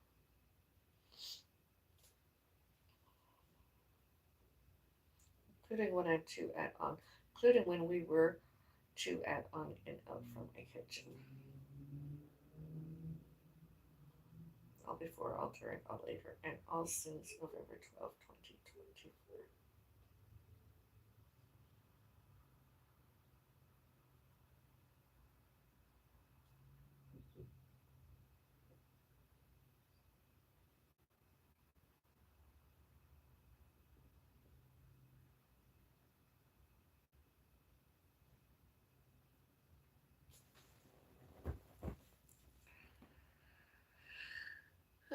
Including when I'm to add on. Including when we were to add on and out from my kitchen. All before, all during, all later, and all since November 12, 2024.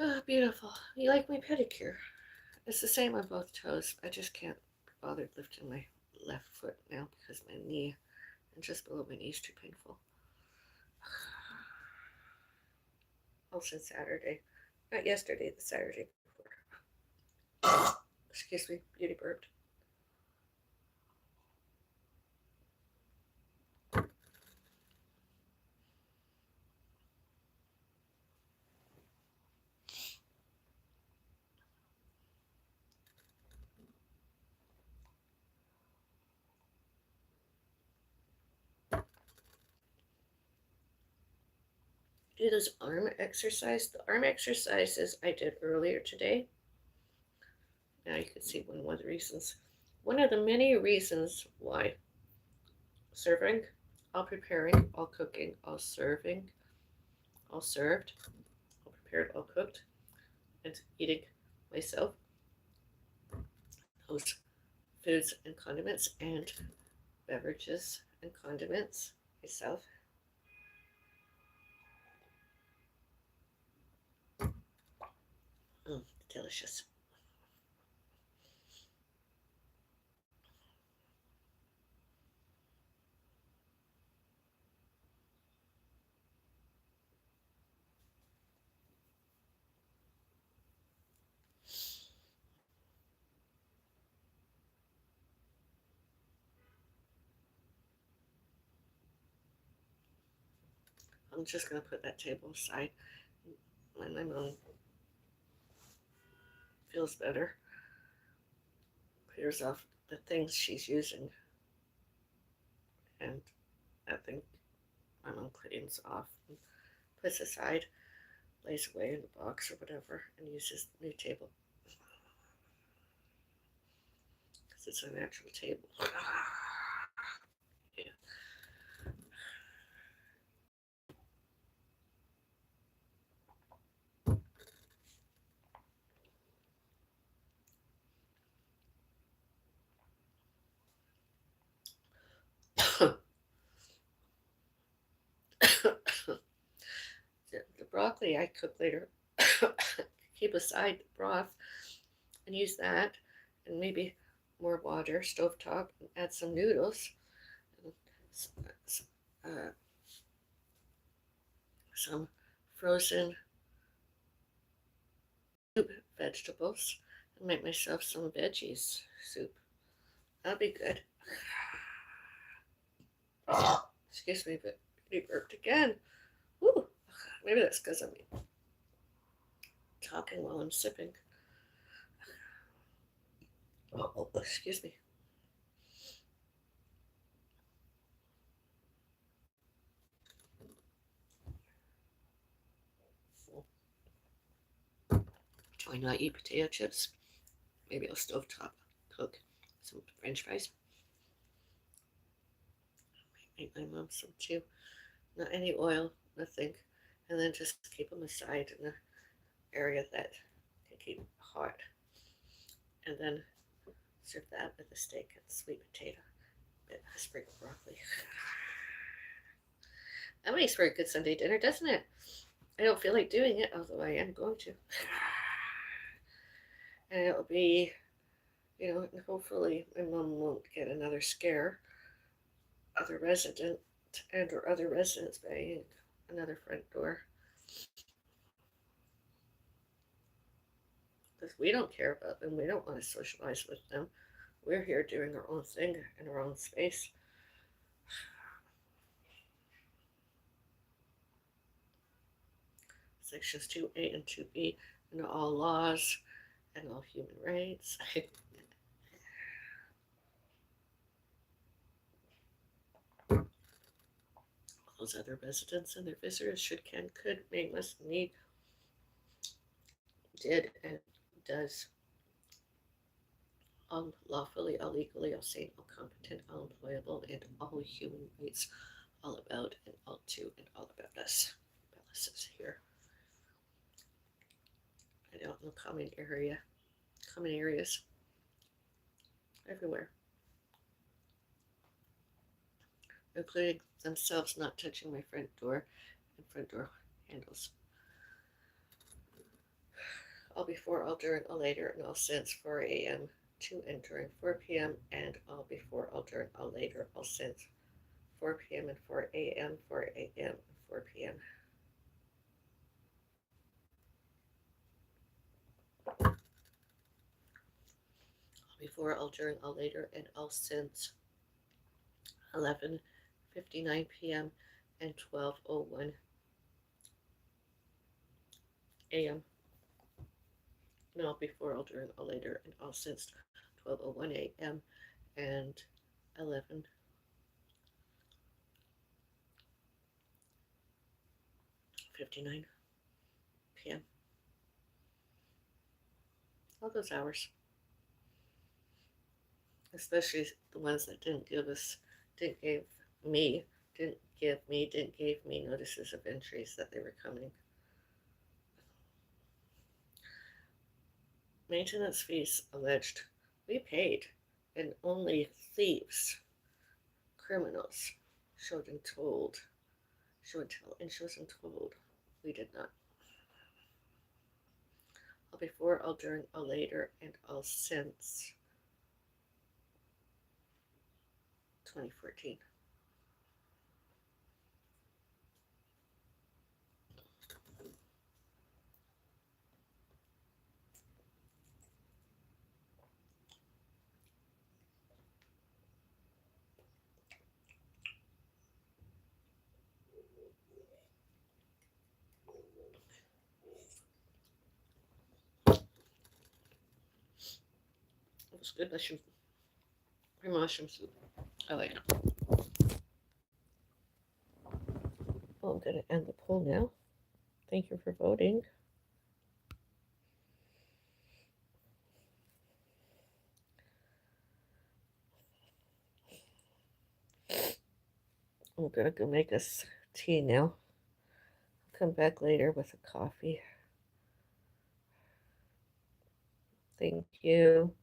Ah, beautiful. You like my pedicure? It's the same on both toes. I just can't be bothered lifting my left foot now because my knee and just below my knee is too painful. All since Saturday. Not yesterday, the Saturday before. Excuse me, beauty burped. Do this arm exercise. The arm exercises I did earlier today. Now you can see one of the reasons. One of the many reasons why serving, all preparing, all cooking, all serving, all served, all prepared, all cooked, and eating myself those foods and condiments and beverages and condiments myself. Delicious. I'm just going to put that table aside when my mom feels better, clears off the things she's using, and I think my mom cleans off and puts aside, lays away in the box or whatever, and uses the new table because it's a natural table. Yeah. The broccoli I cook later, keep aside the broth and use that, and maybe more water, stovetop, and add some noodles, and some frozen soup vegetables, and make myself some veggies soup. That'll be good. Excuse me, but he burped again. Woo! Maybe that's because I'm talking while I'm sipping. Oh, excuse me. Do I not eat potato chips? Maybe I'll stovetop cook some French fries. Make my mom some too. Not any oil, nothing. And then just keep them aside in the area that can keep hot. And then serve that with a steak and sweet potato, a bit of sprinkled broccoli. That makes for a good Sunday dinner, doesn't it? I don't feel like doing it, although I am going to. And it'll be, hopefully my mom won't get another scare. Other resident or other residents banging another front door. because we don't care about them. We don't want to socialize with them. We're here doing our own thing in our own space. Sections 2A and 2B, and all laws and all human rights. Those other residents and their visitors should, can, could, may, must, need, did, and does unlawfully, illegally, insane, incompetent, unemployable, and all human rights, all about and all to and all about us. This is here. I don't know, common areas everywhere, including themselves not touching my front door and front door handles. All before, all during, all later, and all since 4 a.m. to and during 4 p.m. and all before, all during, all later, all since 4 p.m. and 4 a.m., 4 a.m. and 4 p.m. All before, all during, all later, and all since 11:59 p.m. and 12:01 a.m. And all before, all during, all later, and all since 12:01 a.m. and 11:59 p.m. All those hours, especially the ones that didn't give me notices of entries that they were coming. Maintenance fees alleged. We paid, and only thieves, criminals, showed and told. Show and tell, and shows and told. We did not. All before, all during, all later, and all since 2014. It was good mushroom soup. I like it. Well, I'm going to end the poll now. Thank you for voting. I'm going to go make us tea now. I'll come back later with a coffee. Thank you.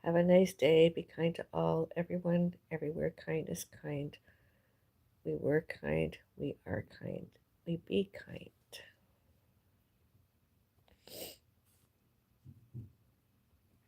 Have a nice day. Be kind to all, everyone, everywhere. Kind is kind. We were kind. We are kind. We be kind.